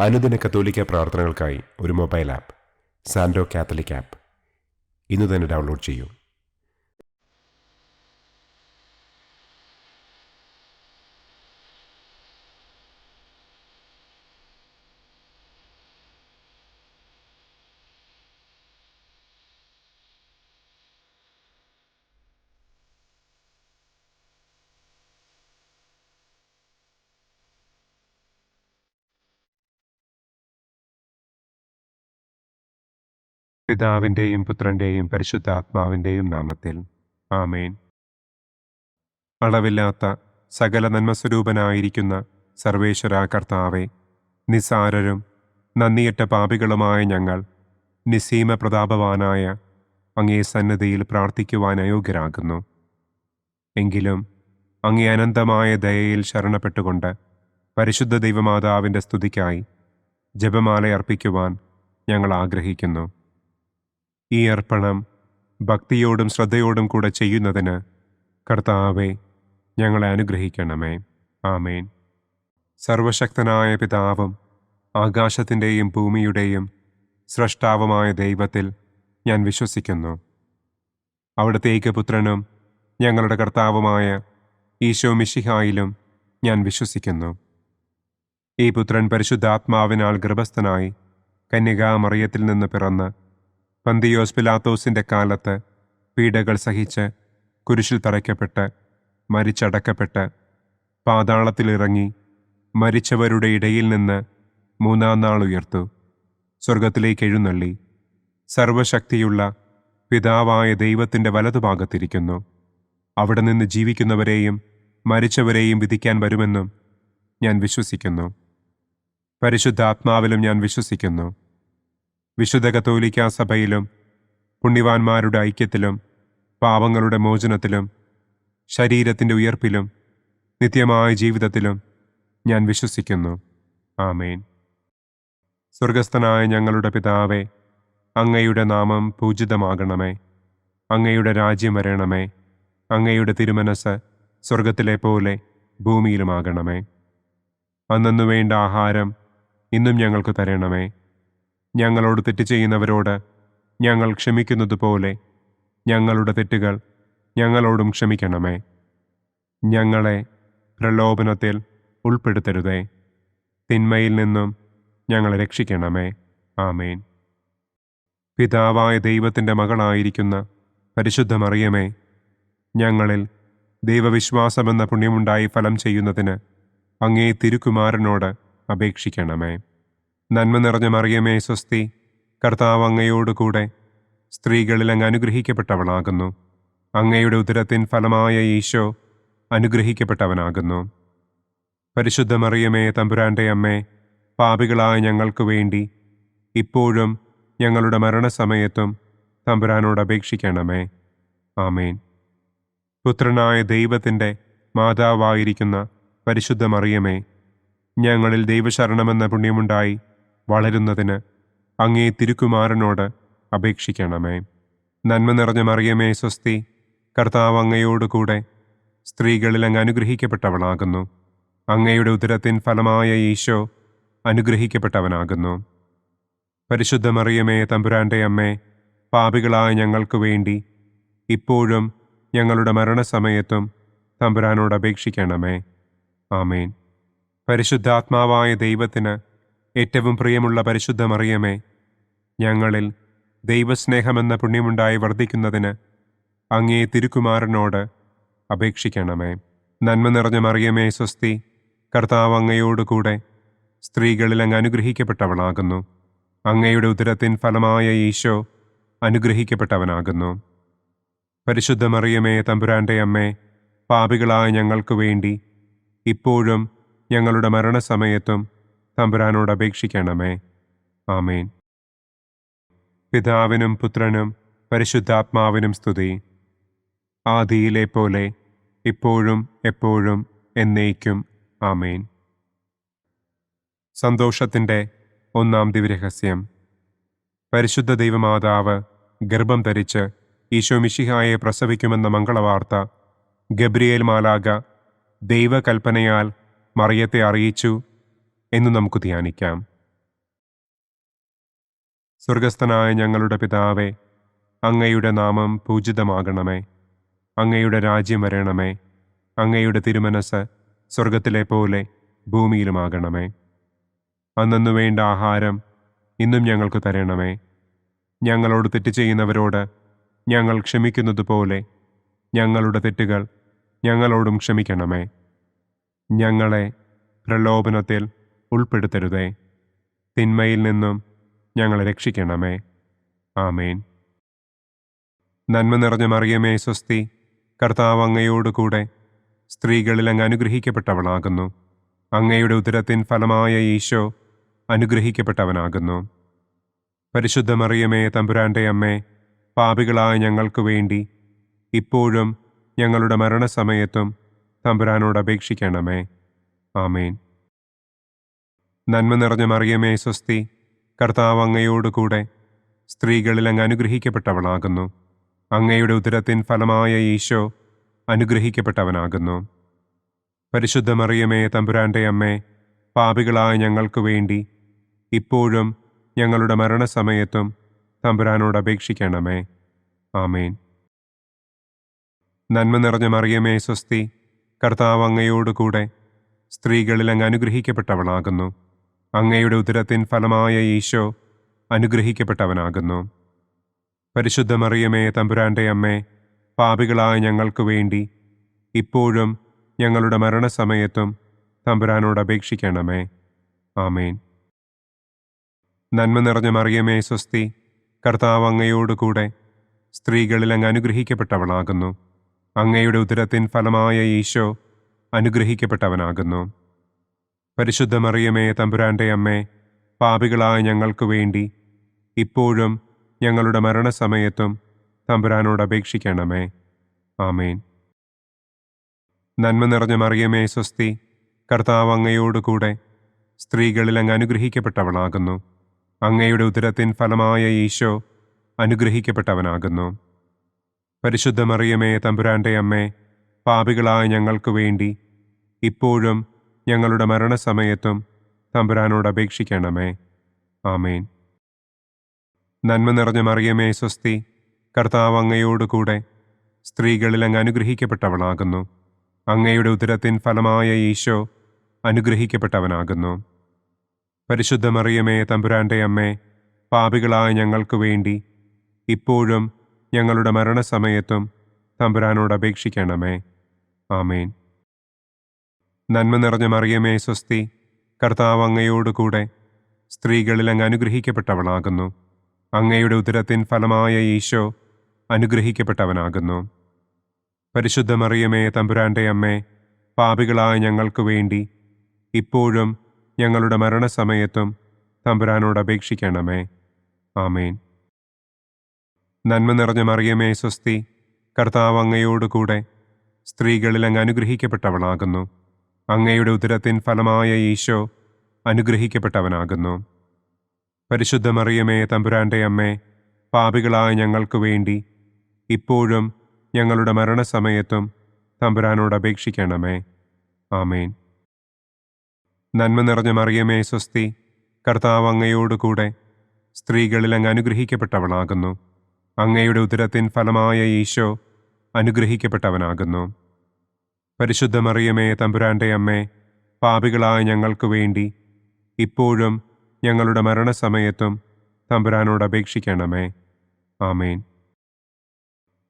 അനുദിന കത്തോലിക്ക പ്രാർത്ഥനകൾക്കായി ഒരു മൊബൈൽ ആപ്പ് സാൻഡോ കാത്തലിക് ആപ്പ് ഇന്ന് തന്നെ ഡൗൺലോഡ് ചെയ്യൂ. പിതാവിൻ്റെയും പുത്രൻ്റെയും പരിശുദ്ധാത്മാവിൻ്റെയും നാമത്തിൽ ആമേൻ. അളവില്ലാത്ത സകല നന്മസ്വരൂപനായിരിക്കുന്ന സർവേശ്വര കർത്താവെ, നിസ്സാരരും നന്ദിയറ്റ പാപികളുമായ ഞങ്ങൾ നിസ്സീമ പ്രതാപവാനായ അങ്ങേ സന്നിധിയിൽ പ്രാർത്ഥിക്കുവാൻ അയോഗ്യരാകുന്നു. എങ്കിലും അങ്ങേ അനന്തമായ ദയയിൽ ശരണപ്പെട്ടുകൊണ്ട് പരിശുദ്ധ ദൈവമാതാവിൻ്റെ സ്തുതിക്കായി ജപമാല അർപ്പിക്കുവാൻ ഞങ്ങൾ ആഗ്രഹിക്കുന്നു. ഈ അർപ്പണം ഭക്തിയോടും ശ്രദ്ധയോടും കൂടെ ചെയ്യുന്നതിന് കർത്താവെ ഞങ്ങളെ അനുഗ്രഹിക്കണമേ. ആമേൻ. സർവശക്തനായ പിതാവും ആകാശത്തിൻ്റെയും ഭൂമിയുടെയും സ്രഷ്ടാവുമായ ദൈവത്തിൽ ഞാൻ വിശ്വസിക്കുന്നു. അവിടുത്തെ ഏകപുത്രനും ഞങ്ങളുടെ കർത്താവുമായ ഈശോ മിശിഹായിലും ഞാൻ വിശ്വസിക്കുന്നു. ഈ പുത്രൻ പരിശുദ്ധാത്മാവിനാൽ ഗർഭസ്ഥനായി കന്യകാമറിയത്തിൽ നിന്ന് പിറന്ന് പന്തിയോസ് പിലാത്തോസിൻ്റെ കാലത്ത് പീഡകൾ സഹിച്ച് കുരിശിൽ തറയ്ക്കപ്പെട്ട് മരിച്ചടക്കപ്പെട്ട് പാതാളത്തിലിറങ്ങി മരിച്ചവരുടെ ഇടയിൽ നിന്ന് മൂന്നാം നാൾ ഉയർത്തു, സ്വർഗത്തിലേക്ക് എഴുന്നള്ളി, സർവശക്തിയുള്ള പിതാവായ ദൈവത്തിൻ്റെ വലതുഭാഗത്തിരിക്കുന്നു. അവിടെ നിന്ന് ജീവിക്കുന്നവരെയും മരിച്ചവരെയും വിധിക്കാൻ വരുമെന്നും ഞാൻ വിശ്വസിക്കുന്നു. പരിശുദ്ധാത്മാവിലും ഞാൻ വിശ്വസിക്കുന്നു. വിശുദ്ധ കത്തോലിക്കാ സഭയിലും പുണ്യവാന്മാരുടെ ഐക്യത്തിലും പാപങ്ങളുടെ മോചനത്തിലും ശരീരത്തിൻ്റെ ഉയർപ്പിലും നിത്യമായ ജീവിതത്തിലും ഞാൻ വിശ്വസിക്കുന്നു. ആമേൻ. സ്വർഗസ്ഥനായ ഞങ്ങളുടെ പിതാവേ, അങ്ങയുടെ നാമം പൂജിതമാകണമേ. അങ്ങയുടെ രാജ്യം വരണമേ. അങ്ങയുടെ തിരുമനസ് സ്വർഗത്തിലെ പോലെ ഭൂമിയിലുമാകണമേ. അന്നന്നു വേണ്ട ആഹാരം ഇന്നും ഞങ്ങൾക്ക് തരണമേ. ഞങ്ങളോട് തെറ്റ് ചെയ്യുന്നവരോട് ഞങ്ങൾ ക്ഷമിക്കുന്നത് പോലെ ഞങ്ങളുടെ തെറ്റുകൾ ഞങ്ങളോടും ക്ഷമിക്കണമേ. ഞങ്ങളെ പ്രലോഭനത്തിൽ ഉൾപ്പെടുത്തരുതേ, തിന്മയിൽ നിന്നും ഞങ്ങളെ രക്ഷിക്കണമേ. ആമേൻ. പിതാവായ ദൈവത്തിൻ്റെ മകളായിരിക്കുന്ന പരിശുദ്ധ മറിയമേ, ഞങ്ങളിൽ ദൈവവിശ്വാസമെന്ന പുണ്യമുണ്ടായി ഫലം ചെയ്യുന്നതിന് അങ്ങേ തിരുക്കുമാരനോട് അപേക്ഷിക്കണമേ. നന്മ നിറഞ്ഞ മറിയമേ സ്വസ്തി, കർത്താവ് അങ്ങയോടുകൂടെ സ്ത്രീകളിൽ അങ്ങ് അനുഗ്രഹിക്കപ്പെട്ടവളാകുന്നു. അങ്ങയുടെ ഉദരത്തിൻ ഫലമായ ഈശോ അനുഗ്രഹിക്കപ്പെട്ടവനാകുന്നു. പരിശുദ്ധ മറിയമേ തമ്പുരാൻ്റെ അമ്മേ, പാപികളായ ഞങ്ങൾക്ക് വേണ്ടി ഇപ്പോഴും ഞങ്ങളുടെ മരണസമയത്തും തമ്പുരാനോട് അപേക്ഷിക്കണമേ. ആമേൻ. പുത്രനായ ദൈവത്തിൻ്റെ മാതാവായിരിക്കുന്ന പരിശുദ്ധ മറിയമേ, ഞങ്ങളിൽ ദൈവശരണമെന്ന പുണ്യമുണ്ടായി വളരുന്നതിന് അങ്ങേ തിരുക്കുമാരനോട് അപേക്ഷിക്കണമേ. നന്മ നിറഞ്ഞ മറിയമേ സ്വസ്തി, കർത്താവ് അങ്ങയോടുകൂടെ സ്ത്രീകളിൽ അങ്ങ് അനുഗ്രഹിക്കപ്പെട്ടവളാകുന്നു. അങ്ങയുടെ ഉദരത്തിൻ ഫലമായ ഈശോ അനുഗ്രഹിക്കപ്പെട്ടവനാകുന്നു. പരിശുദ്ധ മറിയമേ തമ്പുരാൻ്റെ അമ്മേ, പാപികളായ ഞങ്ങൾക്ക് വേണ്ടി ഇപ്പോഴും ഞങ്ങളുടെ മരണസമയത്തും തമ്പുരാനോട് അപേക്ഷിക്കണമേ. ആമേൻ. പരിശുദ്ധാത്മാവായ ദൈവത്തിന് ഏറ്റവും പ്രിയമുള്ള പരിശുദ്ധ മറിയമേ, ഞങ്ങളിൽ ദൈവസ്നേഹമെന്ന പുണ്യമുണ്ടായി വർദ്ധിക്കുന്നതിന് അങ്ങേ തിരുക്കുമാരനോട് അപേക്ഷിക്കണമേ. നന്മ നിറഞ്ഞ മറിയമേ സ്വസ്തി, കർത്താവ് അങ്ങയോടുകൂടെ സ്ത്രീകളിൽ അങ്ങ് അനുഗ്രഹിക്കപ്പെട്ടവളാകുന്നു. അങ്ങയുടെ ഉദരത്തിൻ ഫലമായ ഈശോ അനുഗ്രഹിക്കപ്പെട്ടവനാകുന്നു. പരിശുദ്ധ മറിയമേ തമ്പുരാൻ്റെ അമ്മേ, പാപികളായ ഞങ്ങൾക്ക് വേണ്ടി ഇപ്പോഴും ഞങ്ങളുടെ മരണസമയത്തും തമ്പുരാനോട് അപേക്ഷിക്കണമേ. ആമേൻ. പിതാവിനും പുത്രനും പരിശുദ്ധാത്മാവിനും സ്തുതി, ആദിയിലെ പോലെ ഇപ്പോഴും എപ്പോഴും എന്നേക്കും. ആമേൻ. സന്തോഷത്തിൻ്റെ ഒന്നാം ദിവ്യരഹസ്യം. പരിശുദ്ധ ദൈവമാതാവ് ഗർഭം ധരിച്ച് ഈശോ മിശിഹായെ പ്രസവിക്കുമെന്ന മംഗളവാർത്ത ഗബ്രിയേൽ മാലാഖ ദൈവകൽപ്പനയാൽ മറിയത്തെ അറിയിച്ചു എന്ന് നമുക്ക് ധ്യാനിക്കാം. സ്വർഗസ്ഥനായ ഞങ്ങളുടെ പിതാവേ, അങ്ങയുടെ നാമം പൂജിതമാകണമേ. അങ്ങയുടെ രാജ്യം വരണമേ. അങ്ങയുടെ തിരുമനസ് സ്വർഗത്തിലെ പോലെ ഭൂമിയിലുമാകണമേ. അന്നന്നു വേണ്ട ആഹാരം ഇന്നും ഞങ്ങൾക്ക് തരണമേ. ഞങ്ങളോട് തെറ്റ് ചെയ്യുന്നവരോട് ഞങ്ങൾ ക്ഷമിക്കുന്നതുപോലെ ഞങ്ങളുടെ തെറ്റുകൾ ഞങ്ങളോടും ക്ഷമിക്കണമേ. ഞങ്ങളെ പ്രലോഭനത്തിൽ ഉൾപ്പെടുത്തരുതേ. തിന്മയിൽ നിന്നും ഞങ്ങളെ രക്ഷിക്കണമേ. ആമേൻ. നന്മ നിറഞ്ഞ മറിയമേ സ്വസ്തി, കർത്താവ് അങ്ങയോടുകൂടെ സ്ത്രീകളിൽ അങ്ങ് അനുഗ്രഹിക്കപ്പെട്ടവളാകുന്നു. അങ്ങയുടെ ഉദരത്തിൻ ഫലമായ ഈശോ അനുഗ്രഹിക്കപ്പെട്ടവനാകുന്നു. പരിശുദ്ധ മറിയമേ തമ്പുരാൻ്റെ അമ്മേ, പാപികളായ ഞങ്ങൾക്ക് വേണ്ടി ഇപ്പോഴും ഞങ്ങളുടെ മരണസമയത്തും തമ്പുരാനോട് അപേക്ഷിക്കണമേ. ആമേൻ. നന്മ നിറഞ്ഞ മറിയമേ സ്വസ്തി, കർത്താവ് അങ്ങയോടുകൂടെ സ്ത്രീകളിൽ അങ്ങ് അനുഗ്രഹിക്കപ്പെട്ടവളാകുന്നു. അങ്ങയുടെ ഉദരത്തിൻ ഫലമായ ഈശോ അനുഗ്രഹിക്കപ്പെട്ടവനാകുന്നു. പരിശുദ്ധ മറിയമേ തമ്പുരാൻ്റെ അമ്മേ, പാപികളായ ഞങ്ങൾക്ക് വേണ്ടി ഇപ്പോഴും ഞങ്ങളുടെ മരണസമയത്തും തമ്പുരാനോട് അപേക്ഷിക്കണമേ. ആമേൻ. നന്മ നിറഞ്ഞ മറിയമേ സ്വസ്തി, കർത്താവ് അങ്ങയോടുകൂടെ സ്ത്രീകളിൽ അങ്ങ് അനുഗ്രഹിക്കപ്പെട്ടവളാകുന്നു. അങ്ങയുടെ ഉദരത്തിൻ ഫലമായ ഈശോ അനുഗ്രഹിക്കപ്പെട്ടവനാകുന്നു. പരിശുദ്ധ മറിയമേ തമ്പുരാൻ്റെ അമ്മേ, പാപികളായ ഞങ്ങൾക്ക് വേണ്ടി ഇപ്പോഴും ഞങ്ങളുടെ മരണസമയത്തും തമ്പുരാനോട് അപേക്ഷിക്കണമേ. ആമേൻ. നന്മ നിറഞ്ഞ മറിയമേ സ്വസ്തി, കർത്താവ് അങ്ങയോടുകൂടെ സ്ത്രീകളിൽ അങ്ങ് അനുഗ്രഹിക്കപ്പെട്ടവളാകുന്നു. അങ്ങയുടെ ഉദരത്തിൻ ഫലമായ ഈശോ അനുഗ്രഹിക്കപ്പെട്ടവനാകുന്നു. പരിശുദ്ധ മറിയമേ തമ്പുരാൻ്റെ അമ്മേ, പാപികളായ ഞങ്ങൾക്ക് വേണ്ടി ഇപ്പോഴും ഞങ്ങളുടെ മരണസമയത്തും തമ്പുരാനോട് അപേക്ഷിക്കണമേ. ആമേൻ. നന്മ നിറഞ്ഞ മറിയമേ സ്വസ്തി, കർത്താവ് അങ്ങയോടുകൂടെ സ്ത്രീകളിൽ അങ്ങ് അനുഗ്രഹിക്കപ്പെട്ടവളാകുന്നു. അങ്ങയുടെ ഉദരത്തിൻ ഫലമായ ഈശോ അനുഗ്രഹിക്കപ്പെട്ടവനാകുന്നു. പരിശുദ്ധ മറിയമേ തമ്പുരാൻ്റെ അമ്മേ, പാപികളായ ഞങ്ങൾക്ക് വേണ്ടി ഇപ്പോഴും ഞങ്ങളുടെ മരണസമയത്തും തമ്പുരാനോട് അപേക്ഷിക്കണമേ. ആമേൻ. നന്മ നിറഞ്ഞ മറിയമേ സ്വസ്തി, കർത്താവ് അങ്ങയോടുകൂടെ സ്ത്രീകളിൽ അങ്ങ് അനുഗ്രഹിക്കപ്പെട്ടവളാകുന്നു. അങ്ങയുടെ ഉദരത്തിൻ ഫലമായ ഈശോ അനുഗ്രഹിക്കപ്പെട്ടവനാകുന്നു. പരിശുദ്ധ മറിയമേ തമ്പുരാൻ്റെ അമ്മേ, പാപികളായ ഞങ്ങൾക്ക് വേണ്ടി ഇപ്പോഴും ഞങ്ങളുടെ മരണസമയത്തും തമ്പുരാനോട് അപേക്ഷിക്കണമേ. ആമേൻ. നന്മ നിറഞ്ഞ മറിയമേ സ്വസ്തി, കർത്താവ് അങ്ങയോടുകൂടെ സ്ത്രീകളിൽ അങ്ങ് അനുഗ്രഹിക്കപ്പെട്ടവളാകുന്നു. അങ്ങയുടെ ഉദരത്തിൻ ഫലമായ ഈശോ അനുഗ്രഹിക്കപ്പെട്ടവനാകുന്നു. പരിശുദ്ധ മറിയമേ തമ്പുരാൻ്റെ അമ്മേ, പാപികളായ ഞങ്ങൾക്ക് വേണ്ടി ഇപ്പോഴും ഞങ്ങളുടെ മരണസമയത്തും തമ്പുരാനോട് അപേക്ഷിക്കണമേ. ആമേൻ. നന്മ നിറഞ്ഞ മറിയമേ സ്വസ്തി, കർത്താവ് അങ്ങയോടുകൂടെ സ്ത്രീകളിൽ അങ്ങ് അനുഗ്രഹിക്കപ്പെട്ടവളാകുന്നു. അങ്ങയുടെ ഉദരത്തിൻ ഫലമായ ഈശോ അനുഗ്രഹിക്കപ്പെട്ടവനാകുന്നു. പരിശുദ്ധ മറിയമേ തമ്പുരാൻ്റെ അമ്മേ, പാപികളായ ഞങ്ങൾക്ക് വേണ്ടി ഇപ്പോഴും ഞങ്ങളുടെ മരണസമയത്തും തമ്പുരാനോട് അപേക്ഷിക്കണമേ. ആമേൻ. നന്മ നിറഞ്ഞ മറിയമേ സ്വസ്തി, കർത്താവ് അങ്ങയോടുകൂടെ സ്ത്രീകളിൽ അങ്ങ് അനുഗ്രഹിക്കപ്പെട്ടവളാകുന്നു. അങ്ങയുടെ ഉദരത്തിൻ ഫലമായ ഈശോ അനുഗ്രഹിക്കപ്പെട്ടവനാകുന്നു. പരിശുദ്ധ മറിയമേ തമ്പുരാൻ്റെ അമ്മേ, പാപികളായ ഞങ്ങൾക്ക് വേണ്ടി ഇപ്പോഴും ഞങ്ങളുടെ മരണസമയത്തും തമ്പുരാനോട് അപേക്ഷിക്കണമേ. ആമേൻ.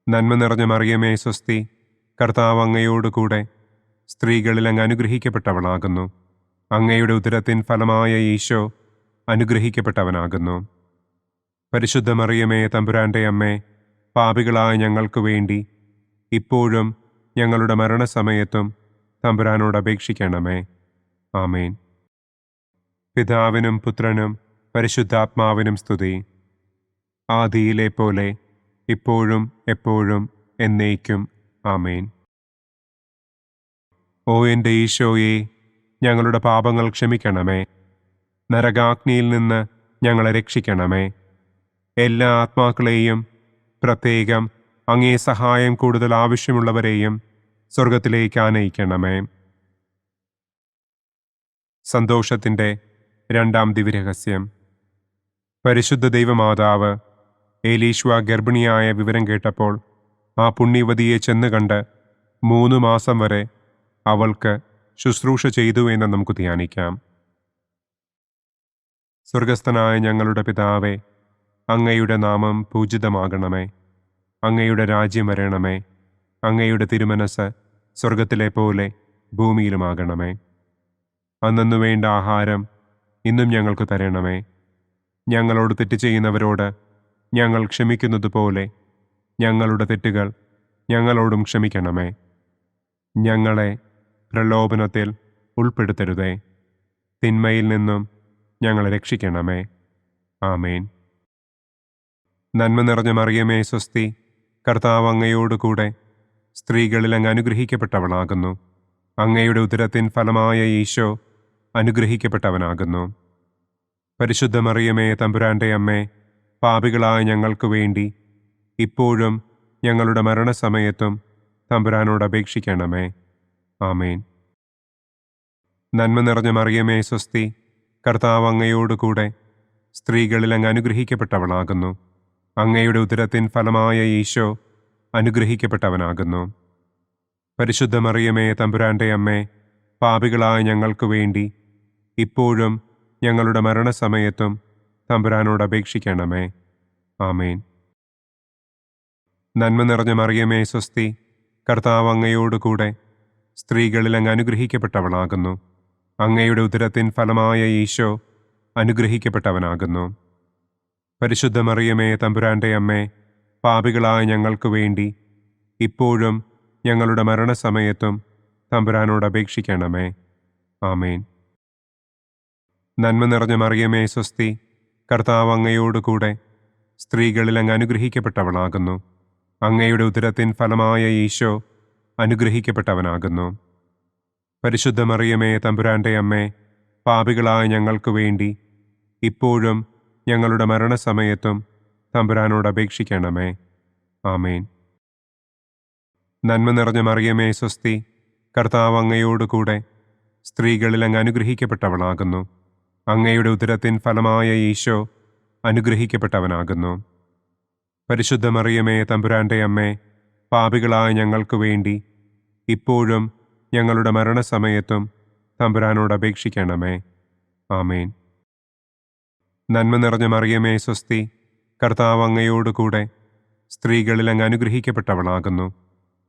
നന്മ നിറഞ്ഞ മറിയമേ സ്വസ്തി, കർത്താവ് അങ്ങയോടുകൂടെ സ്ത്രീകളിൽ അങ്ങ് അനുഗ്രഹിക്കപ്പെട്ടവളാകുന്നു. അങ്ങയുടെ ഉദരത്തിൻ ഫലമായ ഈശോ അനുഗ്രഹിക്കപ്പെട്ടവനാകുന്നു. പരിശുദ്ധ മറിയമേ തമ്പുരാൻ്റെ അമ്മേ, പാപികളായ ഞങ്ങൾക്ക് വേണ്ടി ഇപ്പോഴും ഞങ്ങളുടെ മരണസമയത്തും തമ്പുരാനോട് അപേക്ഷിക്കണമേ. ആമേൻ. പിതാവിനും പുത്രനും പരിശുദ്ധാത്മാവിനും സ്തുതി. ആദിയിലെ പോലെ ഇപ്പോഴും എപ്പോഴും എന്നേക്കും. ആമേൻ. ഓ എൻ്റെ ഈശോയെ, ഞങ്ങളുടെ പാപങ്ങൾ ക്ഷമിക്കണമേ. നരകാഗ്നിയിൽ നിന്ന് ഞങ്ങളെ രക്ഷിക്കണമേ. എല്ലാ ആത്മാക്കളെയും, പ്രത്യേകം അങ്ങേ സഹായം കൂടുതൽ ആവശ്യമുള്ളവരെയും സ്വർഗത്തിലേക്ക് ആനയിക്കണമേ. സന്തോഷത്തിൻ്റെ രണ്ടാം ദിവ്യരഹസ്യം. പരിശുദ്ധ ദൈവമാതാവ് ഏലീശ്വ ഗർഭിണിയായ വിവരം കേട്ടപ്പോൾ ആ പുണ്യവതിയെ ചെന്ന് കണ്ട് 3 മാസം വരെ അവൾക്ക് ശുശ്രൂഷ ചെയ്തു എന്ന് നമുക്ക് ധ്യാനിക്കാം. സ്വർഗസ്ഥനായ ഞങ്ങളുടെ പിതാവേ, അങ്ങയുടെ നാമം പൂജിതമാകണമേ. അങ്ങയുടെ രാജ്യം വരണമേ. അങ്ങയുടെ തിരുമനസ് സ്വർഗത്തിലെ പോലെ ഭൂമിയിലുമാകണമേ. അന്നന്നു വേണ്ട ആഹാരം ഇന്നും ഞങ്ങൾക്ക് തരണമേ. ഞങ്ങളോട് തെറ്റ് ചെയ്യുന്നവരോട് ഞങ്ങൾ ക്ഷമിക്കുന്നത് പോലെ ഞങ്ങളുടെ തെറ്റുകൾ ഞങ്ങളോടും ക്ഷമിക്കണമേ. ഞങ്ങളെ പ്രലോഭനത്തിൽ ഉൾപ്പെടുത്തരുതേ. തിന്മയിൽ നിന്നും ഞങ്ങളെ രക്ഷിക്കണമേ. ആമേൻ. നന്മ നിറഞ്ഞ മറിയമേ സ്വസ്തി, കർത്താവ് അങ്ങയോടുകൂടെ സ്ത്രീകളിൽ അങ്ങ് അനുഗ്രഹിക്കപ്പെട്ടവളാകുന്നു. അങ്ങയുടെ ഉദരത്തിൻ ഫലമായ ഈശോ അനുഗ്രഹിക്കപ്പെട്ടവനാകുന്നു. പരിശുദ്ധ മറിയമേ തമ്പുരാൻ്റെ അമ്മേ, പാപികളായ ഞങ്ങൾക്ക് വേണ്ടി ഇപ്പോഴും ഞങ്ങളുടെ മരണസമയത്തും തമ്പുരാനോട് അപേക്ഷിക്കണമേ. ആമേൻ. നന്മ നിറഞ്ഞ മറിയമേ സ്വസ്തി, കർത്താവ് അങ്ങയോടുകൂടെ സ്ത്രീകളിൽ അങ്ങ് അനുഗ്രഹിക്കപ്പെട്ടവളാകുന്നു. അങ്ങയുടെ ഉദരത്തിൻ ഫലമായ ഈശോ അനുഗ്രഹിക്കപ്പെട്ടവനാകുന്നു. പരിശുദ്ധ മറിയമേ തമ്പുരാൻ്റെ അമ്മേ, പാപികളായ ഞങ്ങൾക്ക് വേണ്ടി ഇപ്പോഴും ഞങ്ങളുടെ മരണസമയത്തും തമ്പുരാനോട് അപേക്ഷിക്കണമേ. ആമേൻ. നന്മ നിറഞ്ഞ മറിയമേ സ്വസ്തി, കർത്താവ് അങ്ങയോടുകൂടെ സ്ത്രീകളിൽ അങ്ങ് അനുഗ്രഹിക്കപ്പെട്ടവളാകുന്നു. അങ്ങയുടെ ഉദരത്തിൻ ഫലമായ ഈശോ അനുഗ്രഹിക്കപ്പെട്ടവനാകുന്നു. പരിശുദ്ധ മറിയമേ തമ്പുരാൻ്റെ അമ്മേ, പാപികളായ ഞങ്ങൾക്ക് വേണ്ടി ഇപ്പോഴും ഞങ്ങളുടെ മരണസമയത്തും തമ്പുരാനോട് അപേക്ഷിക്കണമേ. ആമേൻ. നന്മ നിറഞ്ഞ മറിയമേ സ്വസ്തി, കർത്താവ് അങ്ങയോടുകൂടെ സ്ത്രീകളിൽ അങ്ങ് അനുഗ്രഹിക്കപ്പെട്ടവളാകുന്നു. അങ്ങയുടെ ഉദരത്തിൻ ഫലമായ ഈശോ അനുഗ്രഹിക്കപ്പെട്ടവനാകുന്നു. പരിശുദ്ധ മറിയമേ തമ്പുരാൻ്റെ അമ്മേ, പാപികളായ ഞങ്ങൾക്ക് വേണ്ടി ഇപ്പോഴും ഞങ്ങളുടെ മരണസമയത്തും തമ്പുരാനോട് അപേക്ഷിക്കണമേ. ആമേൻ. നന്മ നിറഞ്ഞ മറിയമേ സ്വസ്തി, കർത്താവ് അങ്ങയോടുകൂടെ സ്ത്രീകളിൽ അങ്ങ് അനുഗ്രഹിക്കപ്പെട്ടവളാകുന്നു. അങ്ങയുടെ ഉദരത്തിൻ ഫലമായ ഈശോ അനുഗ്രഹിക്കപ്പെട്ടവനാകുന്നു. പരിശുദ്ധ മറിയമേ തമ്പുരാൻ്റെ അമ്മേ, പാപികളായ ഞങ്ങൾക്ക് വേണ്ടി ഇപ്പോഴും ഞങ്ങളുടെ മരണസമയത്തും തമ്പുരാനോട് അപേക്ഷിക്കണമേ. ആമേൻ. നന്മ നിറഞ്ഞ മറിയമേ സ്വസ്തി, കർത്താവ് അങ്ങയോടുകൂടെ സ്ത്രീകളിൽ അങ്ങ് അനുഗ്രഹിക്കപ്പെട്ടവളാകുന്നു.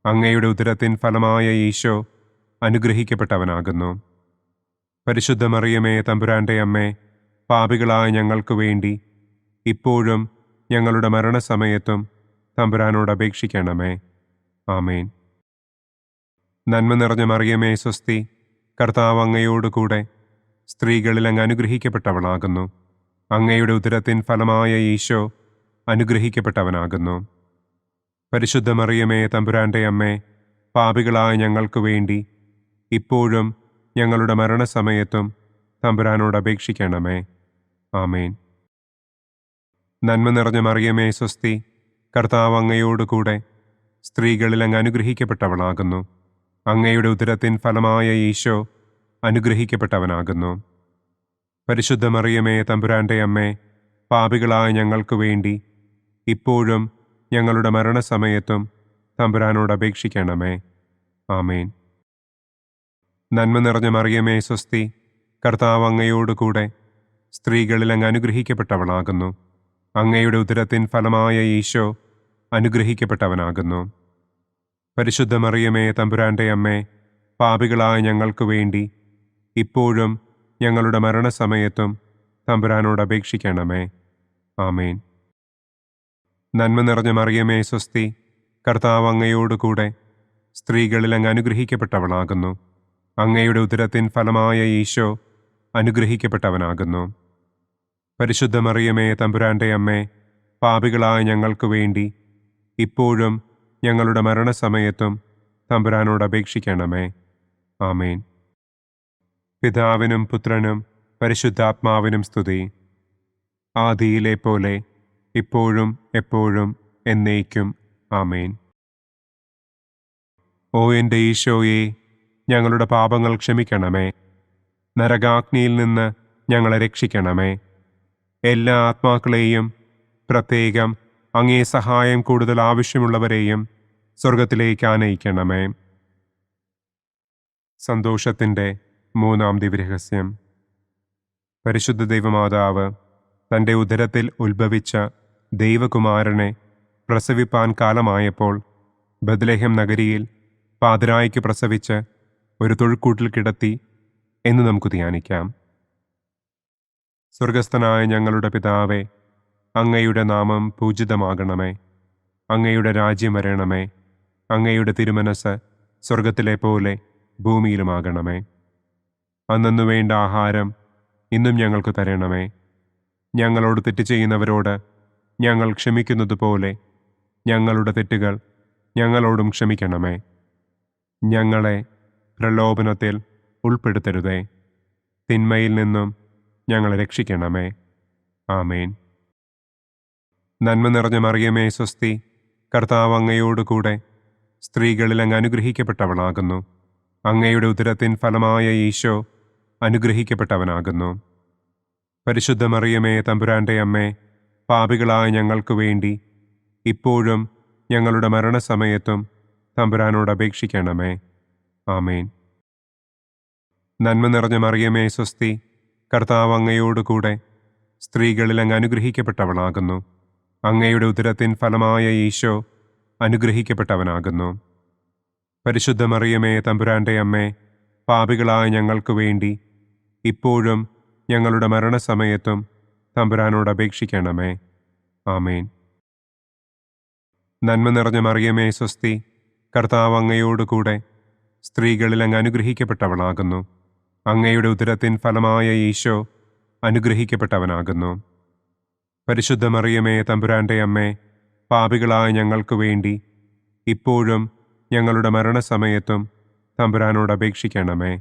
അങ്ങയുടെ ഉദരത്തിൻ ഫലമായ ഈശോ അനുഗ്രഹിക്കപ്പെട്ടവനാകുന്നു. പരിശുദ്ധ മറിയമേ തമ്പുരാൻ്റെ അമ്മേ, പാപികളായ ഞങ്ങൾക്ക് വേണ്ടി ഇപ്പോഴും ഞങ്ങളുടെ മരണസമയത്തും തമ്പുരാനോട് അപേക്ഷിക്കണമേ. ആമേൻ. നന്മ നിറഞ്ഞ മറിയമേ സ്വസ്തി, കർത്താവ് അങ്ങയോടുകൂടെ സ്ത്രീകളിൽ അങ്ങ് അനുഗ്രഹിക്കപ്പെട്ടവളാകുന്നു. അങ്ങയുടെ ഉദരത്തിൻ ഫലമായ ഈശോ അനുഗ്രഹിക്കപ്പെട്ടവനാകുന്നു. പരിശുദ്ധ മറിയമേ തമ്പുരാൻ്റെ അമ്മേ, പാപികളായ ഞങ്ങൾക്ക് വേണ്ടി ഇപ്പോഴും ഞങ്ങളുടെ മരണസമയത്തും തമ്പുരാനോട് അപേക്ഷിക്കണമേ. ആമേൻ. നന്മ നിറഞ്ഞ മറിയമേ സ്വസ്തി, കർത്താവ് അങ്ങയോടുകൂടെ സ്ത്രീകളിൽ അങ്ങ് അനുഗ്രഹിക്കപ്പെട്ടവളാകുന്നു. അങ്ങയുടെ ഉദരത്തിൻ ഫലമായ ഈശോ അനുഗ്രഹിക്കപ്പെട്ടവനാകുന്നു. പരിശുദ്ധ മറിയമേ തമ്പുരാൻ്റെ അമ്മേ, പാപികളായ ഞങ്ങൾക്ക് വേണ്ടി ഇപ്പോഴും ഞങ്ങളുടെ മരണസമയത്തും തമ്പുരാനോട് അപേക്ഷിക്കണമേ. ആമേൻ. നന്മ നിറഞ്ഞ മറിയമേ സ്വസ്തി, കർത്താവ് അങ്ങയോടുകൂടെ സ്ത്രീകളിൽ അങ്ങ് അനുഗ്രഹിക്കപ്പെട്ടവളാകുന്നു. അങ്ങയുടെ ഉദരത്തിൻ ഫലമായ ഈശോ അനുഗ്രഹിക്കപ്പെട്ടവനാകുന്നു. പരിശുദ്ധ മറിയമേ തമ്പുരാൻ്റെ അമ്മേ, പാപികളായ ഞങ്ങൾക്ക് വേണ്ടി ഇപ്പോഴും ഞങ്ങളുടെ മരണസമയത്തും തമ്പുരാനോട് അപേക്ഷിക്കണമേ. ആമേൻ. നന്മ നിറഞ്ഞ മറിയമേ സ്വസ്തി, കർത്താവ് അങ്ങയോടുകൂടെ സ്ത്രീകളിൽ അങ്ങ് അനുഗ്രഹിക്കപ്പെട്ടവളാകുന്നു. അങ്ങയുടെ ഉദരത്തിൻ ഫലമായ ഈശോ അനുഗ്രഹിക്കപ്പെട്ടവനാകുന്നു. പരിശുദ്ധ മറിയമേ തമ്പുരാൻ്റെ അമ്മേ, പാപികളായ ഞങ്ങൾക്ക് വേണ്ടി ഇപ്പോഴും ഞങ്ങളുടെ മരണസമയത്തും തമ്പുരാനോട് അപേക്ഷിക്കണമേ. ആമേൻ. പിതാവിനും പുത്രനും പരിശുദ്ധാത്മാവിനും സ്തുതി. ആദിയിലെ പോലെ ഇപ്പോഴും എപ്പോഴും എന്നേക്കും. ആമേൻ. ഓ എൻ്റെ ഈശോയെ, ഞങ്ങളുടെ പാപങ്ങൾ ക്ഷമിക്കണമേ. നരകാഗ്നിയിൽ നിന്ന് ഞങ്ങളെ രക്ഷിക്കണമേ. എല്ലാ ആത്മാക്കളെയും, പ്രത്യേകം അങ്ങേ സഹായം കൂടുതൽ ആവശ്യമുള്ളവരെയും സ്വർഗത്തിലേക്ക് ആനയിക്കണമേ. സന്തോഷത്തിൻ്റെ മൂന്നാം ദിവ്യരഹസ്യം. പരിശുദ്ധ ദൈവമാതാവ് തൻ്റെ ഉദരത്തിൽ ഉത്ഭവിച്ച ദൈവകുമാരനെ പ്രസവിപ്പാൻ കാലമായപ്പോൾ ബത്ലഹേം നഗരിയിൽ പാതിരായ്ക്ക് പ്രസവിച്ച് ഒരു തൊഴുക്കൂട്ടിൽ കിടത്തി എന്ന് നമുക്ക് ധ്യാനിക്കാം. സ്വർഗസ്ഥനായ ഞങ്ങളുടെ പിതാവേ, അങ്ങയുടെ നാമം പൂജിതമാകണമേ. അങ്ങയുടെ രാജ്യം വരണമേ. അങ്ങയുടെ തിരുമനസ് സ്വർഗത്തിലെ പോലെ ഭൂമിയിലുമാകണമേ. അന്നന്നു വേണ്ട ആഹാരം ഇന്നും ഞങ്ങൾക്ക് തരണമേ. ഞങ്ങളോട് തെറ്റ് ചെയ്യുന്നവരോട് ഞങ്ങൾ ക്ഷമിക്കുന്നത് പോലെ ഞങ്ങളുടെ തെറ്റുകൾ ഞങ്ങളോടും ക്ഷമിക്കണമേ. ഞങ്ങളെ പ്രലോഭനത്തിൽ ഉൾപ്പെടുത്തരുതേ. തിന്മയിൽ നിന്നും ഞങ്ങളെ രക്ഷിക്കണമേ. ആമേൻ. നന്മ നിറഞ്ഞ മറിയമേ സ്വസ്തി, കർത്താവ് അങ്ങയോടുകൂടെ സ്ത്രീകളിൽ അങ്ങ് അനുഗ്രഹിക്കപ്പെട്ടവളാകുന്നു. അങ്ങയുടെ ഉദരത്തിൻ ഫലമായ ഈശോ അനുഗ്രഹിക്കപ്പെട്ടവനാകുന്നു. പരിശുദ്ധ മറിയമേ തമ്പുരാൻ്റെ അമ്മേ, പാപികളായ ഞങ്ങൾക്ക് വേണ്ടി ഇപ്പോഴും ഞങ്ങളുടെ മരണസമയത്തും തമ്പുരാനോട് അപേക്ഷിക്കണമേ. ആമേൻ. നന്മ നിറഞ്ഞ മറിയമേ സ്വസ്തി, കർത്താവ് അങ്ങയോടുകൂടെ സ്ത്രീകളിൽ അങ്ങ് അനുഗ്രഹിക്കപ്പെട്ടവളാകുന്നു. അങ്ങയുടെ ഉദരത്തിൻ ഫലമായ ഈശോ അനുഗ്രഹിക്കപ്പെട്ടവനാകുന്നു. പരിശുദ്ധ മറിയമേ തമ്പുരാൻ്റെ അമ്മേ, പാപികളായ ഞങ്ങൾക്ക് വേണ്ടി ഇപ്പോഴും ഞങ്ങളുടെ മരണസമയത്തും തമ്പുരാനോട് അപേക്ഷിക്കണമേ. ആമേൻ. നന്മ നിറഞ്ഞ മറിയമേ സ്വസ്തി, കർത്താവ് അങ്ങയോടുകൂടെ സ്ത്രീകളിൽ അങ്ങ് അനുഗ്രഹിക്കപ്പെട്ടവളാകുന്നു. അങ്ങയുടെ ഉദരത്തിൻ ഫലമായ ഈശോ അനുഗ്രഹിക്കപ്പെട്ടവനാകുന്നു. പരിശുദ്ധ മറിയമേ തമ്പുരാൻ്റെ അമ്മേ, പാപികളായ ഞങ്ങൾക്ക് വേണ്ടി ഇപ്പോഴും ഞങ്ങളുടെ മരണസമയത്തും തമ്പുരാനോട് അപേക്ഷിക്കണമേ.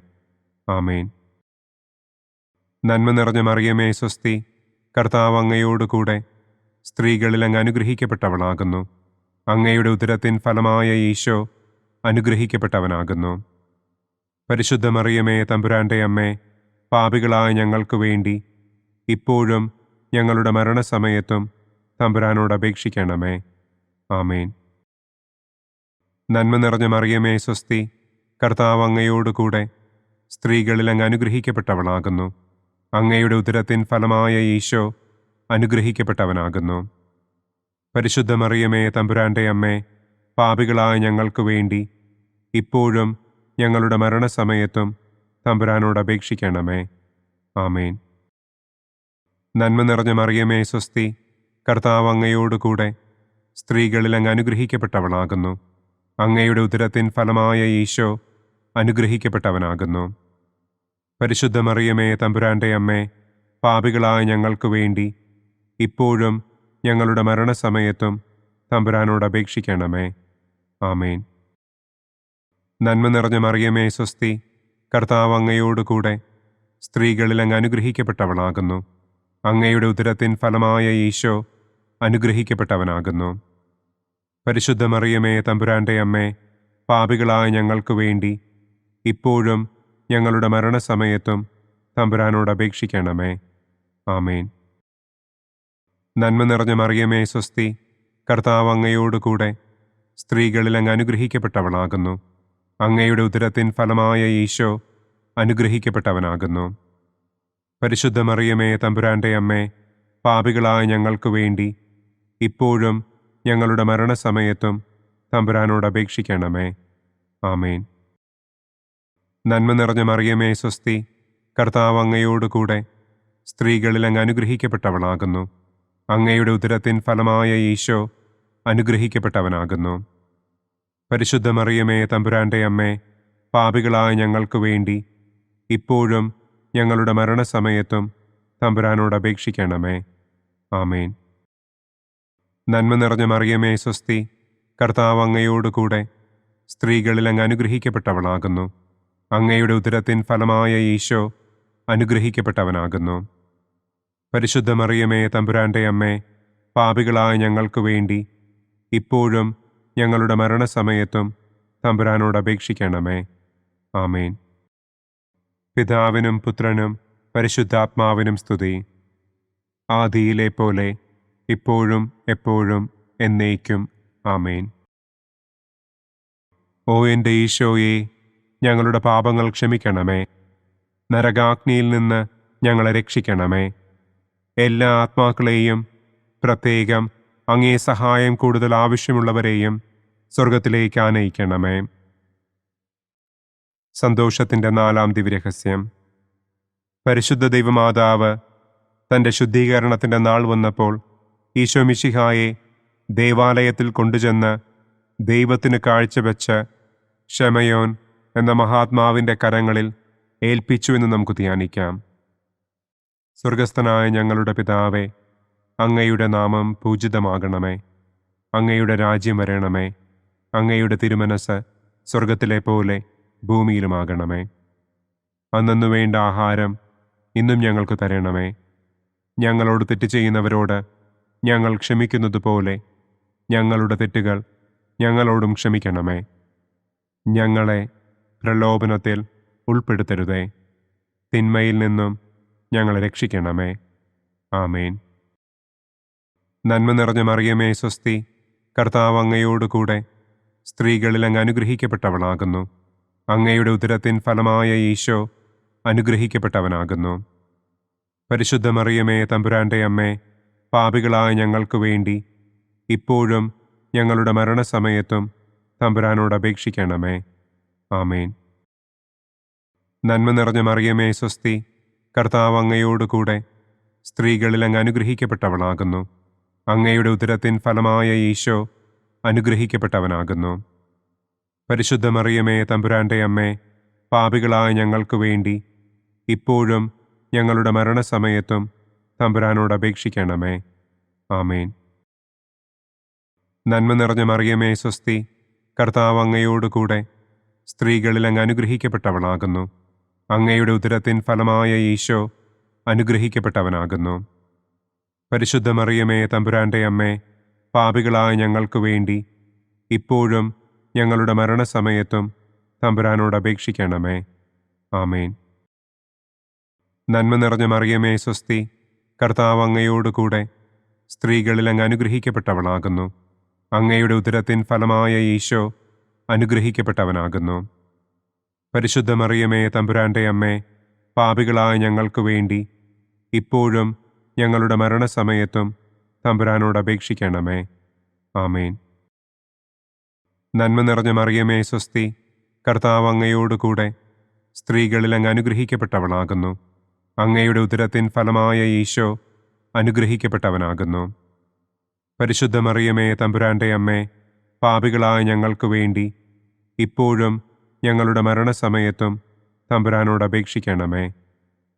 ആമേൻ. നന്മ നിറഞ്ഞ മറിയമേ സ്വസ്തി, കർത്താവ് അങ്ങയോടുകൂടെ സ്ത്രീകളിൽ അങ്ങ് അനുഗ്രഹിക്കപ്പെട്ടവളാകുന്നു. അങ്ങയുടെ ഉദരത്തിൻ ഫലമായ ഈശോ അനുഗ്രഹിക്കപ്പെട്ടവനാകുന്നു. പരിശുദ്ധ മറിയമേ തമ്പുരാൻ്റെ അമ്മേ, പാപികളായ ഞങ്ങൾക്ക് വേണ്ടി ഇപ്പോഴും ഞങ്ങളുടെ മരണസമയത്തും തമ്പുരാനോട് അപേക്ഷിക്കണമേ. ആമേൻ. നന്മ നിറഞ്ഞ മറിയമേ സ്വസ്തി, കർത്താവ് അങ്ങയോടുകൂടെ സ്ത്രീകളിൽ അങ്ങ് അനുഗ്രഹിക്കപ്പെട്ടവളാകുന്നു. അങ്ങയുടെ ഉദരത്തിൻ ഫലമായ ഈശോ അനുഗ്രഹിക്കപ്പെട്ടവനാകുന്നു. പരിശുദ്ധ മറിയമേ തമ്പുരാൻ്റെ അമ്മേ, പാപികളായ ഞങ്ങൾക്ക് വേണ്ടി ഇപ്പോഴും ഞങ്ങളുടെ മരണസമയത്തും തമ്പുരാനോട് അപേക്ഷിക്കണമേ. ആമേൻ. നന്മ നിറഞ്ഞ മറിയമേ സ്വസ്തി, കർത്താവ് അങ്ങയോടുകൂടെ സ്ത്രീകളിൽ അങ്ങ് അനുഗ്രഹിക്കപ്പെട്ടവളാകുന്നു. അങ്ങയുടെ ഉദരത്തിൻ ഫലമായ ഈശോ അനുഗ്രഹിക്കപ്പെട്ടവനാകുന്നു. പരിശുദ്ധ മറിയമേ തമ്പുരാൻ്റെ അമ്മേ, പാപികളായ ഞങ്ങൾക്ക് വേണ്ടി ഇപ്പോഴും ഞങ്ങളുടെ മരണസമയത്തും തമ്പുരാനോട് അപേക്ഷിക്കണമേ. ആമേൻ. നന്മ നിറഞ്ഞ മറിയമേ സ്വസ്തി, കർത്താവ് അങ്ങയോടുകൂടെ സ്ത്രീകളിൽ അങ്ങ് അനുഗ്രഹിക്കപ്പെട്ടവളാകുന്നു. അങ്ങയുടെ ഉദരത്തിൻ ഫലമായ ഈശോ അനുഗ്രഹിക്കപ്പെട്ടവനാകുന്നു. പരിശുദ്ധ മറിയമേ തമ്പുരാൻ്റെ അമ്മേ, പാപികളായ ഞങ്ങൾക്ക് വേണ്ടി ഇപ്പോഴും ഞങ്ങളുടെ മരണസമയത്തും തമ്പുരാനോട് അപേക്ഷിക്കണമേ. ആമേൻ. നന്മ നിറഞ്ഞ മറിയമേ സ്വസ്തി, കർത്താവ് അങ്ങയോടുകൂടെ സ്ത്രീകളിൽ അങ്ങ് അനുഗ്രഹിക്കപ്പെട്ടവളാകുന്നു. അങ്ങയുടെ ഉദരത്തിൻ ഫലമായ ഈശോ അനുഗ്രഹിക്കപ്പെട്ടവനാകുന്നു. പരിശുദ്ധ മറിയമേ തമ്പുരാൻ്റെ അമ്മേ, പാപികളായ ഞങ്ങൾക്ക് വേണ്ടി ഇപ്പോഴും ഞങ്ങളുടെ മരണസമയത്തും തമ്പുരാനോട് അപേക്ഷിക്കണമേ. ആമേൻ. നന്മ നിറഞ്ഞ മറിയമേ സ്വസ്തി, കർത്താവ് അങ്ങയോടുകൂടെ സ്ത്രീകളിൽ അങ്ങ് അനുഗ്രഹിക്കപ്പെട്ടവളാകുന്നു. അങ്ങയുടെ ഉദരത്തിൻ ഫലമായ ഈശോ അനുഗ്രഹിക്കപ്പെട്ടവനാകുന്നു. പരിശുദ്ധ മറിയമേ തമ്പുരാൻ്റെ അമ്മേ, പാപികളായ ഞങ്ങൾക്ക് വേണ്ടി ഇപ്പോഴും ഞങ്ങളുടെ മരണസമയത്തും തമ്പുരാനോട് അപേക്ഷിക്കണമേ. ആമേൻ. നന്മ നിറഞ്ഞ മറിയമേ സ്വസ്തി, കർത്താവ് അങ്ങയോടുകൂടെ സ്ത്രീകളിൽ അങ്ങ് അനുഗ്രഹിക്കപ്പെട്ടവളാകുന്നു. അങ്ങയുടെ ഉദരത്തിൻ ഫലമായ ഈശോ അനുഗ്രഹിക്കപ്പെട്ടവനാകുന്നു. പരിശുദ്ധ മറിയമേ തമ്പുരാൻ്റെ അമ്മേ, പാപികളായ ഞങ്ങൾക്ക് വേണ്ടി ഇപ്പോഴും ഞങ്ങളുടെ മരണസമയത്തും തമ്പുരാനോട് അപേക്ഷിക്കണമേ. ആമേൻ. പിതാവിനും പുത്രനും പരിശുദ്ധാത്മാവിനും സ്തുതി. ആദിയിലെ പോലെ ഇപ്പോഴും എപ്പോഴും എന്നേക്കും. ആമേൻ. ഓ എൻ്റെ ഈശോയെ, ഞങ്ങളുടെ പാപങ്ങൾ ക്ഷമിക്കണമേ. നരകാഗ്നിയിൽ നിന്ന് ഞങ്ങളെ രക്ഷിക്കണമേ. എല്ലാ ആത്മാക്കളെയും, പ്രത്യേകം അങ്ങേ സഹായം കൂടുതൽ ആവശ്യമുള്ളവരെയും സ്വർഗത്തിലേക്ക് ആനയിക്കണമേ. സന്തോഷത്തിൻ്റെ 4-ാം ദിവ്യരഹസ്യം. പരിശുദ്ധ ദൈവമാതാവ് തൻ്റെ ശുദ്ധീകരണത്തിൻ്റെ നാൾ വന്നപ്പോൾ ഈശോ മിശിഹായെ ദേവാലയത്തിൽ കൊണ്ടുചെന്ന് ദൈവത്തിന് കാഴ്ചവെച്ച് ശമയോൻ എന്ന മഹാത്മാവിൻ്റെ കരങ്ങളിൽ ഏൽപ്പിച്ചു എന്ന് നമുക്ക് ധ്യാനിക്കാം. സ്വർഗസ്ഥനായ ഞങ്ങളുടെ പിതാവേ, അങ്ങയുടെ നാമം പൂജിതമാകണമേ. അങ്ങയുടെ രാജ്യം വരണമേ. അങ്ങയുടെ തിരുമനസ് സ്വർഗത്തിലെ പോലെ ഭൂമിയിലുമാകണമേ. അന്നന്നു വേണ്ട ആഹാരം ഇന്നും ഞങ്ങൾക്ക് തരണമേ. ഞങ്ങളോട് തെറ്റ് ചെയ്യുന്നവരോട് ഞങ്ങൾ ക്ഷമിക്കുന്നത് പോലെ ഞങ്ങളുടെ തെറ്റുകൾ ഞങ്ങളോടും ക്ഷമിക്കണമേ. ഞങ്ങളെ പ്രലോഭനത്തിൽ ഉൾപ്പെടുത്തരുതേ. തിന്മയിൽ നിന്നും ഞങ്ങളെ രക്ഷിക്കണമേ. ആമേൻ. നന്മ നിറഞ്ഞ മറിയമേ സ്വസ്തി, കർത്താവ് അങ്ങയോടുകൂടെ സ്ത്രീകളിൽ അങ്ങ് അനുഗ്രഹിക്കപ്പെട്ടവളാകുന്നു. അങ്ങയുടെ ഉദരത്തിൻ ഫലമായ ഈശോ അനുഗ്രഹിക്കപ്പെട്ടവനാകുന്നു. പരിശുദ്ധ മറിയമേ തമ്പുരാൻ്റെ അമ്മേ, പാപികളായ ഞങ്ങൾക്ക് വേണ്ടി ഇപ്പോഴും ഞങ്ങളുടെ മരണസമയത്തും തമ്പുരാനോട് അപേക്ഷിക്കണമേ. ആമേൻ. നന്മ നിറഞ്ഞ മറിയമേ സ്വസ്തി, കർത്താവ് അങ്ങയോടുകൂടെ സ്ത്രീകളിൽ അങ്ങ് അനുഗ്രഹിക്കപ്പെട്ടവളാകുന്നു. അങ്ങയുടെ ഉദരത്തിൻ ഫലമായ ഈശോ അനുഗ്രഹിക്കപ്പെട്ടവനാകുന്നു. പരിശുദ്ധ മറിയമേ തമ്പുരാൻ്റെ അമ്മേ, പാപികളായ ഞങ്ങൾക്ക് വേണ്ടി ഇപ്പോഴും ഞങ്ങളുടെ മരണസമയത്തും തമ്പുരാനോട് അപേക്ഷിക്കണമേ. ആമേൻ. നന്മ നിറഞ്ഞ മറിയമേ സ്വസ്തി, കർത്താവ് അങ്ങയോടുകൂടെ സ്ത്രീകളിൽ അങ്ങ് അനുഗ്രഹിക്കപ്പെട്ടവളാകുന്നു. അങ്ങയുടെ ഉദരത്തിൻ ഫലമായ ഈശോ അനുഗ്രഹിക്കപ്പെട്ടവനാകുന്നു. പരിശുദ്ധ മറിയമേ തമ്പുരാൻ്റെ അമ്മേ, പാപികളായ ഞങ്ങൾക്ക് വേണ്ടി ഇപ്പോഴും ഞങ്ങളുടെ മരണസമയത്തും തമ്പുരാനോട് അപേക്ഷിക്കണമേ. ആമേൻ. നന്മ നിറഞ്ഞ മറിയമേ സ്വസ്തി, കർത്താവ് അങ്ങയോടുകൂടെ സ്ത്രീകളിൽ അങ്ങ് അനുഗ്രഹിക്കപ്പെട്ടവളാകുന്നു. അങ്ങയുടെ ഉദരത്തിൻ ഫലമായ ഈശോ അനുഗ്രഹിക്കപ്പെട്ടവനാകുന്നു. പരിശുദ്ധ മറിയമേ തമ്പുരാൻ്റെ അമ്മേ, പാപികളായ ഞങ്ങൾക്ക് വേണ്ടി ഇപ്പോഴും ഞങ്ങളുടെ മരണസമയത്തും തമ്പുരാനോട് അപേക്ഷിക്കണമേ. ആമേൻ. നന്മ നിറഞ്ഞ മറിയമേ സ്വസ്തി, കർത്താവ് അങ്ങയോടുകൂടെ സ്ത്രീകളിൽ അങ്ങ് അനുഗ്രഹിക്കപ്പെട്ടവളാകുന്നു. അങ്ങയുടെ ഉദരത്തിൻ ഫലമായ ഈശോ അനുഗ്രഹിക്കപ്പെട്ടവനാകുന്നു. പരിശുദ്ധ മറിയമേ തമ്പുരാൻ്റെ അമ്മേ, പാപികളായ ഞങ്ങൾക്ക് വേണ്ടി ഇപ്പോഴും ഞങ്ങളുടെ മരണസമയത്തും തമ്പുരാനോട് അപേക്ഷിക്കണമേ.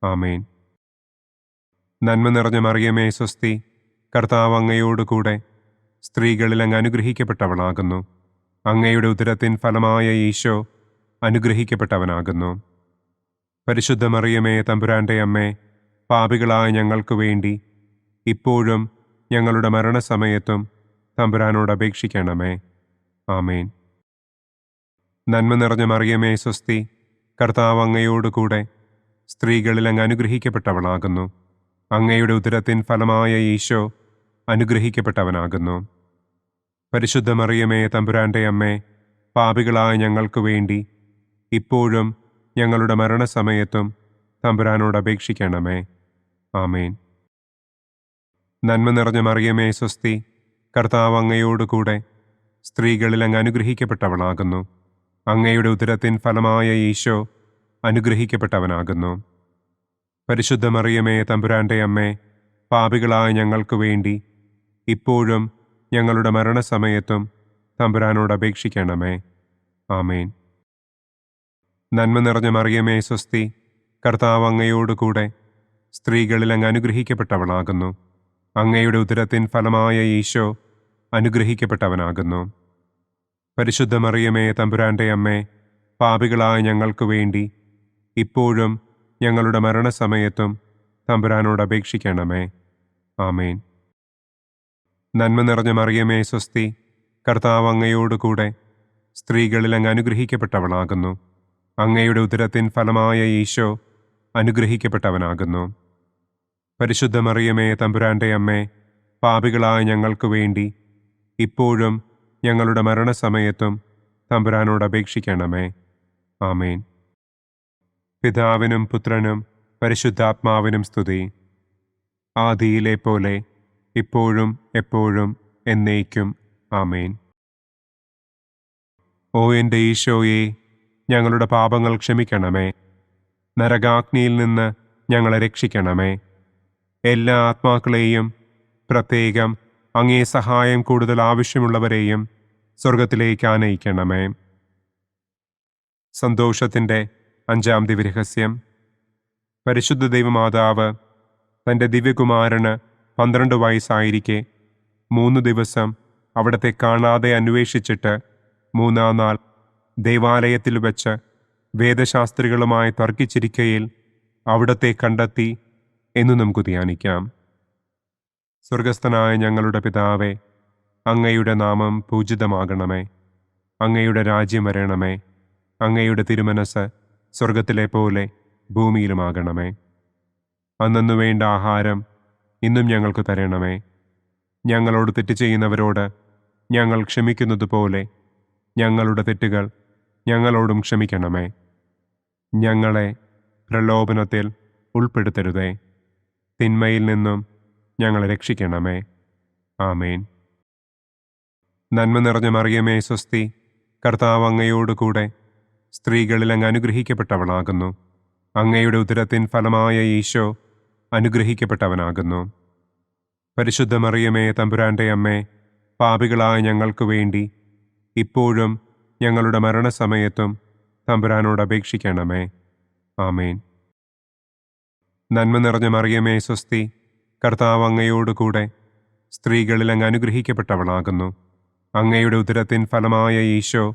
ആമേൻ. നന്മ നിറഞ്ഞ മറിയമേ സ്വസ്തി, കർത്താവ് അങ്ങയോടുകൂടെ സ്ത്രീകളിൽ അങ്ങ് അനുഗ്രഹിക്കപ്പെട്ടവളാകുന്നു. അങ്ങയുടെ ഉദരത്തിൻ ഫലമായ ഈശോ അനുഗ്രഹിക്കപ്പെട്ടവനാകുന്നു. പരിശുദ്ധ മറിയമേ തമ്പുരാൻ്റെ അമ്മേ, പാപികളായ ഞങ്ങൾക്ക് വേണ്ടി ഇപ്പോഴും ഞങ്ങളുടെ മരണസമയത്തും തമ്പുരാനോട് അപേക്ഷിക്കണമേ. ആമേൻ. നന്മ നിറഞ്ഞ മറിയമേ സ്വസ്തി, കർത്താവ് അങ്ങയോടുകൂടെ സ്ത്രീകളിൽ അങ്ങ് അനുഗ്രഹിക്കപ്പെട്ടവളാകുന്നു. അങ്ങയുടെ ഉദരത്തിൻ ഫലമായ ഈശോ അനുഗ്രഹിക്കപ്പെട്ടവനാകുന്നു. പരിശുദ്ധ മറിയമേ തമ്പുരാൻ്റെ അമ്മേ, പാപികളായ ഞങ്ങൾക്ക് വേണ്ടി ഇപ്പോഴും ഞങ്ങളുടെ മരണസമയത്തും തമ്പുരാനോട് അപേക്ഷിക്കണമേ. ആമേൻ. നന്മ നിറഞ്ഞ മറിയമേ സ്വസ്തി, കർത്താവ് അങ്ങയോടുകൂടെ സ്ത്രീകളിൽ അങ്ങ് അനുഗ്രഹിക്കപ്പെട്ടവളാകുന്നു. അങ്ങയുടെ ഉദരത്തിൻ ഫലമായ ഈശോ അനുഗ്രഹിക്കപ്പെട്ടവനാകുന്നു. പരിശുദ്ധ മറിയമേ തമ്പുരാൻ്റെ അമ്മേ, പാപികളായ ഞങ്ങൾക്ക് വേണ്ടി ഇപ്പോഴും ഞങ്ങളുടെ മരണസമയത്തും തമ്പുരാനോട് അപേക്ഷിക്കണമേ. ആമേൻ. നന്മ നിറഞ്ഞ മറിയമേ സ്വസ്തി, കർത്താവ് അങ്ങയോടുകൂടെ സ്ത്രീകളിൽ അങ്ങ് അനുഗ്രഹിക്കപ്പെട്ടവളാകുന്നു. അങ്ങയുടെ ഉദരത്തിൻ ഫലമായ ഈശോ അനുഗ്രഹിക്കപ്പെട്ടവനാകുന്നു. പരിശുദ്ധ മറിയമേ തമ്പുരാൻ്റെ അമ്മേ, പാപികളായ ഞങ്ങൾക്ക് വേണ്ടി ഇപ്പോഴും ഞങ്ങളുടെ മരണസമയത്തും തമ്പുരാനോട് അപേക്ഷിക്കണമേ. ആമേൻ. നന്മ നിറഞ്ഞ മറിയമേ സ്വസ്തി, കർത്താവ് അങ്ങയോടുകൂടെ സ്ത്രീകളിൽ അങ്ങ് അനുഗ്രഹിക്കപ്പെട്ടവളാകുന്നു. അങ്ങയുടെ ഉദരത്തിൻ ഫലമായ ഈശോ അനുഗ്രഹിക്കപ്പെട്ടവനാകുന്നു. പരിശുദ്ധ മറിയമേ തമ്പുരാന്റെ അമ്മേ, പാപികളായ ഞങ്ങൾക്ക് വേണ്ടി ഇപ്പോഴും ഞങ്ങളുടെ മരണസമയത്തും തമ്പുരാനോട് അപേക്ഷിക്കണമേ. ആമേൻ. പിതാവിനും പുത്രനും പരിശുദ്ധാത്മാവിനും സ്തുതി. ആദിയിലെ പോലെ ഇപ്പോഴും എപ്പോഴും എന്നേക്കും. ആമേൻ. ഓ എൻ്റെ ഈശോയെ, ഞങ്ങളുടെ പാപങ്ങൾ ക്ഷമിക്കണമേ. നരകാഗ്നിയിൽ നിന്ന് ഞങ്ങളെ രക്ഷിക്കണമേ. എല്ലാ ആത്മാക്കളെയും, പ്രത്യേകം അങ്ങേ സഹായം കൂടുതൽ ആവശ്യമുള്ളവരെയും സ്വർഗത്തിലേക്ക് ആനയിക്കണമേ. സന്തോഷത്തിൻ്റെ 5-ാം ദിവ്യരഹസ്യം. പരിശുദ്ധ ദൈവമാതാവ് തൻ്റെ ദിവ്യകുമാരന് 12 വയസ്സായിരിക്കെ 3 ദിവസം അവിടത്തെ കാണാതെ അന്വേഷിച്ചിട്ട് 3-ാം നാൾ ദേവാലയത്തിൽ വച്ച് വേദശാസ്ത്രികളുമായി തർക്കിച്ചിരിക്കയിൽ അവിടത്തെ കണ്ടെത്തി എന്ന് നമുക്ക് ധ്യാനിക്കാം. സ്വർഗസ്ഥനായ ഞങ്ങളുടെ പിതാവേ, അങ്ങയുടെ നാമം പൂജിതമാകണമേ. അങ്ങയുടെ രാജ്യം വരണമേ. അങ്ങയുടെ തിരുമനസ് സ്വർഗത്തിലെ പോലെ ഭൂമിയിലുമാകണമേ. അന്നന്നു വേണ്ട ആഹാരം ഇന്നും ഞങ്ങൾക്ക് തരണമേ. ഞങ്ങളോട് തെറ്റ് ചെയ്യുന്നവരോട് ഞങ്ങൾ ക്ഷമിക്കുന്നത് പോലെ ഞങ്ങളുടെ തെറ്റുകൾ ഞങ്ങളോടും ക്ഷമിക്കണമേ. ഞങ്ങളെ പ്രലോഭനത്തിൽ ഉൾപ്പെടുത്തരുതേ. തിന്മയിൽ നിന്നും ഞങ്ങളെ രക്ഷിക്കണമേ. ആമേൻ. നന്മ നിറഞ്ഞ മറിയമേ സ്വസ്തി, കർത്താവ് അങ്ങയോടുകൂടെ സ്ത്രീകളിൽ അങ്ങ് അനുഗ്രഹിക്കപ്പെട്ടവളാകുന്നു. അങ്ങയുടെ ഉദരത്തിൻ ഫലമായ ഈശോ അനുഗ്രഹിക്കപ്പെട്ടവനാകുന്നു. പരിശുദ്ധ മറിയമേ തമ്പുരാന്റെ അമ്മേ, പാപികളായ ഞങ്ങൾക്ക് വേണ്ടി ഇപ്പോഴും ഞങ്ങളുടെ മരണസമയത്തും തമ്പുരാനോട് അപേക്ഷിക്കണമേ. ആമേൻ. നന്മ നിറഞ്ഞ മറിയമേ സ്വസ്തി, കർത്താവ് അങ്ങയോടുകൂടെ സ്ത്രീകളിൽ അങ്ങ് അനുഗ്രഹിക്കപ്പെട്ടവളാകുന്നു. അങ്ങയുടെ ഉദരത്തിൻ ഫലമായ ഈശോ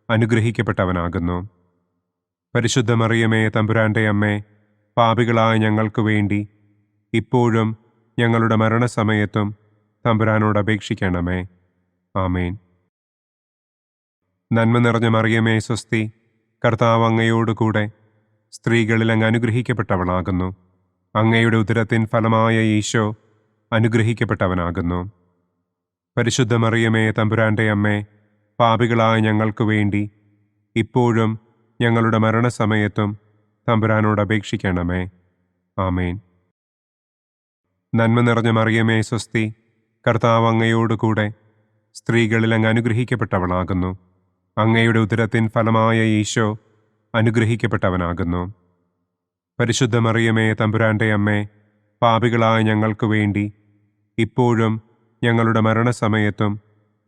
അനുഗ്രഹിക്കപ്പെട്ടവനാകുന്നു. പരിശുദ്ധ മറിയമേ തമ്പുരാന്റെ അമ്മേ, പാപികളായ ഞങ്ങൾക്ക് വേണ്ടി ഇപ്പോഴും ഞങ്ങളുടെ മരണസമയത്തും തമ്പുരാനോട് അപേക്ഷിക്കണമേ. ആമേൻ. നന്മ നിറഞ്ഞ മറിയമേ സ്വസ്തി, കർത്താവ് അങ്ങയോടുകൂടെ സ്ത്രീകളിൽ അങ്ങ് അനുഗ്രഹിക്കപ്പെട്ടവളാകുന്നു. അങ്ങയുടെ ഉദരത്തിൻ ഫലമായ ഈശോ അനുഗ്രഹിക്കപ്പെട്ടവനാകുന്നു. പരിശുദ്ധ മറിയമേ തമ്പുരാന്റെ അമ്മേ, പാപികളായ ഞങ്ങൾക്ക് വേണ്ടി ഇപ്പോഴും ഞങ്ങളുടെ മരണസമയത്തും തമ്പുരാനോട് അപേക്ഷിക്കണമേ. ആമേൻ. നന്മ നിറഞ്ഞ മറിയമേ സ്വസ്തി, കർത്താവ് അങ്ങയോടുകൂടെ സ്ത്രീകളിൽ അങ്ങ് അനുഗ്രഹിക്കപ്പെട്ടവളാകുന്നു. അങ്ങയുടെ ഉദരത്തിൻ ഫലമായ ഈശോ അനുഗ്രഹിക്കപ്പെട്ടവനാകുന്നു. പരിശുദ്ധ മറിയമേ തമ്പുരാന്റെ അമ്മേ, പാപികളായ ഞങ്ങൾക്ക് വേണ്ടി ഇപ്പോഴും ഞങ്ങളുടെ മരണസമയത്തും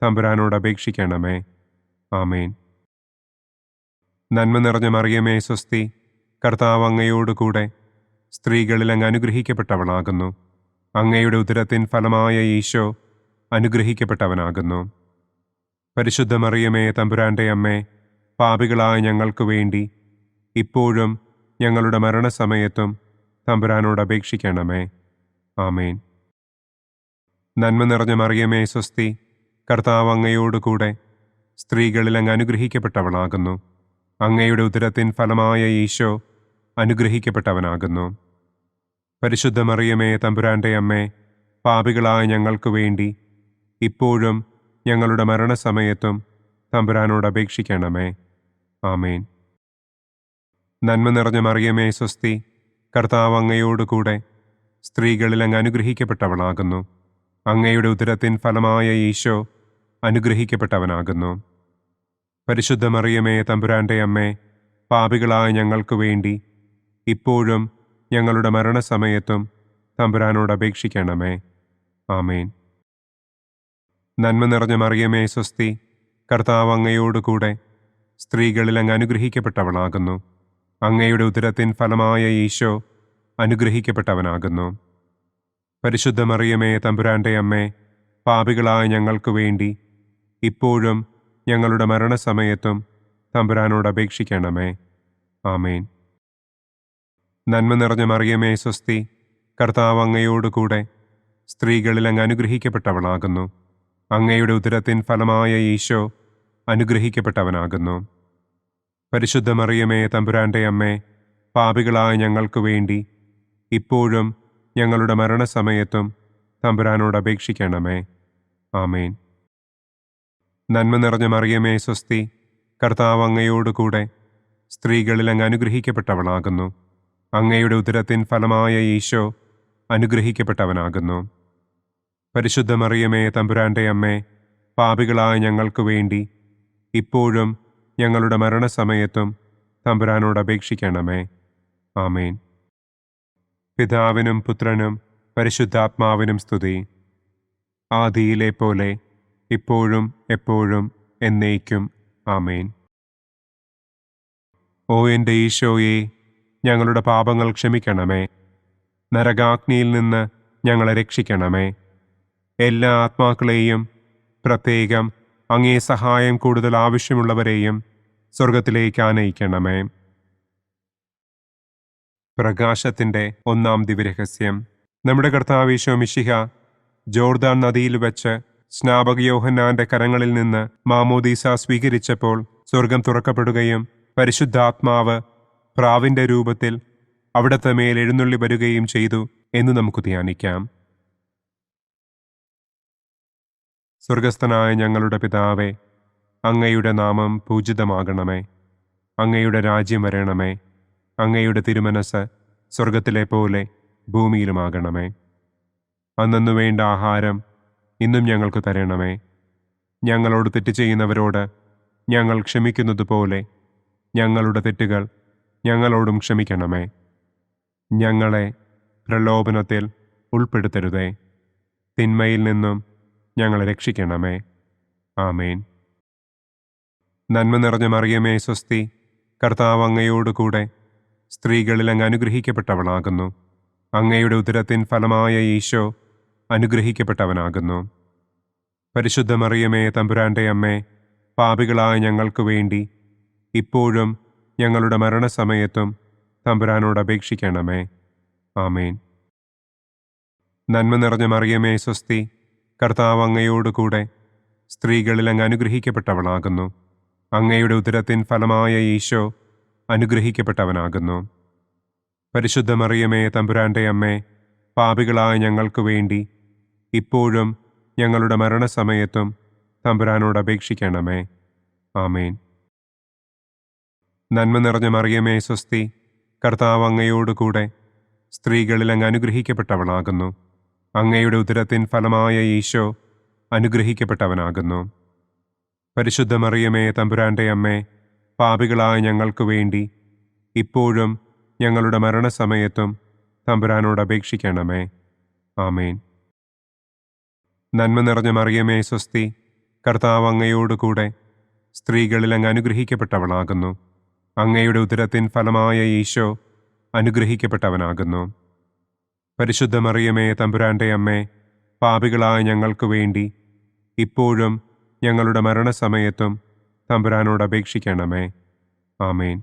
തമ്പുരാനോട് അപേക്ഷിക്കണമേ. ആമേൻ. നന്മ നിറഞ്ഞ മറിയമേ സ്വസ്തി, കർത്താവ് അങ്ങയോടുകൂടെ സ്ത്രീകളിൽ അങ്ങ് അനുഗ്രഹിക്കപ്പെട്ടവളാകുന്നു. അങ്ങയുടെ ഉദരത്തിൻ ഫലമായ ഈശോ അനുഗ്രഹിക്കപ്പെട്ടവനാകുന്നു. പരിശുദ്ധ മറിയമേ തമ്പുരാന്റെ അമ്മേ, പാപികളായ ഞങ്ങൾക്ക് വേണ്ടി ഇപ്പോഴും ഞങ്ങളുടെ മരണസമയത്തും തമ്പുരാനോട് അപേക്ഷിക്കണമേ. ആമേൻ. നന്മ നിറഞ്ഞ മറിയമേ സ്വസ്തി, കർത്താവ് അങ്ങയോടുകൂടെ സ്ത്രീകളിൽ അങ്ങ് അനുഗ്രഹിക്കപ്പെട്ടവളാകുന്നു. അങ്ങയുടെ ഉദരത്തിൻ ഫലമായ ഈശോ അനുഗ്രഹിക്കപ്പെട്ടവനാകുന്നു. പരിശുദ്ധ മറിയമേ തമ്പുരാന്റെ അമ്മേ, പാപികളായ ഞങ്ങൾക്ക് വേണ്ടി ഇപ്പോഴും ഞങ്ങളുടെ മരണസമയത്തും തമ്പുരാനോട് അപേക്ഷിക്കണമേ. ആമേൻ. നന്മ നിറഞ്ഞ മറിയമേ സ്വസ്തി, കർത്താവ് അങ്ങയോടുകൂടെ സ്ത്രീകളിൽ അങ്ങ് അനുഗ്രഹിക്കപ്പെട്ടവളാകുന്നു. അങ്ങയുടെ ഉദരത്തിൻ ഫലമായ ഈശോ അനുഗ്രഹിക്കപ്പെട്ടവനാകുന്നു. പരിശുദ്ധ മറിയമേ തമ്പുരാന്റെ അമ്മേ, പാപികളായ ഞങ്ങൾക്ക് വേണ്ടി ഇപ്പോഴും ഞങ്ങളുടെ മരണസമയത്തും തമ്പുരാനോട് അപേക്ഷിക്കണമേ. ആമേൻ. നന്മ നിറഞ്ഞ മറിയമേ സ്വസ്തി, കർത്താവ് അങ്ങയോടുകൂടെ സ്ത്രീകളിൽ അങ്ങ് അനുഗ്രഹിക്കപ്പെട്ടവളാകുന്നു. അങ്ങയുടെ ഉദരത്തിൻ ഫലമായ ഈശോ അനുഗ്രഹിക്കപ്പെട്ടവനാകുന്നു. പരിശുദ്ധ മറിയമേ തമ്പുരാന്റെ അമ്മേ, പാപികളായ ഞങ്ങൾക്ക് വേണ്ടി ഇപ്പോഴും ഞങ്ങളുടെ മരണസമയത്തും തമ്പുരാനോട് അപേക്ഷിക്കണമേ. ആമേൻ. നന്മ നിറഞ്ഞ മറിയമേ സ്വസ്തി, കർത്താവ് അങ്ങയോടുകൂടെ സ്ത്രീകളിൽ അങ്ങ് അനുഗ്രഹിക്കപ്പെട്ടവളാകുന്നു. അങ്ങയുടെ ഉദരത്തിൻ ഫലമായ ഈശോ അനുഗ്രഹിക്കപ്പെട്ടവനാകുന്നു. പരിശുദ്ധ മറിയമേ തമ്പുരാന്റെ അമ്മേ, പാപികളായ ഞങ്ങൾക്ക് വേണ്ടി ഇപ്പോഴും ഞങ്ങളുടെ മരണസമയത്തും തമ്പുരാനോട് അപേക്ഷിക്കണമേ. ആമേൻ. നന്മ നിറഞ്ഞ മറിയമേ സ്വസ്തി, കർത്താവ് അങ്ങയോടുകൂടെ സ്ത്രീകളിൽ അങ്ങ് അനുഗ്രഹിക്കപ്പെട്ടവളാകുന്നു. അങ്ങയുടെ ഉദരത്തിൻ ഫലമായ ഈശോ അനുഗ്രഹിക്കപ്പെട്ടവനാകുന്നു. പരിശുദ്ധ മറിയമേ തമ്പുരാന്റെ അമ്മേ, പാപികളായ ഞങ്ങൾക്ക് വേണ്ടി ഇപ്പോഴും ഞങ്ങളുടെ മരണസമയത്തും തമ്പുരാനോട് അപേക്ഷിക്കണമേ. ആമേൻ. പിതാവിനും പുത്രനും പരിശുദ്ധാത്മാവിനും സ്തുതി. ആദിയിലെ പോലെ ഇപ്പോഴും എപ്പോഴും എന്നേക്കും. ആമേൻ. ഓ എൻ്റെ ഈശോയെ, ഞങ്ങളുടെ പാപങ്ങൾ ക്ഷമിക്കണമേ. നരകാഗ്നിയിൽ നിന്ന് ഞങ്ങളെ രക്ഷിക്കണമേ. എല്ലാ ആത്മാക്കളെയും, പ്രത്യേകം അങ്ങേ സഹായം കൂടുതൽ ആവശ്യമുള്ളവരെയും സ്വർഗത്തിലേക്ക് ആനയിക്കണമേ. പ്രകാശത്തിൻ്റെ ഒന്നാം ദിവ്യരഹസ്യം. നമ്മുടെ കർത്താവ് ഈശോ മിശിഹ ജോർദാൻ നദിയിൽ വെച്ച് സ്നാപക യോഹന്നാന്റെ കരങ്ങളിൽ നിന്ന് മാമോദീസ സ്വീകരിച്ചപ്പോൾ സ്വർഗം തുറക്കപ്പെടുകയും പരിശുദ്ധാത്മാവ് പ്രാവിന്റെ രൂപത്തിൽ അവിടത്തെ മേൽ എഴുന്നള്ളി വരികയും ചെയ്തു എന്ന് നമുക്ക് ധ്യാനിക്കാം. സ്വർഗസ്ഥനായ ഞങ്ങളുടെ പിതാവേ, അങ്ങയുടെ നാമം പൂജിതമാകണമേ. അങ്ങയുടെ രാജ്യം വരണമേ. അങ്ങയുടെ തിരുമനസ് സ്വർഗത്തിലെ പോലെ ഭൂമിയിലുമാകണമേ. അന്നന്നു വേണ്ട ആഹാരം ഇന്നും ഞങ്ങൾക്ക് തരണമേ. ഞങ്ങളോട് തെറ്റ് ചെയ്യുന്നവരോട് ഞങ്ങൾ ക്ഷമിക്കുന്നത് പോലെ ഞങ്ങളുടെ തെറ്റുകൾ ഞങ്ങളോടും ക്ഷമിക്കണമേ. ഞങ്ങളെ പ്രലോഭനത്തിൽ ഉൾപ്പെടുത്തരുതേ. തിന്മയിൽ നിന്നും ഞങ്ങളെ രക്ഷിക്കണമേ. ആമേൻ. നന്മ നിറഞ്ഞ മറിയമേ സ്വസ്തി, കർത്താവ് അങ്ങയോടുകൂടെ സ്ത്രീകളിൽ അങ്ങ് അനുഗ്രഹിക്കപ്പെട്ടവളാകുന്നു. അങ്ങയുടെ ഉദരത്തിൻ ഫലമായ ഈശോ അനുഗ്രഹിക്കപ്പെട്ടവനാകുന്നു. പരിശുദ്ധ മറിയമേ തമ്പുരാന്റെ അമ്മേ, പാപികളായ ഞങ്ങൾക്ക് വേണ്ടി ഇപ്പോഴും ഞങ്ങളുടെ മരണസമയത്തും തമ്പുരാനോട് അപേക്ഷിക്കണമേ. ആമേൻ. നന്മ നിറഞ്ഞ മറിയമേ സ്വസ്തി, കർത്താവ് അങ്ങയോടുകൂടെ സ്ത്രീകളിൽ അങ്ങ് അനുഗ്രഹിക്കപ്പെട്ടവളാകുന്നു. അങ്ങയുടെ ഉദരത്തിൻ ഫലമായ ഈശോ അനുഗ്രഹിക്കപ്പെട്ടവനാകുന്നു. പരിശുദ്ധ മറിയമേ തമ്പുരാന്റെ അമ്മേ, പാപികളായ ഞങ്ങൾക്ക് വേണ്ടി ഇപ്പോഴും ഞങ്ങളുടെ മരണസമയത്തും തമ്പുരാനോട് അപേക്ഷിക്കണമേ. ആമേൻ. നന്മ നിറഞ്ഞ മറിയമേ സ്വസ്തി, കർത്താവ് അങ്ങയോടുകൂടെ സ്ത്രീകളിൽ അങ്ങ് അനുഗ്രഹിക്കപ്പെട്ടവളാകുന്നു. അങ്ങയുടെ ഉദരത്തിൻ ഫലമായ ഈശോ അനുഗ്രഹിക്കപ്പെട്ടവനാകുന്നു. പരിശുദ്ധ മറിയമേ തമ്പുരാന്റെ അമ്മേ, പാപികളായ ഞങ്ങൾക്ക് വേണ്ടി ഇപ്പോഴും ഞങ്ങളുടെ മരണസമയത്തും തമ്പുരാനോട് അപേക്ഷിക്കണമേ. ആമേൻ. നന്മ നിറഞ്ഞ മറിയമേ സ്വസ്തി, കർത്താവ് അങ്ങയോടുകൂടെ സ്ത്രീകളിൽ അങ്ങ് അനുഗ്രഹിക്കപ്പെട്ടവളാകുന്നു. അങ്ങയുടെ ഉദരത്തിൻ ഫലമായ ഈശോ അനുഗ്രഹിക്കപ്പെട്ടവനാകുന്നു. പരിശുദ്ധ മറിയമേ തമ്പുരാന്റെ അമ്മേ, പാപികളായ ഞങ്ങൾക്ക് വേണ്ടി ഇപ്പോഴും ഞങ്ങളുടെ മരണസമയത്തും തമ്പുരാനോട് അപേക്ഷിക്കണമേ. ആമേൻ.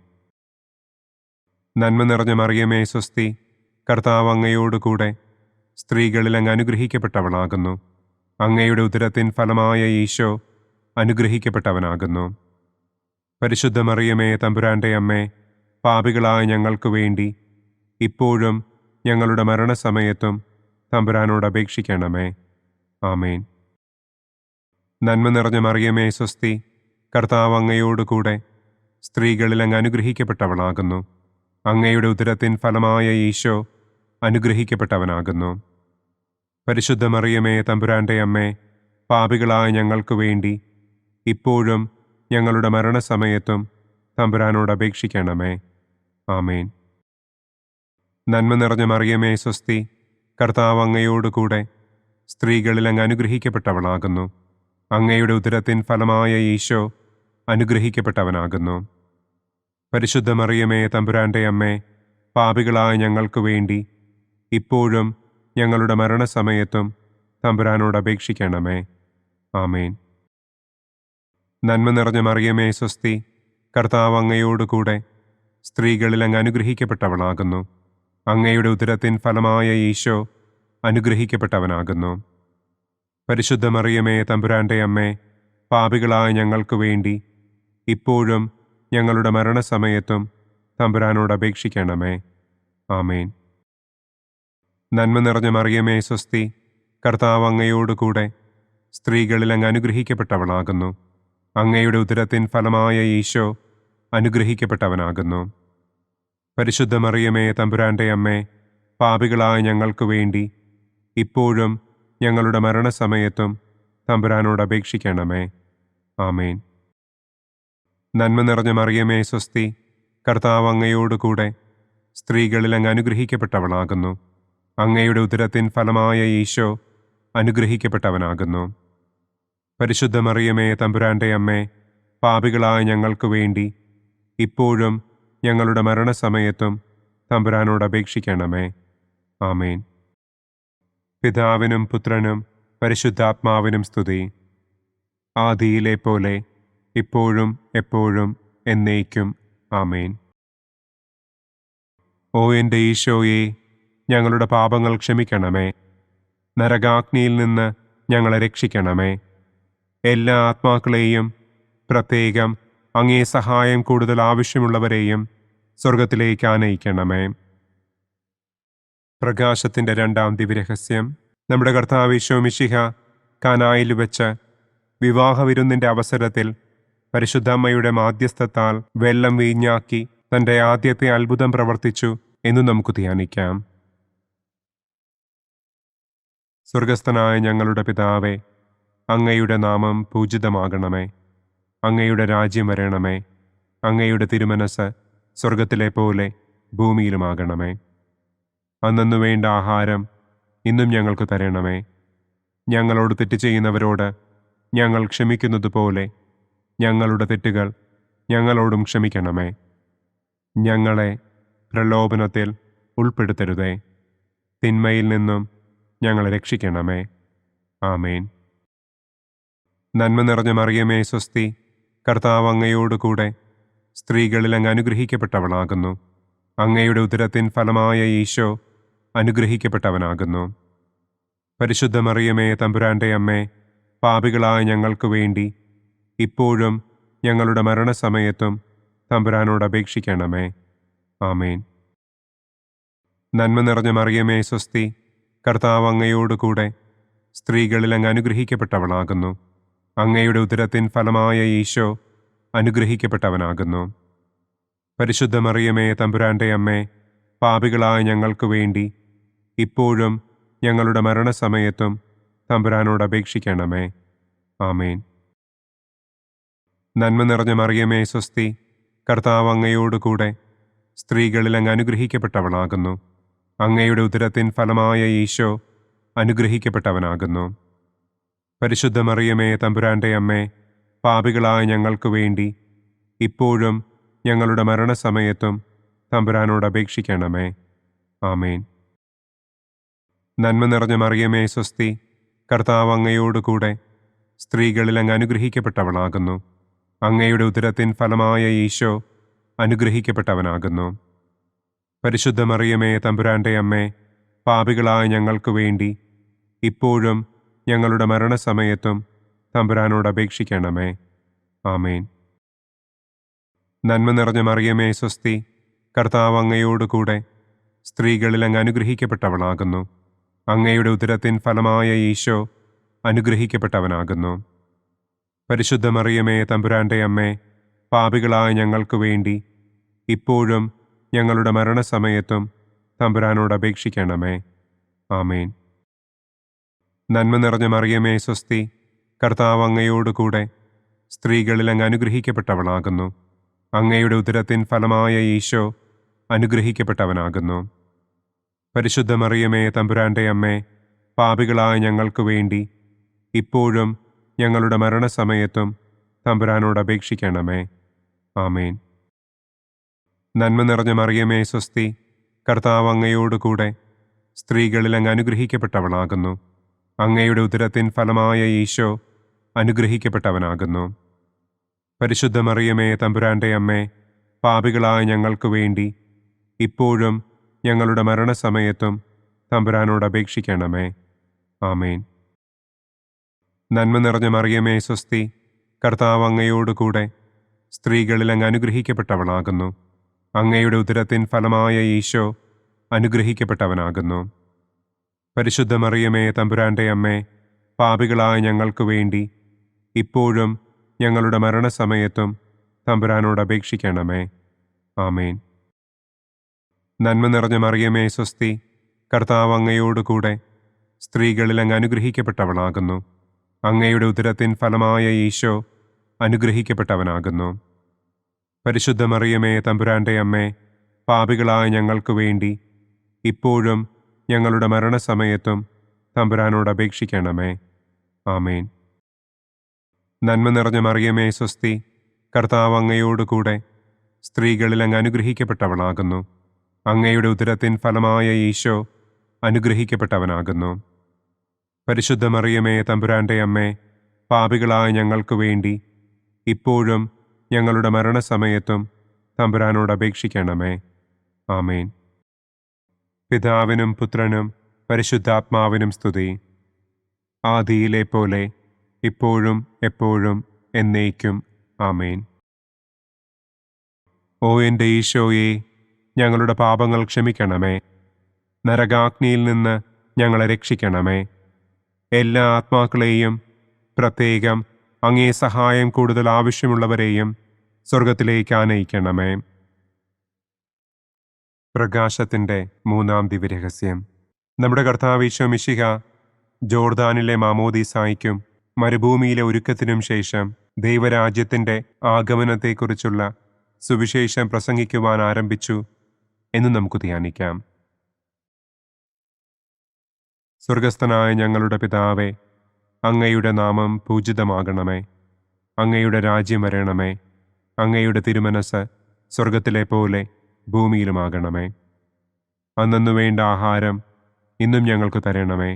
നന്മ നിറഞ്ഞ മറിയമേ സ്വസ്തി, കർത്താവ് അങ്ങയോടുകൂടെ സ്ത്രീകളിൽ അങ്ങ് അനുഗ്രഹിക്കപ്പെട്ടവളാകുന്നു. അങ്ങയുടെ ഉദരത്തിൻ ഫലമായ ഈശോ അനുഗ്രഹിക്കപ്പെട്ടവനാകുന്നു. പരിശുദ്ധ മറിയമേ തമ്പുരാന്റെ അമ്മേ, പാപികളായ ഞങ്ങൾക്ക് വേണ്ടി ഇപ്പോഴും ഞങ്ങളുടെ മരണസമയത്തും തമ്പുരാനോട് അപേക്ഷിക്കണമേ. ആമേൻ. നന്മ നിറഞ്ഞ മറിയമേ സ്വസ്തി, കർത്താവ് അങ്ങയോടുകൂടെ സ്ത്രീകളിൽ അങ്ങ് അനുഗ്രഹിക്കപ്പെട്ടവളാകുന്നു. അങ്ങയുടെ ഉദരത്തിൻ ഫലമായ ഈശോ അനുഗ്രഹിക്കപ്പെട്ടവനാകുന്നു. പരിശുദ്ധ മറിയമേ തമ്പുരാന്റെ അമ്മേ, പാപികളായ ഞങ്ങൾക്ക് വേണ്ടി ഇപ്പോഴും ഞങ്ങളുടെ മരണസമയത്തും തമ്പുരാനോട് അപേക്ഷിക്കണമേ. ആമേൻ. നന്മ നിറഞ്ഞ മറിയമേ സ്വസ്തി, കർത്താവ് അങ്ങയോടുകൂടെ സ്ത്രീകളിൽ അങ്ങ് അനുഗ്രഹിക്കപ്പെട്ടവളാകുന്നു. അങ്ങയുടെ ഉദരത്തിൻ ഫലമായ ഈശോ അനുഗ്രഹിക്കപ്പെട്ടവനാകുന്നു. പരിശുദ്ധ മറിയമേ തമ്പുരാന്റെ അമ്മേ, പാപികളായ ഞങ്ങൾക്ക് വേണ്ടി ഇപ്പോഴും ഞങ്ങളുടെ മരണസമയത്തും തമ്പുരാനോട് അപേക്ഷിക്കണമേ. ആമേൻ. നന്മ നിറഞ്ഞ മറിയമേ സ്വസ്തി, കർത്താവ് അങ്ങയോടുകൂടെ സ്ത്രീകളിൽ അങ്ങ് അനുഗ്രഹിക്കപ്പെട്ടവളാകുന്നു. അങ്ങയുടെ ഉദരത്തിൻ ഫലമായ ഈശോ അനുഗ്രഹിക്കപ്പെട്ടവനാകുന്നു. പരിശുദ്ധ മറിയമേ തമ്പുരാന്റെ അമ്മേ, പാപികളായ ഞങ്ങൾക്ക് വേണ്ടി ഇപ്പോഴും ഞങ്ങളുടെ മരണസമയത്തും തമ്പുരാനോട് അപേക്ഷിക്കണമേ. ആമേൻ. നന്മ നിറഞ്ഞ മറിയമേ സ്വസ്തി, കർത്താവ് അങ്ങയോടുകൂടെ സ്ത്രീകളിൽ അങ്ങ് അനുഗ്രഹിക്കപ്പെട്ടവളാകുന്നു. അങ്ങയുടെ ഉദരത്തിൻ ഫലമായ ഈശോ അനുഗ്രഹിക്കപ്പെട്ടവനാകുന്നു. പരിശുദ്ധ മറിയമേ തമ്പുരാന്റെ അമ്മേ, പാപികളായ ഞങ്ങൾക്ക് വേണ്ടി ഇപ്പോഴും ഞങ്ങളുടെ മരണസമയത്തും തമ്പുരാനോട് അപേക്ഷിക്കണമേ. ആമേൻ. നന്മ നിറഞ്ഞ മറിയമേ സ്വസ്തി, കർത്താവ് അങ്ങയോടുകൂടെ സ്ത്രീകളിൽ അങ്ങ് അനുഗ്രഹിക്കപ്പെട്ടവളാകുന്നു. അങ്ങയുടെ ഉദരത്തിൻ ഫലമായ ഈശോ അനുഗ്രഹിക്കപ്പെട്ടവനാകുന്നു. പരിശുദ്ധ മറിയമേ തമ്പുരാന്റെ അമ്മേ, പാപികളായ ഞങ്ങൾക്ക് വേണ്ടി ഇപ്പോഴും ഞങ്ങളുടെ മരണസമയത്തും തമ്പുരാനോട് അപേക്ഷിക്കണമേ. ആമേൻ. പിതാവിനും പുത്രനും പരിശുദ്ധാത്മാവിനും സ്തുതി. ആദിയിലെ പോലെ ഇപ്പോഴും എപ്പോഴും എന്നേക്കും. ആമേൻ. ഓ എൻ്റെ ഈശോയെ, ഞങ്ങളുടെ പാപങ്ങൾ ക്ഷമിക്കണമേ. നരകാഗ്നിയിൽ നിന്ന് ഞങ്ങളെ രക്ഷിക്കണമേ. എല്ലാ ആത്മാക്കളെയും, പ്രത്യേകം അങ്ങേ സഹായം കൂടുതൽ ആവശ്യമുള്ളവരെയും സ്വർഗത്തിലേക്ക് ആനയിക്കണമേ. പ്രകാശത്തിൻ്റെ രണ്ടാം ദിവ്യരഹസ്യം. നമ്മുടെ കർത്താവ് ഈശോ മിശിഹ കാനായിൽ വെച്ച് വിവാഹവിരുന്നിൻ്റെ അവസരത്തിൽ പരിശുദ്ധമ്മയുടെ മാധ്യസ്ഥത്താൽ വെള്ളം വീഞ്ഞാക്കി തൻ്റെ ആദ്യത്തെ അത്ഭുതം പ്രവർത്തിച്ചു എന്ന് നമുക്ക് ധ്യാനിക്കാം. സ്വർഗസ്ഥനായ ഞങ്ങളുടെ പിതാവേ, അങ്ങയുടെ നാമം പൂജിതമാകണമേ. അങ്ങയുടെ രാജ്യം വരണമേ. അങ്ങയുടെ തിരുമനസ് സ്വർഗത്തിലെ പോലെ ഭൂമിയിലുമാകണമേ. അന്നന്നു വേണ്ട ആഹാരം ഇന്നും ഞങ്ങൾക്ക് തരണമേ. ഞങ്ങളോട് തെറ്റ് ചെയ്യുന്നവരോട് ഞങ്ങൾ ക്ഷമിക്കുന്നത് പോലെ ഞങ്ങളുടെ തെറ്റുകൾ ഞങ്ങളോടും ക്ഷമിക്കണമേ. ഞങ്ങളെ പ്രലോഭനത്തിൽ ഉൾപ്പെടുത്തരുതേ. തിന്മയിൽ നിന്നും ഞങ്ങളെ രക്ഷിക്കണമേ. ആമേൻ. നന്മ നിറഞ്ഞ മറിയമേ സ്വസ്തി, കർത്താവ് അങ്ങയോടുകൂടെ സ്ത്രീകളിൽ അങ്ങ് അനുഗ്രഹിക്കപ്പെട്ടവളാകുന്നു. അങ്ങയുടെ ഉദരത്തിൻ ഫലമായ ഈശോ അനുഗ്രഹിക്കപ്പെട്ടവനാകുന്നു. പരിശുദ്ധ മറിയമേ തമ്പുരാന്റെ അമ്മേ, പാപികളായ ഞങ്ങൾക്ക് വേണ്ടി ഇപ്പോഴും ഞങ്ങളുടെ മരണസമയത്തും തമ്പുരാനോട് അപേക്ഷിക്കണമേ. ആമേൻ. നന്മ നിറഞ്ഞ മറിയമേ സ്വസ്തി, കർത്താവ് അങ്ങയോടുകൂടെ സ്ത്രീകളിൽ അങ്ങ് അനുഗ്രഹിക്കപ്പെട്ടവളാകുന്നു. അങ്ങയുടെ ഉദരത്തിൻ ഫലമായ ഈശോ അനുഗ്രഹിക്കപ്പെട്ടവനാകുന്നു. പരിശുദ്ധ മറിയമേ തമ്പുരാന്റെ അമ്മേ, പാപികളായ ഞങ്ങൾക്ക് വേണ്ടി ഇപ്പോഴും ഞങ്ങളുടെ മരണസമയത്തും തമ്പുരാനോട് അപേക്ഷിക്കണമേ. ആമേൻ. നന്മ നിറഞ്ഞ മറിയമേ സ്വസ്തി, കർത്താവ് അങ്ങയോടുകൂടെ സ്ത്രീകളിൽ അങ്ങ് അനുഗ്രഹിക്കപ്പെട്ടവളാകുന്നു. അങ്ങയുടെ ഉദരത്തിൻ ഫലമായ ഈശോ അനുഗ്രഹിക്കപ്പെട്ടവനാകുന്നു. പരിശുദ്ധ മറിയമേ തമ്പുരാന്റെ അമ്മേ, പാപികളായ ഞങ്ങൾക്ക് വേണ്ടി ഇപ്പോഴും ഞങ്ങളുടെ മരണസമയത്തും തമ്പുരാനോട് അപേക്ഷിക്കണമേ. ആമേൻ. നന്മ നിറഞ്ഞ മറിയമേ സ്വസ്തി, കർത്താവ് അങ്ങയോടുകൂടെ സ്ത്രീകളിൽ അങ്ങ് അനുഗ്രഹിക്കപ്പെട്ടവളാകുന്നു. അങ്ങയുടെ ഉദരത്തിൻ ഫലമായ ഈശോ അനുഗ്രഹിക്കപ്പെട്ടവനാകുന്നു. പരിശുദ്ധ മറിയമേ തമ്പുരാന്റെ അമ്മേ, പാപികളായ ഞങ്ങൾക്ക് വേണ്ടി ഇപ്പോഴും ഞങ്ങളുടെ മരണസമയത്തും തമ്പുരാനോട് അപേക്ഷിക്കണമേ. ആമേൻ. നന്മ നിറഞ്ഞ മറിയമേ സ്വസ്തി, കർത്താവ് അങ്ങയോടുകൂടെ സ്ത്രീകളിൽ അങ്ങ് അനുഗ്രഹിക്കപ്പെട്ടവളാകുന്നു. അങ്ങയുടെ ഉദരത്തിൻ ഫലമായ ഈശോ അനുഗ്രഹിക്കപ്പെട്ടവനാകുന്നു. പരിശുദ്ധ മറിയമേ തമ്പുരാന്റെ അമ്മേ, പാപികളായ ഞങ്ങൾക്ക് വേണ്ടി ഇപ്പോഴും ഞങ്ങളുടെ മരണസമയത്തും തമ്പുരാനോട് അപേക്ഷിക്കണമേ. ആമേൻ. നന്മ നിറഞ്ഞ മറിയമേ സ്വസ്തി, കർത്താവ് അങ്ങയോടുകൂടെ സ്ത്രീകളിൽ അങ്ങ് അനുഗ്രഹിക്കപ്പെട്ടവളാകുന്നു. അങ്ങയുടെ ഉദരത്തിൻ ഫലമായ ഈശോ അനുഗ്രഹിക്കപ്പെട്ടവനാകുന്നു. പരിശുദ്ധ മറിയമേ തമ്പുരാന്റെ അമ്മേ, പാപികളായ ഞങ്ങൾക്ക് വേണ്ടി ഇപ്പോഴും ഞങ്ങളുടെ മരണസമയത്തും തമ്പുരാനോട് അപേക്ഷിക്കണമേ. ആമേൻ. നന്മ നിറഞ്ഞ മറിയമേ സ്വസ്തി, കർത്താവ് അങ്ങയോടുകൂടെ സ്ത്രീകളിൽ അങ്ങ് അനുഗ്രഹിക്കപ്പെട്ടവളാകുന്നു. അങ്ങയുടെ ഉദരത്തിൻ ഫലമായ ഈശോ അനുഗ്രഹിക്കപ്പെട്ടവനാകുന്നു. പരിശുദ്ധ മറിയമേ തമ്പുരാന്റെ അമ്മേ, പാപികളായ ഞങ്ങൾക്ക് വേണ്ടി ഇപ്പോഴും ഞങ്ങളുടെ മരണസമയത്തും തമ്പുരാനോട് അപേക്ഷിക്കണമേ. ആമേൻ. നന്മ നിറഞ്ഞ മറിയമേ സ്വസ്തി, കർത്താവ് അങ്ങയോടുകൂടെ സ്ത്രീകളിൽ അങ്ങ് അനുഗ്രഹിക്കപ്പെട്ടവളാകുന്നു. അങ്ങയുടെ ഉദരത്തിൻ ഫലമായ ഈശോ അനുഗ്രഹിക്കപ്പെട്ടവനാകുന്നു. പരിശുദ്ധ മറിയമേ തമ്പുരാന്റെ അമ്മേ, പാപികളായ ഞങ്ങൾക്ക് വേണ്ടി ഇപ്പോഴും ഞങ്ങളുടെ മരണസമയത്തും തമ്പുരാനോട് അപേക്ഷിക്കണമേ. ആമേൻ. നന്മ നിറഞ്ഞ മറിയമേ സ്വസ്തി, കർത്താവ് അങ്ങയോടുകൂടെ സ്ത്രീകളിൽ അങ്ങ് അനുഗ്രഹിക്കപ്പെട്ടവളാകുന്നു. അങ്ങയുടെ ഉദരത്തിൻ ഫലമായ ഈശോ അനുഗ്രഹിക്കപ്പെട്ടവനാകുന്നു. പരിശുദ്ധ മറിയമേ തമ്പുരാന്റെ അമ്മേ, പാപികളായ ഞങ്ങൾക്ക് വേണ്ടി ഇപ്പോഴും ഞങ്ങളുടെ മരണസമയത്തും തമ്പുരാനോട് അപേക്ഷിക്കണമേ. ആമേൻ. നന്മ നിറഞ്ഞ മറിയമേ സ്വസ്തി, കർത്താവ് അങ്ങയോടുകൂടെ സ്ത്രീകളിൽ അങ്ങ് അനുഗ്രഹിക്കപ്പെട്ടവളാകുന്നു. അങ്ങയുടെ ഉദരത്തിൻ ഫലമായ ഈശോ അനുഗ്രഹിക്കപ്പെട്ടവനാകുന്നു. പരിശുദ്ധ മറിയമേ തമ്പുരാന്റെ അമ്മേ, പാപികളായ ഞങ്ങൾക്ക് വേണ്ടി ഇപ്പോഴും ഞങ്ങളുടെ മരണസമയത്തും തമ്പുരാനോട് അപേക്ഷിക്കണമേ. ആമേൻ. പിതാവിനും പുത്രനും പരിശുദ്ധാത്മാവിനും സ്തുതി. ആദിയിലെ പോലെ ഇപ്പോഴും എപ്പോഴും എന്നേക്കും. ആമേൻ. ഓ എൻ്റെ ഈശോയെ, ഞങ്ങളുടെ പാപങ്ങൾ ക്ഷമിക്കണമേ. നരകാഗ്നിയിൽ നിന്ന് ഞങ്ങളെ രക്ഷിക്കണമേ. എല്ലാ ആത്മാക്കളെയും, പ്രത്യേകം അങ്ങേ സഹായം കൂടുതൽ ആവശ്യമുള്ളവരെയും സ്വർഗത്തിലേക്ക് ആനയിക്കണമേ. പ്രകാശത്തിൻ്റെ മൂന്നാം ദിവ്യരഹസ്യം. നമ്മുടെ കർത്താവ് ഈശോ മിശിഹ ജോർദാനിലെ മാമോദീസായ്ക്കും മരുഭൂമിയിലെ ഒരുക്കത്തിനും ശേഷം ദൈവരാജ്യത്തിൻ്റെ ആഗമനത്തെക്കുറിച്ചുള്ള സുവിശേഷം പ്രസംഗിക്കുവാൻ ആരംഭിച്ചു എന്ന് നമുക്ക് ധ്യാനിക്കാം. സ്വർഗസ്ഥനായ ഞങ്ങളുടെ പിതാവേ, അങ്ങയുടെ നാമം പൂജിതമാകണമേ. അങ്ങയുടെ രാജ്യം വരണമേ. അങ്ങയുടെ തിരുമനസ് സ്വർഗത്തിലെ പോലെ ഭൂമിയിലുമാകണമേ. അന്നന്നു വേണ്ട ആഹാരം ഇന്നും ഞങ്ങൾക്ക് തരണമേ.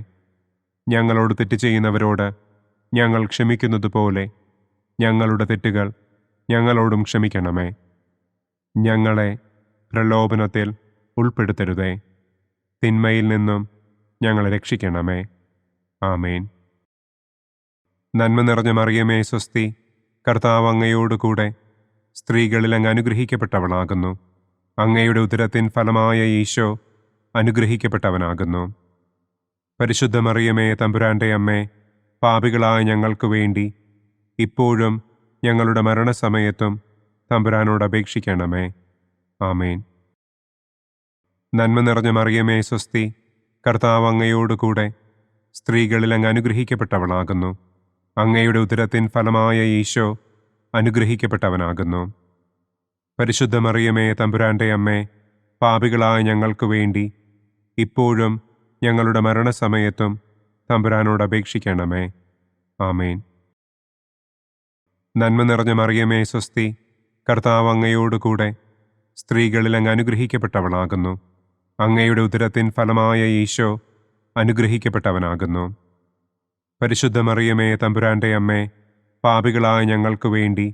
ഞങ്ങളോട് തെറ്റ് ചെയ്യുന്നവരോട് ഞങ്ങൾ ക്ഷമിക്കുന്നതുപോലെ ഞങ്ങളുടെ തെറ്റുകൾ ഞങ്ങളോടും ക്ഷമിക്കണമേ. ഞങ്ങളെ പ്രലോഭനത്തിൽ ഉൾപ്പെടുത്തരുതേ. തിന്മയിൽ നിന്നും ഞങ്ങളെ രക്ഷിക്കണമേ. ആമേൻ. നന്മ നിറഞ്ഞ മറിയമേ സ്വസ്തി, കർത്താവ് അങ്ങയോടുകൂടെ സ്ത്രീകളിൽ അങ്ങ് അനുഗ്രഹിക്കപ്പെട്ടവളാകുന്നു. അങ്ങയുടെ ഉദരത്തിൻ ഫലമായ ഈശോ അനുഗ്രഹിക്കപ്പെട്ടവനാകുന്നു. പരിശുദ്ധ മറിയമേ തമ്പുരാന്റെ അമ്മേ, പാപികളായ ഞങ്ങൾക്ക് വേണ്ടി ഇപ്പോഴും ഞങ്ങളുടെ മരണസമയത്തും തമ്പുരാനോട് അപേക്ഷിക്കണമേ. ആമേൻ. നന്മ നിറഞ്ഞ മറിയമേ സ്വസ്തി, കർത്താവ് അങ്ങയോടുകൂടെ സ്ത്രീകളിൽ അങ്ങ് അനുഗ്രഹിക്കപ്പെട്ടവളാകുന്നു. അങ്ങയുടെ ഉദരത്തിൻ ഫലമായ ഈശോ അനുഗ്രഹിക്കപ്പെട്ടവനാകുന്നു. പരിശുദ്ധ മറിയമേ തമ്പുരാന്റെ അമ്മേ, പാപികളായ ഞങ്ങൾക്ക് വേണ്ടി ഇപ്പോഴും ഞങ്ങളുടെ മരണസമയത്തും തമ്പുരാനോട് അപേക്ഷിക്കണമേ. ആമേൻ. നന്മ നിറഞ്ഞ മറിയമേ സ്വസ്തി, കർത്താവ് അങ്ങയോടുകൂടെ സ്ത്രീകളിൽ അങ്ങ് അനുഗ്രഹിക്കപ്പെട്ടവളാകുന്നു. അങ്ങയുടെ ഉദരത്തിൻ ഫലമായ ഈശോ അനുഗ്രഹിക്കപ്പെട്ടവനാകുന്നു. പരിശുദ്ധ മറിയമേ തമ്പുരാന്റെ അമ്മേ, പാപികളായ ഞങ്ങൾക്ക് വേണ്ടി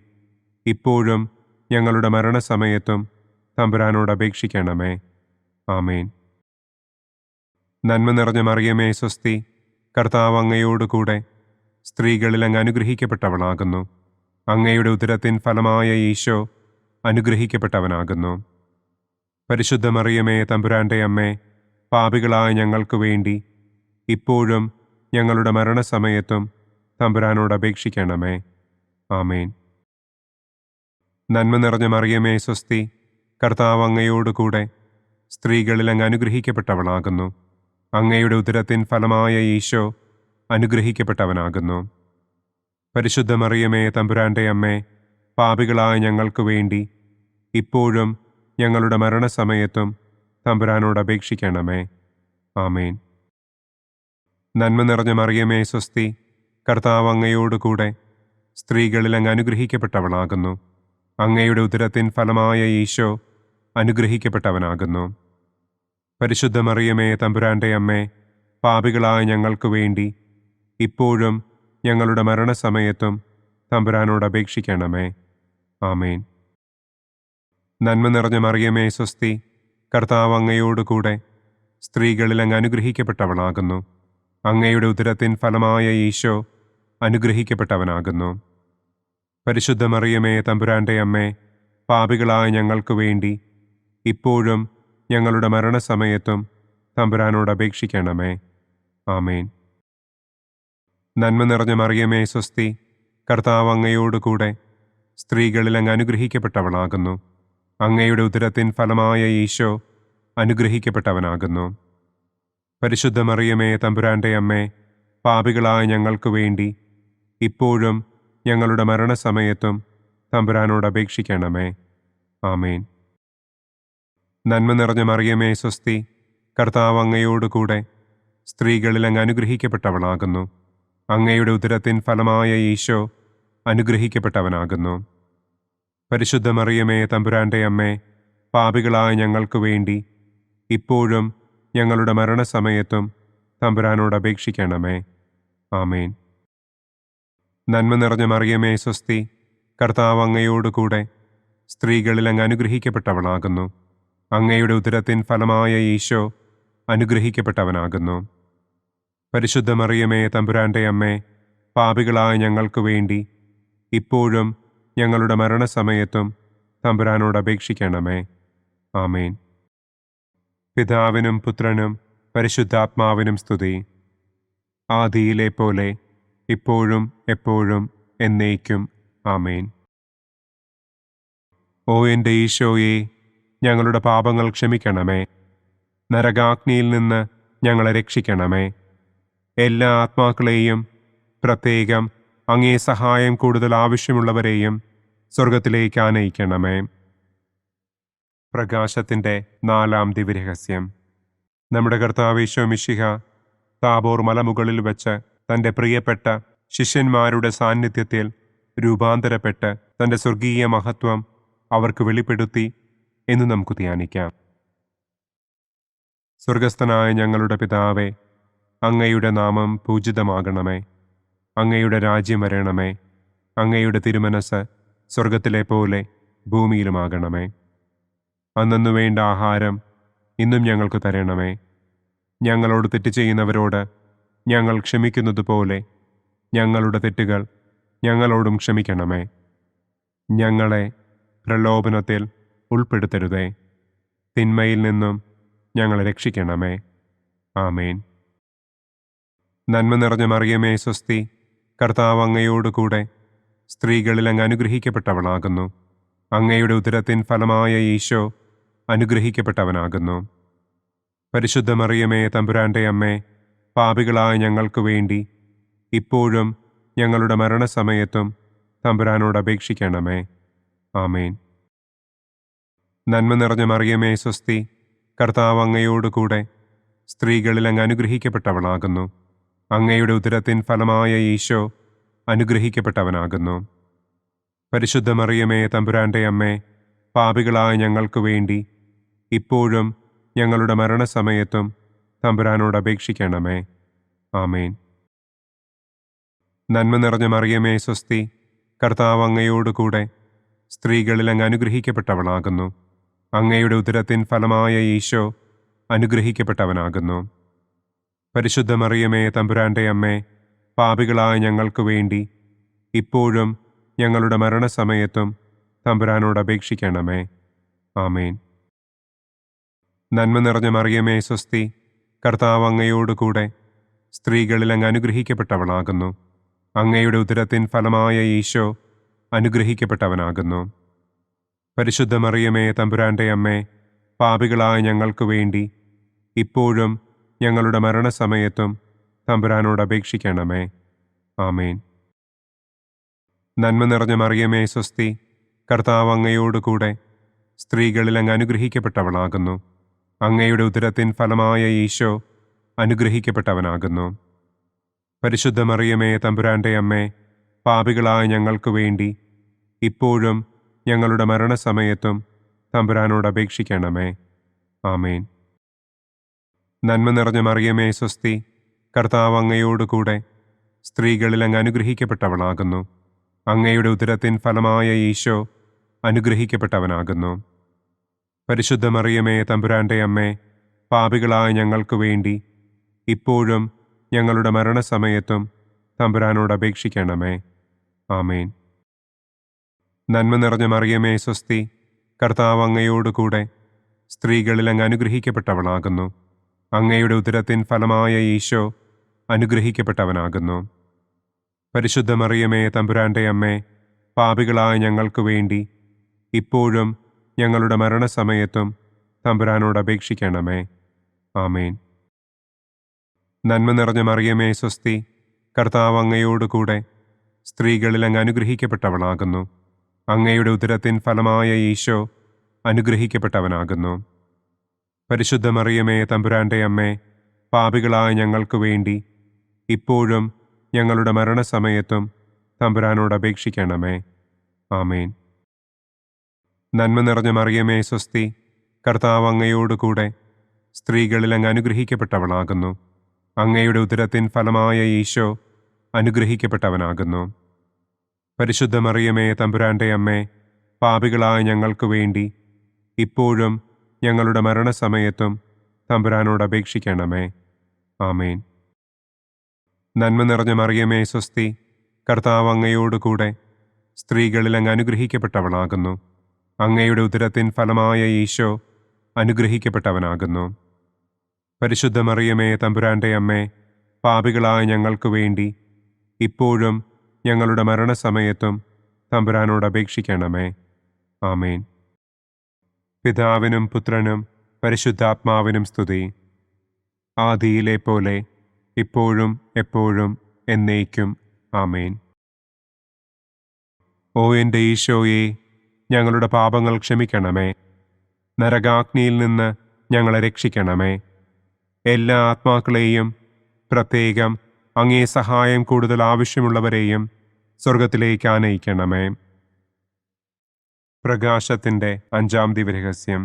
ഇപ്പോഴും ഞങ്ങളുടെ മരണസമയത്തും തമ്പുരാനോട് അപേക്ഷിക്കണമേ. ആമേൻ. നന്മ നിറഞ്ഞ മറിയമേ സ്വസ്തി, കർത്താവ് അങ്ങയോടുകൂടെ സ്ത്രീകളിൽ അങ്ങ് അനുഗ്രഹിക്കപ്പെട്ടവളാകുന്നു. അങ്ങയുടെ ഉദരത്തിൻ ഫലമായ ഈശോ അനുഗ്രഹിക്കപ്പെട്ടവനാകുന്നു. പരിശുദ്ധ മറിയമേ തമ്പുരാന്റെ അമ്മേ, പാപികളായ ഞങ്ങൾക്ക് വേണ്ടി ഇപ്പോഴും ഞങ്ങളുടെ മരണസമയത്തും തമ്പുരാനോട് അപേക്ഷിക്കണമേ. ആമേൻ. നന്മ നിറഞ്ഞ മറിയമേ സ്വസ്തി, കർത്താവ് അങ്ങയോടുകൂടെ സ്ത്രീകളിൽ അങ്ങ് അനുഗ്രഹിക്കപ്പെട്ടവളാകുന്നു. അങ്ങയുടെ ഉദരത്തിൻ ഫലമായ ഈശോ അനുഗ്രഹിക്കപ്പെട്ടവനാകുന്നു. പരിശുദ്ധ മറിയമേ തമ്പുരാന്റെ അമ്മേ, പാപികളായ ഞങ്ങൾക്ക് വേണ്ടി ഇപ്പോഴും ഞങ്ങളുടെ മരണസമയത്തും തമ്പുരാനോട് അപേക്ഷിക്കണമേ. ആമേൻ. നന്മ നിറഞ്ഞ മറിയമേ സ്വസ്തി, കർത്താവ് അങ്ങയോടുകൂടെ സ്ത്രീകളിൽ അങ്ങ് അനുഗ്രഹിക്കപ്പെട്ടവളാകുന്നു. അങ്ങയുടെ ഉദരത്തിൻ ഫലമായ ഈശോ അനുഗ്രഹിക്കപ്പെട്ടവനാകുന്നു. പരിശുദ്ധ മറിയമേ തമ്പുരാന്റെ അമ്മേ, പാപികളായ ഞങ്ങൾക്ക് വേണ്ടി ഇപ്പോഴും ഞങ്ങളുടെ മരണസമയത്തും തമ്പുരാനോട് അപേക്ഷിക്കണമേ. ആമേൻ. നന്മ നിറഞ്ഞ മറിയമേ സ്വസ്തി, കർത്താവ് അങ്ങയോടുകൂടെ സ്ത്രീകളിൽ അങ്ങ് അനുഗ്രഹിക്കപ്പെട്ടവളാകുന്നു. അങ്ങയുടെ ഉദരത്തിൻ ഫലമായ ഈശോ അനുഗ്രഹിക്കപ്പെട്ടവനാകുന്നു. പരിശുദ്ധ മറിയമേ തമ്പുരാന്റെ അമ്മേ, പാപികളായ ഞങ്ങൾക്ക് വേണ്ടി ഇപ്പോഴും ഞങ്ങളുടെ മരണസമയത്തും തമ്പുരാനോട് അപേക്ഷിക്കണമേ. ആമേൻ. നന്മ നിറഞ്ഞ മറിയമേ സ്വസ്തി, കർത്താവ് അങ്ങയോടുകൂടെ സ്ത്രീകളിൽ അങ്ങ് അനുഗ്രഹിക്കപ്പെട്ടവളാകുന്നു. അങ്ങയുടെ ഉദരത്തിൻ ഫലമായ ഈശോ അനുഗ്രഹിക്കപ്പെട്ടവനാകുന്നു. പരിശുദ്ധ മറിയമേ തമ്പുരാന്റെ അമ്മേ, പാപികളായ ഞങ്ങൾക്ക് വേണ്ടി ഇപ്പോഴും ഞങ്ങളുടെ മരണസമയത്തും തമ്പുരാനോട് അപേക്ഷിക്കണമേ. ആമേൻ. നന്മ നിറഞ്ഞ മറിയമേ സ്വസ്തി, കർത്താവ് അങ്ങയോടുകൂടെ സ്ത്രീകളിൽ അങ്ങ് അനുഗ്രഹിക്കപ്പെട്ടവളാകുന്നു. അങ്ങയുടെ ഉദരത്തിൻ ഫലമായ ഈശോ അനുഗ്രഹിക്കപ്പെട്ടവനാകുന്നു. പരിശുദ്ധ മറിയമേ തമ്പുരാന്റെ അമ്മേ, പാപികളായ ഞങ്ങൾക്ക് വേണ്ടി ഇപ്പോഴും ഞങ്ങളുടെ മരണസമയത്തും തമ്പുരാനോട് അപേക്ഷിക്കണമേ. ആമേൻ. നന്മ നിറഞ്ഞ മറിയമേ സ്വസ്തി, കർത്താവ് അങ്ങയോടുകൂടെ സ്ത്രീകളിൽ അങ്ങ് അനുഗ്രഹിക്കപ്പെട്ടവളാകുന്നു. അങ്ങയുടെ ഉദരത്തിൻ ഫലമായ ഈശോ അനുഗ്രഹിക്കപ്പെട്ടവനാകുന്നു. പരിശുദ്ധ മറിയമേ തമ്പുരാന്റെ അമ്മേ, പാപികളായ ഞങ്ങൾക്ക് വേണ്ടി ഇപ്പോഴും ഞങ്ങളുടെ മരണസമയത്തും തമ്പുരാനോട് അപേക്ഷിക്കണമേ. ആമേൻ. പിതാവിനും പുത്രനും പരിശുദ്ധാത്മാവിനും സ്തുതി. ആദിയിലെ പോലെ ഇപ്പോഴും എപ്പോഴും എന്നേക്കും. ആമേൻ. ഓ എൻ്റെ ഈശോയെ, ഞങ്ങളുടെ പാപങ്ങൾ ക്ഷമിക്കണമേ. നരകാഗ്നിയിൽ നിന്ന് ഞങ്ങളെ രക്ഷിക്കണമേ. എല്ലാ ആത്മാക്കളെയും, പ്രത്യേകം അങ്ങേ സഹായം കൂടുതൽ ആവശ്യമുള്ളവരെയും സ്വർഗത്തിലേക്ക് ആനയിക്കണമേ. പ്രകാശത്തിൻ്റെ 4-ാം ദിവ്യരഹസ്യം. നമ്മുടെ കർത്താവ് ഈശോ മിശിഹ താബോർ മലമുകളിൽ വെച്ച് തൻ്റെ പ്രിയപ്പെട്ട ശിഷ്യന്മാരുടെ സാന്നിധ്യത്തിൽ രൂപാന്തരപ്പെട്ട് തൻ്റെ സ്വർഗീയ മഹത്വം അവർക്ക് വെളിപ്പെടുത്തി എന്ന് നമുക്ക് ധ്യാനിക്കാം. സ്വർഗസ്ഥനായ ഞങ്ങളുടെ പിതാവേ, അങ്ങയുടെ നാമം പൂജിതമാകണമേ. അങ്ങയുടെ രാജ്യം വരണമേ. അങ്ങയുടെ തിരുമനസ് സ്വർഗത്തിലെ പോലെ ഭൂമിയിലുമാകണമേ. അന്നു വേണ്ട ആഹാരം ഇന്നും ഞങ്ങൾക്ക് തരണമേ. ഞങ്ങളോട് തെറ്റ് ചെയ്യുന്നവരോട് ഞങ്ങൾ ക്ഷമിക്കുന്നത് പോലെ ഞങ്ങളുടെ തെറ്റുകൾ ഞങ്ങളോടും ക്ഷമിക്കണമേ. ഞങ്ങളെ പ്രലോഭനത്തിൽ ഉൾപ്പെടുത്തരുതേ. തിന്മയിൽ നിന്നും ഞങ്ങളെ രക്ഷിക്കണമേ. ആമേൻ. നന്മ നിറഞ്ഞ മറിയമേ സ്വസ്തി, കർത്താവ് അങ്ങയോടുകൂടെ സ്ത്രീകളിൽ അങ്ങ് അനുഗ്രഹിക്കപ്പെട്ടവളാകുന്നു. അങ്ങയുടെ ഉദരത്തിൻ ഫലമായ ഈശോ അനുഗ്രഹിക്കപ്പെട്ടവനാകുന്നു. പരിശുദ്ധ മറിയമേ തമ്പുരാന്റെ അമ്മേ, പാപികളായ ഞങ്ങൾക്ക് വേണ്ടി ഇപ്പോഴും ഞങ്ങളുടെ മരണസമയത്തും തമ്പുരാനോട് അപേക്ഷിക്കണമേ. ആമേൻ. നന്മ നിറഞ്ഞ മറിയമേ സ്വസ്തി, കർത്താവ് അങ്ങയോടുകൂടെ സ്ത്രീകളിൽ അങ്ങ് അനുഗ്രഹിക്കപ്പെട്ടവളാകുന്നു. അങ്ങയുടെ ഉദരത്തിൻ ഫലമായ ഈശോ അനുഗ്രഹിക്കപ്പെട്ടവനാകുന്നു. പരിശുദ്ധ മറിയമേ തമ്പുരാന്റെ അമ്മേ, പാപികളായ ഞങ്ങൾക്ക് വേണ്ടി ഇപ്പോഴും ഞങ്ങളുടെ മരണസമയത്തും തമ്പുരാനോട് അപേക്ഷിക്കണമേ. ആമേൻ. നന്മ നിറഞ്ഞ മറിയമേ സ്വസ്തി, കർത്താവ് അങ്ങയോടുകൂടെ സ്ത്രീകളിൽ അങ്ങ് അനുഗ്രഹിക്കപ്പെട്ടവളാകുന്നു. അങ്ങയുടെ ഉദരത്തിൻ ഫലമായ ഈശോ അനുഗ്രഹിക്കപ്പെട്ടവനാകുന്നു. പരിശുദ്ധ മറിയമേ തമ്പുരാന്റെ അമ്മേ, പാപികളായ ഞങ്ങൾക്ക് വേണ്ടി ഇപ്പോഴും ഞങ്ങളുടെ മരണസമയത്തും തമ്പുരാനോട് അപേക്ഷിക്കണമേ. ആമേൻ. നന്മ നിറഞ്ഞ മറിയമേ സ്വസ്തി, കർത്താവ് അങ്ങയോടുകൂടെ സ്ത്രീകളിൽ അങ്ങ് അനുഗ്രഹിക്കപ്പെട്ടവളാകുന്നു. അങ്ങയുടെ ഉദരത്തിൻ ഫലമായ ഈശോ അനുഗ്രഹിക്കപ്പെട്ടവനാകുന്നു. പരിശുദ്ധ മറിയമേ തമ്പുരാന്റെ അമ്മേ, പാപികളായ ഞങ്ങൾക്ക് വേണ്ടി ഇപ്പോഴും ഞങ്ങളുടെ മരണസമയത്തും തമ്പുരാനോട് അപേക്ഷിക്കണമേ. ആമേൻ. നന്മ നിറഞ്ഞ മറിയമേ സ്വസ്തി, കർത്താവ് അങ്ങയോടുകൂടെ സ്ത്രീകളിൽ അങ്ങ് അനുഗ്രഹിക്കപ്പെട്ടവളാകുന്നു. അങ്ങയുടെ ഉദരത്തിൻ ഫലമായ ഈശോ അനുഗ്രഹിക്കപ്പെട്ടവനാകുന്നു. പരിശുദ്ധ മറിയമേ തമ്പുരാന്റെ അമ്മേ, പാപികളായ ഞങ്ങൾക്ക് വേണ്ടി ഇപ്പോഴും ഞങ്ങളുടെ മരണസമയത്തും തമ്പുരാനോട് അപേക്ഷിക്കണമേ. ആമേൻ. നന്മ നിറഞ്ഞ മറിയമേ സ്വസ്തി, കർത്താവ് അങ്ങയോടുകൂടെ സ്ത്രീകളിൽ അങ്ങ് അനുഗ്രഹിക്കപ്പെട്ടവളാകുന്നു. അങ്ങയുടെ ഉദരത്തിൻ ഫലമായ ഈശോ അനുഗ്രഹിക്കപ്പെട്ടവനാകുന്നു. പരിശുദ്ധ മറിയമേ തമ്പുരാന്റെ അമ്മേ, പാപികളായ ഞങ്ങൾക്ക് വേണ്ടി ഇപ്പോഴും ഞങ്ങളുടെ മരണസമയത്തും തമ്പുരാനോട് അപേക്ഷിക്കണമേ. ആമേൻ. നന്മ നിറഞ്ഞ മറിയമേ സ്വസ്തി, കർത്താവ് അങ്ങയോടുകൂടെ സ്ത്രീകളിൽ അങ്ങ് അനുഗ്രഹിക്കപ്പെട്ടവളാകുന്നു. അങ്ങയുടെ ഉദരത്തിൻ ഫലമായ ഈശോ അനുഗ്രഹിക്കപ്പെട്ടവനാകുന്നു. പരിശുദ്ധ മറിയമേ തമ്പുരാന്റെ അമ്മേ, പാപികളായ ഞങ്ങൾക്ക് വേണ്ടി ഇപ്പോഴും ഞങ്ങളുടെ മരണസമയത്തും തമ്പുരാനോട് അപേക്ഷിക്കണമേ. ആമേൻ. നന്മ നിറഞ്ഞ മറിയമേ സ്വസ്തി, കർത്താവ് അങ്ങയോടുകൂടെ സ്ത്രീകളിൽ അങ്ങ് അനുഗ്രഹിക്കപ്പെട്ടവളാകുന്നു. അങ്ങയുടെ ഉദരത്തിൻ ഫലമായ ഈശോ അനുഗ്രഹിക്കപ്പെട്ടവനാകുന്നു. പരിശുദ്ധ മറിയമേ തമ്പുരാന്റെ അമ്മേ, പാപികളായ ഞങ്ങൾക്ക് വേണ്ടി ഇപ്പോഴും ഞങ്ങളുടെ മരണസമയത്തും തമ്പുരാനോട് അപേക്ഷിക്കണമേ. ആമേൻ. നന്മ നിറഞ്ഞ മറിയമേ സ്വസ്തി, കർത്താവ് അങ്ങയോടുകൂടെ സ്ത്രീകളിൽ അങ്ങ് അനുഗ്രഹിക്കപ്പെട്ടവളാകുന്നു. അങ്ങയുടെ ഉദരത്തിൻ ഫലമായ ഈശോ അനുഗ്രഹിക്കപ്പെട്ടവനാകുന്നു. പരിശുദ്ധ മറിയമേ തമ്പുരാന്റെ അമ്മേ, പാപികളായ ഞങ്ങൾക്ക് വേണ്ടി ഇപ്പോഴും ഞങ്ങളുടെ മരണസമയത്തും തമ്പുരാനോട് അപേക്ഷിക്കണമേ. ആമേൻ. നന്മ നിറഞ്ഞ മറിയമേ സ്വസ്തി, കർത്താവ് അങ്ങയോടുകൂടെ സ്ത്രീകളിൽ അങ്ങ് അനുഗ്രഹിക്കപ്പെട്ടവളാകുന്നു. അങ്ങയുടെ ഉദരത്തിൻ ഫലമായ ഈശോ അനുഗ്രഹിക്കപ്പെട്ടവനാകുന്നു. പരിശുദ്ധ മറിയമേ തമ്പുരാന്റെ അമ്മേ, പാപികളായ ഞങ്ങൾക്ക് വേണ്ടി ഇപ്പോഴും ഞങ്ങളുടെ മരണസമയത്തും തമ്പുരാനോട് അപേക്ഷിക്കണമേ. ആമേൻ. പിതാവിനും പുത്രനും പരിശുദ്ധാത്മാവിനും സ്തുതി. ആദിയിലെ പോലെ ഇപ്പോഴും എപ്പോഴും എന്നേക്കും. ആമേൻ. ഓ എൻ്റെ ഈശോയെ, ഞങ്ങളുടെ പാപങ്ങൾ ക്ഷമിക്കണമേ. നരകാഗ്നിയിൽ നിന്ന് ഞങ്ങളെ രക്ഷിക്കണമേ. എല്ലാ ആത്മാക്കളെയും, പ്രത്യേകം അങ്ങേ സഹായം കൂടുതൽ ആവശ്യമുള്ളവരെയും സ്വർഗത്തിലേക്ക് ആനയിക്കണമേ. പ്രകാശത്തിൻ്റെ 5-ാം ദിവ്യരഹസ്യം.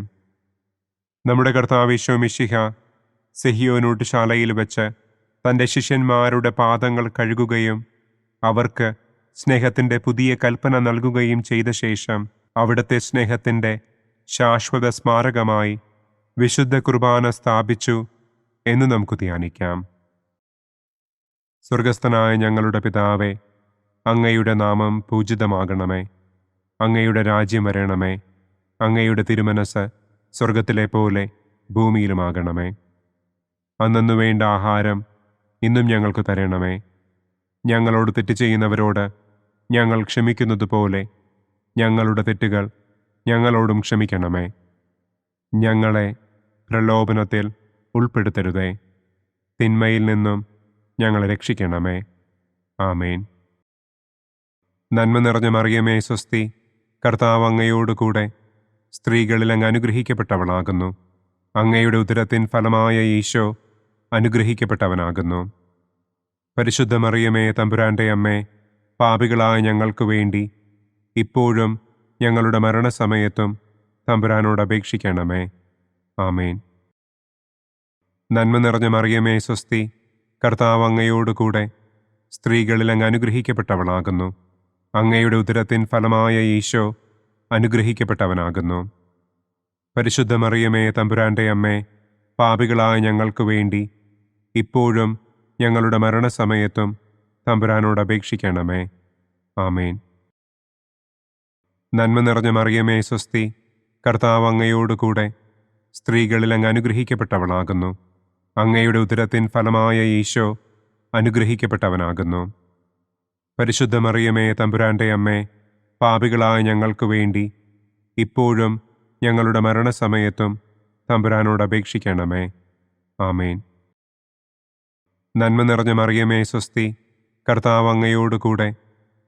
നമ്മുടെ കർത്താവ് ഈശോ മിശിഹ സെഹിയോനൂട്ടുശാലയിൽ വെച്ച് തൻ്റെ ശിഷ്യന്മാരുടെ പാദങ്ങൾ കഴുകുകയും അവർക്ക് സ്നേഹത്തിൻ്റെ പുതിയ കൽപ്പന നൽകുകയും ചെയ്ത ശേഷം അവിടുത്തെ സ്നേഹത്തിൻ്റെ ശാശ്വത സ്മാരകമായി വിശുദ്ധ കുർബാന സ്ഥാപിച്ചു എന്ന് നമുക്ക് ധ്യാനിക്കാം. സ്വർഗസ്ഥനായ ഞങ്ങളുടെ പിതാവേ, അങ്ങയുടെ നാമം പൂജിതമാകണമേ. അങ്ങയുടെ രാജ്യം വരണമേ. അങ്ങയുടെ തിരുമനസ് സ്വർഗത്തിലെ പോലെ ഭൂമിയിലുമാകണമേ. അന്നന്നു വേണ്ട ആഹാരം ഇന്നും ഞങ്ങൾക്ക് തരണമേ. ഞങ്ങളോട് തെറ്റ് ചെയ്യുന്നവരോട് ഞങ്ങൾ ക്ഷമിക്കുന്നത് പോലെ ഞങ്ങളുടെ തെറ്റുകൾ ഞങ്ങളോടും ക്ഷമിക്കണമേ. ഞങ്ങളെ പ്രലോഭനത്തിൽ ഉൾപ്പെടുത്തരുതേ. തിന്മയിൽ നിന്നും ഞങ്ങളെ രക്ഷിക്കണമേ. ആമേൻ. നന്മ നിറഞ്ഞ മറിയമേ സ്വസ്തി, കർത്താവ് അങ്ങയോടുകൂടെ സ്ത്രീകളിൽ അങ്ങ് അനുഗ്രഹിക്കപ്പെട്ടവളാകുന്നു. അങ്ങയുടെ ഉദരത്തിൻ ഫലമായ ഈശോ അനുഗ്രഹിക്കപ്പെട്ടവനാകുന്നു. പരിശുദ്ധ മറിയമേ തമ്പുരാന്റെ അമ്മേ, പാപികളായ ഞങ്ങൾക്ക് വേണ്ടി ഇപ്പോഴും ഞങ്ങളുടെ മരണസമയത്തും തമ്പുരാനോട് അപേക്ഷിക്കണമേ. ആമേൻ. നന്മ നിറഞ്ഞ മറിയമേ സ്വസ്തി, കർത്താവ് അങ്ങയോടുകൂടെ സ്ത്രീകളിൽ അങ്ങ് അനുഗ്രഹിക്കപ്പെട്ടവളാകുന്നു. അങ്ങയുടെ ഉദരത്തിൻ ഫലമായ ഈശോ അനുഗ്രഹിക്കപ്പെട്ടവനാകുന്നു. പരിശുദ്ധ മറിയമേ തമ്പുരാന്റെ അമ്മേ, പാപികളായ ഞങ്ങൾക്ക് വേണ്ടി ഇപ്പോഴും ഞങ്ങളുടെ മരണസമയത്തും തമ്പുരാനോട് അപേക്ഷിക്കണമേ. ആമേൻ. നന്മ നിറഞ്ഞ മറിയമേ സ്വസ്തി, കർത്താവ് അങ്ങയോടുകൂടെ സ്ത്രീകളിൽ അങ്ങ് അനുഗ്രഹിക്കപ്പെട്ടവളാകുന്നു. അങ്ങയുടെ ഉദരത്തിൻ ഫലമായ ഈശോ അനുഗ്രഹിക്കപ്പെട്ടവനാകുന്നു. പരിശുദ്ധ മറിയമേ തമ്പുരാന്റെ അമ്മേ, പാപികളായ ഞങ്ങൾക്ക് വേണ്ടി ഇപ്പോഴും ഞങ്ങളുടെ മരണസമയത്തും തമ്പുരാനോട് അപേക്ഷിക്കണമേ. ആമേൻ. നന്മ നിറഞ്ഞ മറിയമേ സ്വസ്തി, കർത്താവ് അങ്ങയോടുകൂടെ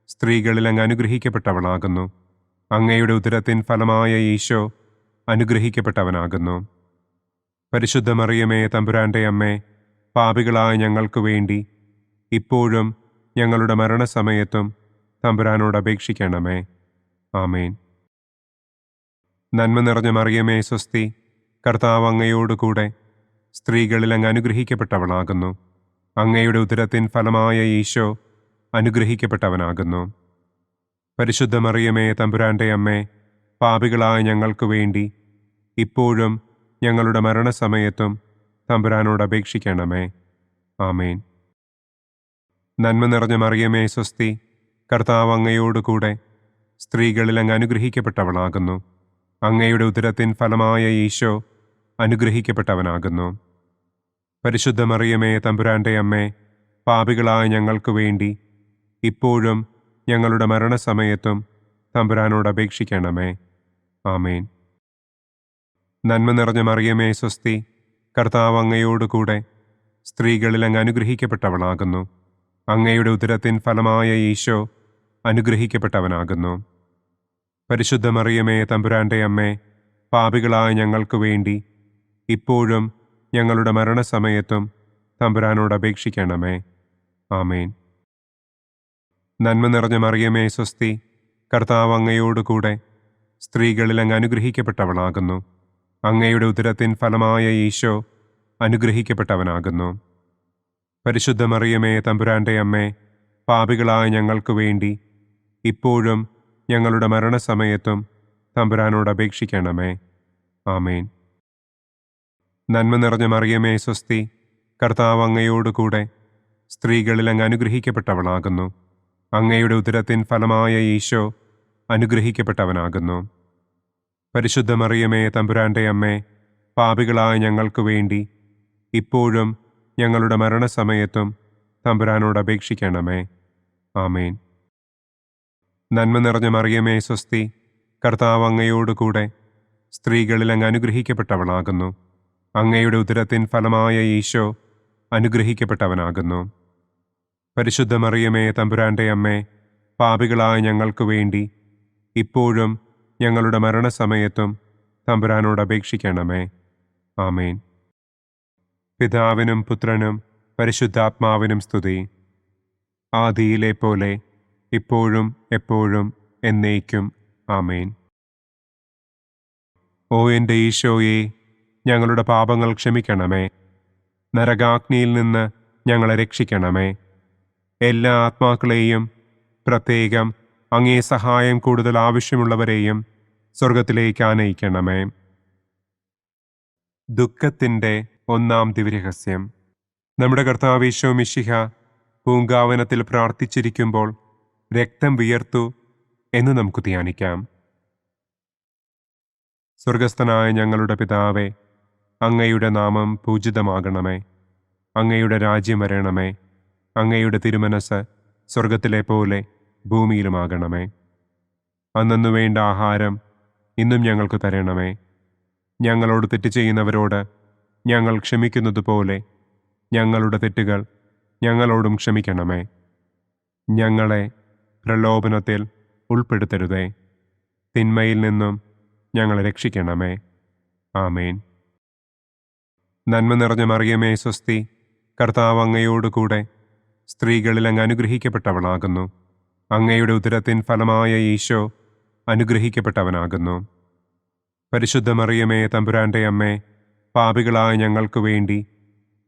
സ്ത്രീകളിൽ അങ്ങ് അനുഗ്രഹിക്കപ്പെട്ടവളാകുന്നു. അങ്ങയുടെ ഉദരത്തിൻ ഫലമായ ഈശോ അനുഗ്രഹിക്കപ്പെട്ടവനാകുന്നു. പരിശുദ്ധ മറിയമേ തമ്പുരാന്റെ അമ്മേ, പാപികളായ ഞങ്ങൾക്ക് വേണ്ടി ഇപ്പോഴും ഞങ്ങളുടെ മരണസമയത്തും തമ്പുരാനോട് അപേക്ഷിക്കണമേ. ആമേൻ. നന്മ നിറഞ്ഞ മറിയമേ സ്വസ്തി, കർത്താവ് അങ്ങയോടുകൂടെ സ്ത്രീകളിൽ അങ്ങ് അനുഗ്രഹിക്കപ്പെട്ടവളാകുന്നു. അങ്ങയുടെ ഉദരത്തിൻ ഫലമായ ഈശോ അനുഗ്രഹിക്കപ്പെട്ടവനാകുന്നു. പരിശുദ്ധ മറിയമേ തമ്പുരാന്റെ അമ്മേ, പാപികളായ ഞങ്ങൾക്ക് വേണ്ടി ഇപ്പോഴും ഞങ്ങളുടെ മരണസമയത്തും തമ്പുരാനോട് അപേക്ഷിക്കണമേ. ആമേൻ. നന്മ നിറഞ്ഞ മറിയമേ സ്വസ്തി, കർത്താവ് അങ്ങയോടുകൂടെ സ്ത്രീകളിൽ അങ്ങ് അനുഗ്രഹിക്കപ്പെട്ടവളാകുന്നു. അങ്ങയുടെ ഉദരത്തിൻ ഫലമായ ഈശോ അനുഗ്രഹിക്കപ്പെട്ടവനാകുന്നു. പരിശുദ്ധ മറിയമേ തമ്പുരാന്റെ അമ്മേ, പാപികളായ ഞങ്ങൾക്ക് വേണ്ടി ഇപ്പോഴും ഞങ്ങളുടെ മരണസമയത്തും തമ്പുരാനോട് അപേക്ഷിക്കണമേ. ആമേൻ. നന്മ നിറഞ്ഞ മറിയമേ സ്വസ്തി, കർത്താവ് അങ്ങയോട് കൂടെ സ്ത്രീകളിൽ അങ്ങ് അനുഗ്രഹിക്കപ്പെട്ടവളാകുന്നു. അങ്ങയുടെ ഉദരത്തിൻ ഫലമായ ഈശോ അനുഗ്രഹിക്കപ്പെട്ടവനാകുന്നു. പരിശുദ്ധ മറിയമേ തമ്പുരാൻ്റെ അമ്മേ, പാപികളായ ഞങ്ങൾക്ക് വേണ്ടി ഇപ്പോഴും ഞങ്ങളുടെ മരണസമയത്തും തമ്പുരാനോട് അപേക്ഷിക്കണമേ. ആമേൻ. നന്മ നിറഞ്ഞ മറിയമേ സ്വസ്തി, കർത്താവ് അങ്ങയോട് കൂടെ സ്ത്രീകളിൽ അങ്ങ് അനുഗ്രഹിക്കപ്പെട്ടവളാകുന്നു. അങ്ങയുടെ ഉദരത്തിൻ ഫലമായ ഈശോ അനുഗ്രഹിക്കപ്പെട്ടവനാകുന്നു. പരിശുദ്ധ മറിയമേ തമ്പുരാൻ്റെ അമ്മേ, പാപികളായ ഞങ്ങൾക്ക് വേണ്ടി ഇപ്പോഴും ഞങ്ങളുടെ മരണസമയത്തും തമ്പുരാനോട് അപേക്ഷിക്കണമേ. ആമേൻ. നന്മ നിറഞ്ഞ മറിയമേ സ്വസ്തി, കർത്താവ് അങ്ങയോട് കൂടെ സ്ത്രീകളിൽ അങ്ങ് അനുഗ്രഹിക്കപ്പെട്ടവളാകുന്നു. അങ്ങയുടെ ഉദരത്തിൻ ഫലമായ ഈശോ അനുഗ്രഹിക്കപ്പെട്ടവനാകുന്നു. പരിശുദ്ധ മറിയമേ തമ്പുരാൻ്റെ അമ്മേ, പാപികളായ ഞങ്ങൾക്ക് വേണ്ടി ഇപ്പോഴും ഞങ്ങളുടെ മരണസമയത്തും തമ്പുരാനോട് അപേക്ഷിക്കണമേ. ആമേൻ. നന്മ നിറഞ്ഞ മറിയമേ സ്വസ്തി, കർത്താവ് അങ്ങയോട് കൂടെ സ്ത്രീകളിൽ അങ്ങ് അനുഗ്രഹിക്കപ്പെട്ടവളാകുന്നു. അങ്ങയുടെ ഉദരത്തിൻ ഫലമായ ഈശോ അനുഗ്രഹിക്കപ്പെട്ടവനാകുന്നു. പരിശുദ്ധ മറിയമേ തമ്പുരാൻ്റെ അമ്മേ, പാപികളായ ഞങ്ങൾക്ക് വേണ്ടി ഇപ്പോഴും ഞങ്ങളുടെ മരണസമയത്തും തമ്പുരാനോട് അപേക്ഷിക്കണമേ. ആമേൻ. പിതാവിനും പുത്രനും പരിശുദ്ധാത്മാവിനും സ്തുതി. ആദിയിലെ പോലെ ഇപ്പോഴും എപ്പോഴും എന്നേക്കും. ആമേൻ. ഓ എൻ്റെ ഈശോയെ, ഞങ്ങളുടെ പാപങ്ങൾ ക്ഷമിക്കണമേ. നരകാഗ്നിയിൽ നിന്ന് ഞങ്ങളെ രക്ഷിക്കണമേ. എല്ലാ ആത്മാക്കളെയും, പ്രത്യേകം അങ്ങേ സഹായം കൂടുതൽ ആവശ്യമുള്ളവരെയും സ്വർഗത്തിലേക്ക് ആനയിക്കണമേ. ദുഃഖത്തിൻ്റെ ഒന്നാം ദിവ്യരഹസ്യം. നമ്മുടെ കർത്താവ് ഈശോ മിശിഹ പൂങ്കാവനത്തിൽ പ്രാർത്ഥിച്ചിരിക്കുമ്പോൾ രക്തം വിയർത്തു എന്ന് നമുക്ക് ധ്യാനിക്കാം. സ്വർഗസ്ഥനായ ഞങ്ങളുടെ പിതാവേ, അങ്ങയുടെ നാമം പൂജിതമാകണമേ. അങ്ങയുടെ രാജ്യം വരണമേ. അങ്ങയുടെ തിരുമനസ് സ്വർഗത്തിലെ പോലെ ഭൂമിയിലുമാകണമേ. അന്നന്നു വേണ്ട ആഹാരം ഇന്നും ഞങ്ങൾക്ക് തരണമേ. ഞങ്ങളോട് തെറ്റ് ചെയ്യുന്നവരോട് ഞങ്ങൾ ക്ഷമിക്കുന്നതുപോലെ ഞങ്ങളുടെ തെറ്റുകൾ ഞങ്ങളോടും ക്ഷമിക്കണമേ. ഞങ്ങളെ പ്രലോഭനത്തിൽ ഉൾപ്പെടുത്തരുതേ. തിന്മയിൽ നിന്നും ഞങ്ങളെ രക്ഷിക്കണമേ. ആമേൻ. നന്മ നിറഞ്ഞ മറിയമേ സ്വസ്തി, കർത്താവ് അങ്ങയോട് കൂടെ സ്ത്രീകളിൽ അങ്ങ് അനുഗ്രഹിക്കപ്പെട്ടവളാകുന്നു. അങ്ങയുടെ ഉദരത്തിൻ ഫലമായ ഈശോ അനുഗ്രഹിക്കപ്പെട്ടവനാകുന്നു. പരിശുദ്ധ മറിയമേ തമ്പുരാൻ്റെ അമ്മേ, പാപികളായ ഞങ്ങൾക്ക് വേണ്ടി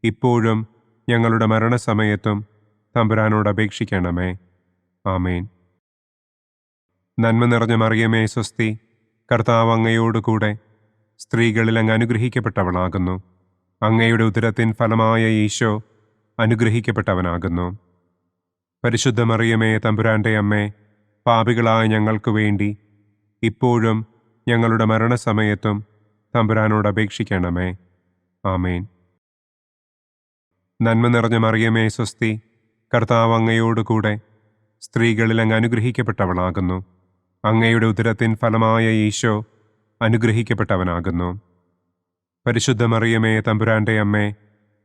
ഇപ്പോഴും ഞങ്ങളുടെ മരണസമയത്തും തമ്പുരാനോട് അപേക്ഷിക്കണമേ. ആമേൻ. നന്മ നിറഞ്ഞ മറിയമേ സ്വസ്തി, കർത്താവ് അങ്ങയോട് കൂടെ സ്ത്രീകളിൽ അങ്ങ് അനുഗ്രഹിക്കപ്പെട്ടവളാകുന്നു. അങ്ങയുടെ ഉദരത്തിൻ ഫലമായ ഈശോ അനുഗ്രഹിക്കപ്പെട്ടവനാകുന്നു. പരിശുദ്ധ മറിയമേ തമ്പുരാൻ്റെ അമ്മേ, പാപികളായ ഞങ്ങൾക്ക് വേണ്ടി ഇപ്പോഴും ഞങ്ങളുടെ മരണസമയത്തും തമ്പുരാനോട് അപേക്ഷിക്കണമേ. ആമേൻ. നന്മ നിറഞ്ഞ മറിയമേ സ്വസ്തി, കർത്താവ് അങ്ങയോട് കൂടെ സ്ത്രീകളിൽ അങ്ങ് അനുഗ്രഹിക്കപ്പെട്ടവളാകുന്നു. അങ്ങയുടെ ഉദരത്തിൻ ഫലമായ ഈശോ അനുഗ്രഹിക്കപ്പെട്ടവനാകുന്നു. പരിശുദ്ധ മറിയമേ തമ്പുരാൻ്റെ അമ്മേ,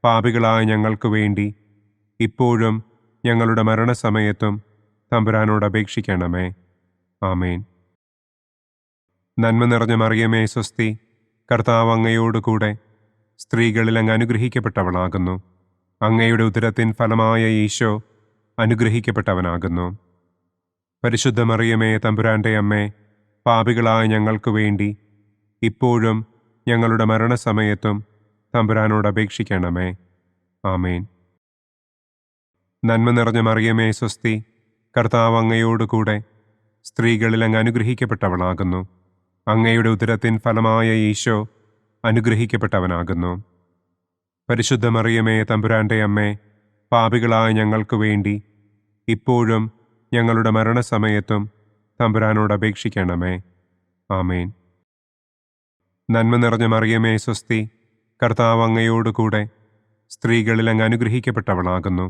പാപികളായ ഞങ്ങൾക്ക് വേണ്ടി ഇപ്പോഴും ഞങ്ങളുടെ മരണസമയത്തും തമ്പുരാനോട് അപേക്ഷിക്കണമേ. ആമേൻ. നന്മ നിറഞ്ഞ മറിയമേ സ്വസ്തി, കർത്താവ് അങ്ങയോട് കൂടെ സ്ത്രീകളിൽ അങ്ങ് അനുഗ്രഹിക്കപ്പെട്ടവളാകുന്നു. അങ്ങയുടെ ഉദരത്തിൻ ഫലമായ ഈശോ അനുഗ്രഹിക്കപ്പെട്ടവനാകുന്നു. പരിശുദ്ധ മറിയമേ തമ്പുരാൻ്റെ അമ്മേ, പാപികളായ ഞങ്ങൾക്ക് വേണ്ടി ഇപ്പോഴും ഞങ്ങളുടെ മരണസമയത്തും തമ്പുരാനോട് അപേക്ഷിക്കണമേ. ആമേൻ. നന്മ നിറഞ്ഞ മറിയമേ സ്വസ്തി, കർത്താവ് അങ്ങയോട് കൂടെ സ്ത്രീകളിൽ അങ്ങ് അനുഗ്രഹിക്കപ്പെട്ടവളാകുന്നു. അങ്ങയുടെ ഉദരത്തിൻ ഫലമായ ഈശോ അനുഗ്രഹിക്കപ്പെട്ടവനാകുന്നു. പരിശുദ്ധ മറിയമേ തമ്പുരാൻ്റെ അമ്മേ, പാപികളായ ഞങ്ങൾക്ക് വേണ്ടി ഇപ്പോഴും ഞങ്ങളുടെ മരണസമയത്തും തമ്പുരാനോട് അപേക്ഷിക്കണമേ. ആമേൻ. നന്മ നിറഞ്ഞ മറിയമേ സ്വസ്തി, കർത്താവ് അങ്ങയോട് കൂടെ സ്ത്രീകളിൽ അങ്ങ് അനുഗ്രഹിക്കപ്പെട്ടവളാകുന്നു.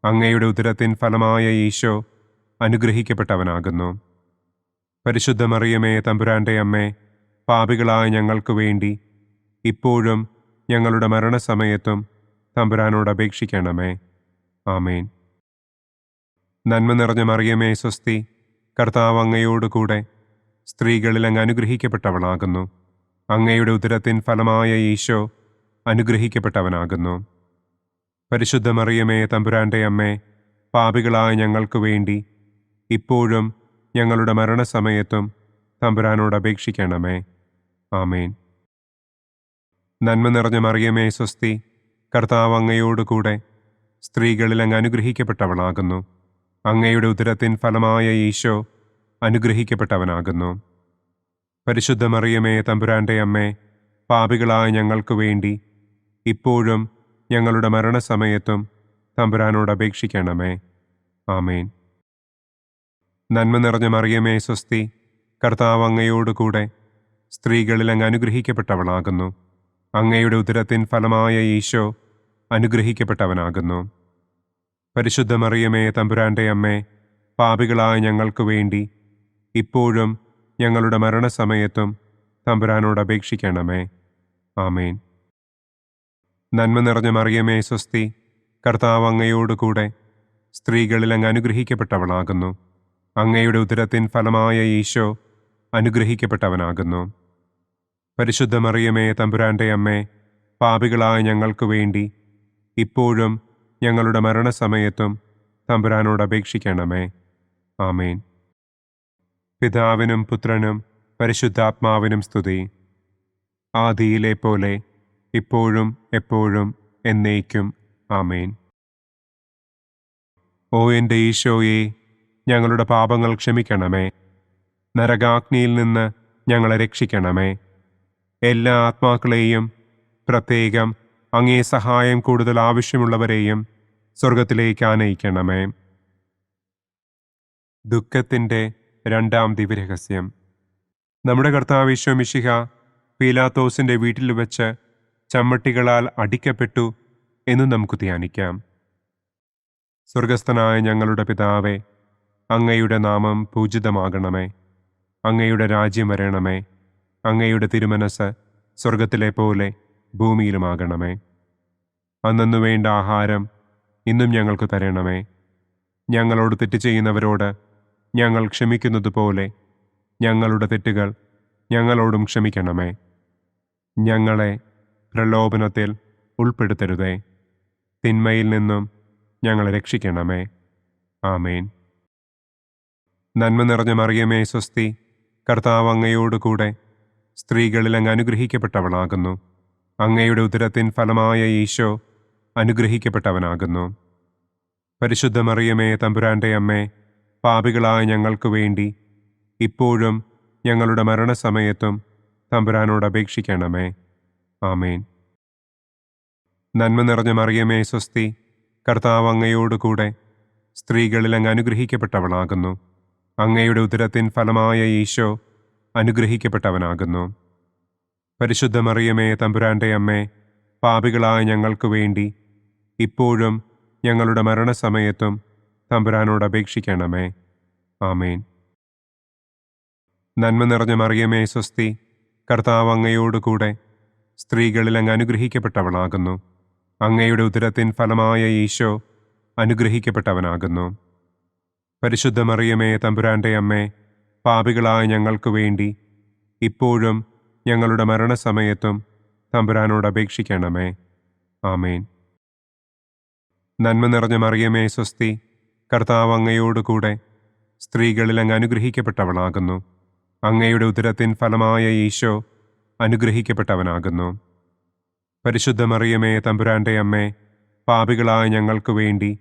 അങ്ങയുടെ ഉദരത്തിൻ ഫലമായ ഈശോ അനുഗ്രഹിക്കപ്പെട്ടവനാകുന്നു. പരിശുദ്ധ മറിയമേ, തമ്പുരാന്റെ അമ്മേ, പാപികളായ ഞങ്ങൾക്ക് വേണ്ടി ഇപ്പോഴും ഞങ്ങളുടെ മരണസമയത്തും തമ്പുരാനോട് അപേക്ഷിക്കണമേ. ആമേൻ. നന്മ നിറഞ്ഞ മറിയമേ, സ്വസ്തി, കർത്താവ് അങ്ങയോടുകൂടെ സ്ത്രീകളിൽ അങ്ങ് അനുഗ്രഹിക്കപ്പെട്ടവളാകുന്നു. അങ്ങയുടെ ഉദരത്തിൻ ഫലമായ ഈശോ അനുഗ്രഹിക്കപ്പെട്ടവനാകുന്നു. പരിശുദ്ധ മറിയമേ, തമ്പുരാന്റെ അമ്മേ, പാപികളായ ഞങ്ങൾക്ക് വേണ്ടി ഇപ്പോഴും ഞങ്ങളുടെ മരണസമയത്തും തമ്പുരാനോട് അപേക്ഷിക്കണമേ. ആമേൻ. നന്മ നിറഞ്ഞ മറിയമേ, സ്വസ്തി, കർത്താവ് അങ്ങയോടുകൂടെ സ്ത്രീകളിൽ അങ്ങ് അനുഗ്രഹിക്കപ്പെട്ടവളാകുന്നു. അങ്ങയുടെ ഉദരത്തിൻ ഫലമായ ഈശോ അനുഗ്രഹിക്കപ്പെട്ടവനാകുന്നു. പരിശുദ്ധ മറിയമേ, തമ്പുരാന്റെ അമ്മേ, പാപികളായ ഞങ്ങൾക്ക് വേണ്ടി ഇപ്പോഴും ഞങ്ങളുടെ മരണസമയത്തും തമ്പുരാനോട് അപേക്ഷിക്കണമേ. ആമേൻ. നന്മ നിറഞ്ഞ മറിയമേ, സ്വസ്തി, കർത്താവ് അങ്ങയോടുകൂടെ സ്ത്രീകളിൽ അങ്ങ് അനുഗ്രഹിക്കപ്പെട്ടവളാകുന്നു. അങ്ങയുടെ ഉദരത്തിൻ ഫലമായ ഈശോ അനുഗ്രഹിക്കപ്പെട്ടവനാകുന്നു. പരിശുദ്ധ മറിയമേ, തമ്പുരാന്റെ അമ്മേ, പാപികളായ ഞങ്ങൾക്ക് വേണ്ടി ഇപ്പോഴും ഞങ്ങളുടെ മരണസമയത്തും തമ്പുരാനോട് അപേക്ഷിക്കണമേ. ആമേൻ. നന്മ നിറഞ്ഞ മറിയമേ, സ്വസ്തി, കർത്താവ് അങ്ങയോടുകൂടെ സ്ത്രീകളിൽ അങ്ങ് അനുഗ്രഹിക്കപ്പെട്ടവളാകുന്നു. അങ്ങയുടെ ഉദരത്തിൻ ഫലമായ ഈശോ അനുഗ്രഹിക്കപ്പെട്ടവനാകുന്നു. പരിശുദ്ധ മറിയമേ, തമ്പുരാന്റെ അമ്മേ, പാപികളായ ഞങ്ങൾക്ക് വേണ്ടി ഇപ്പോഴും ഞങ്ങളുടെ മരണസമയത്തും തമ്പുരാനോട് അപേക്ഷിക്കണമേ. ആമേൻ. പിതാവിനും പുത്രനും പരിശുദ്ധാത്മാവിനും സ്തുതി. ആദിയിലെ പോലെ ഇപ്പോഴും എപ്പോഴും എന്നേക്കും. ആമേൻ. ഓ എൻ്റെ ഈശോയെ, ഞങ്ങളുടെ പാപങ്ങൾ ക്ഷമിക്കണമേ. നരകാഗ്നിയിൽ നിന്ന് ഞങ്ങളെ രക്ഷിക്കണമേ. എല്ലാ ആത്മാക്കളെയും, പ്രത്യേകം അങ്ങേ സഹായം കൂടുതൽ ആവശ്യമുള്ളവരെയും സ്വർഗത്തിലേക്ക് ആനയിക്കണമേ. ദുഃഖത്തിൻ്റെ രണ്ടാം ദിവ്യരഹസ്യം. നമ്മുടെ കർത്താവ് ഈശോ മിശിഹ പീലാത്തോസിൻ്റെ വീട്ടിൽ വെച്ച് ചമ്മട്ടികളാൽ അടിക്കപ്പെട്ടു എന്ന് നമുക്ക് ധ്യാനിക്കാം. സ്വർഗസ്ഥനായ ഞങ്ങളുടെ പിതാവേ, അങ്ങയുടെ നാമം പൂജിതമാകണമേ. അങ്ങയുടെ രാജ്യം വരണമേ. അങ്ങയുടെ തിരുമനസ് സ്വർഗത്തിലെ പോലെ ഭൂമിയിലുമാകണമേ. അന്നന്നു വേണ്ട ആഹാരം ഇന്നും ഞങ്ങൾക്ക് തരണമേ. ഞങ്ങളോട് തെറ്റ് ചെയ്യുന്നവരോട് ഞങ്ങൾ ക്ഷമിക്കുന്നത് പോലെ ഞങ്ങളുടെ തെറ്റുകൾ ഞങ്ങളോടും ക്ഷമിക്കണമേ. ഞങ്ങളെ പ്രലോഭനത്തിൽ ഉൾപ്പെടുത്തരുതേ. തിന്മയിൽ നിന്നും ഞങ്ങളെ രക്ഷിക്കണമേ. ആമേൻ. നന്മ നിറഞ്ഞ മറിയമേ, സ്വസ്തി, കർത്താവ് അങ്ങയോടുകൂടെ സ്ത്രീകളിൽ അങ്ങ് അനുഗ്രഹിക്കപ്പെട്ടവളാകുന്നു. അങ്ങയുടെ ഉദരത്തിൻ ഫലമായ ഈശോ അനുഗ്രഹിക്കപ്പെട്ടവനാകുന്നു. പരിശുദ്ധ മറിയമേ, തമ്പുരാന്റെ അമ്മേ, പാപികളായ ഞങ്ങൾക്ക് വേണ്ടി ഇപ്പോഴും ഞങ്ങളുടെ മരണസമയത്തും തമ്പുരാനോട് അപേക്ഷിക്കണമേ. ആമേൻ. നന്മ നിറഞ്ഞ മറിയമേ, സ്വസ്തി, കർത്താവ് അങ്ങയോടുകൂടെ സ്ത്രീകളിൽ അങ്ങ് അനുഗ്രഹിക്കപ്പെട്ടവളാകുന്നു. അങ്ങയുടെ ഉദരത്തിൻ ഫലമായ ഈശോ അനുഗ്രഹിക്കപ്പെട്ടവനാകുന്നു. പരിശുദ്ധ മറിയമേ, തമ്പുരാന്റെ അമ്മേ, പാപികളായ ഞങ്ങൾക്ക് വേണ്ടി ഇപ്പോഴും ഞങ്ങളുടെ മരണസമയത്തും തമ്പുരാനോട് അപേക്ഷിക്കണമേ. ആമേൻ. നന്മ നിറഞ്ഞ മറിയമേ, സ്വസ്തി, കർത്താവ് അങ്ങയോടുകൂടെ സ്ത്രീകളിൽ അങ്ങ് അനുഗ്രഹിക്കപ്പെട്ടവളാകുന്നു. അങ്ങയുടെ ഉദരത്തിൻ ഫലമായ ഈശോ അനുഗ്രഹിക്കപ്പെട്ടവനാകുന്നു. പരിശുദ്ധ മറിയമേ, തമ്പുരാന്റെ അമ്മേ, പാപികളായ ഞങ്ങൾക്ക് വേണ്ടി ഇപ്പോഴും ഞങ്ങളുടെ മരണസമയത്തും തമ്പുരാനോട് അപേക്ഷിക്കണമേ. ആമേൻ. നന്മ നിറഞ്ഞ മറിയമേ, സ്വസ്തി, കർത്താവ് അങ്ങയോടുകൂടെ സ്ത്രീകളിൽ അങ്ങ് അനുഗ്രഹിക്കപ്പെട്ടവളാകുന്നു. അങ്ങയുടെ ഉദരത്തിൻ ഫലമായ ഈശോ അനുഗ്രഹിക്കപ്പെട്ടവനാകുന്നു. പരിശുദ്ധ മറിയമേ, തമ്പുരാന്റെ അമ്മേ, പാപികളായ ഞങ്ങൾക്ക് വേണ്ടി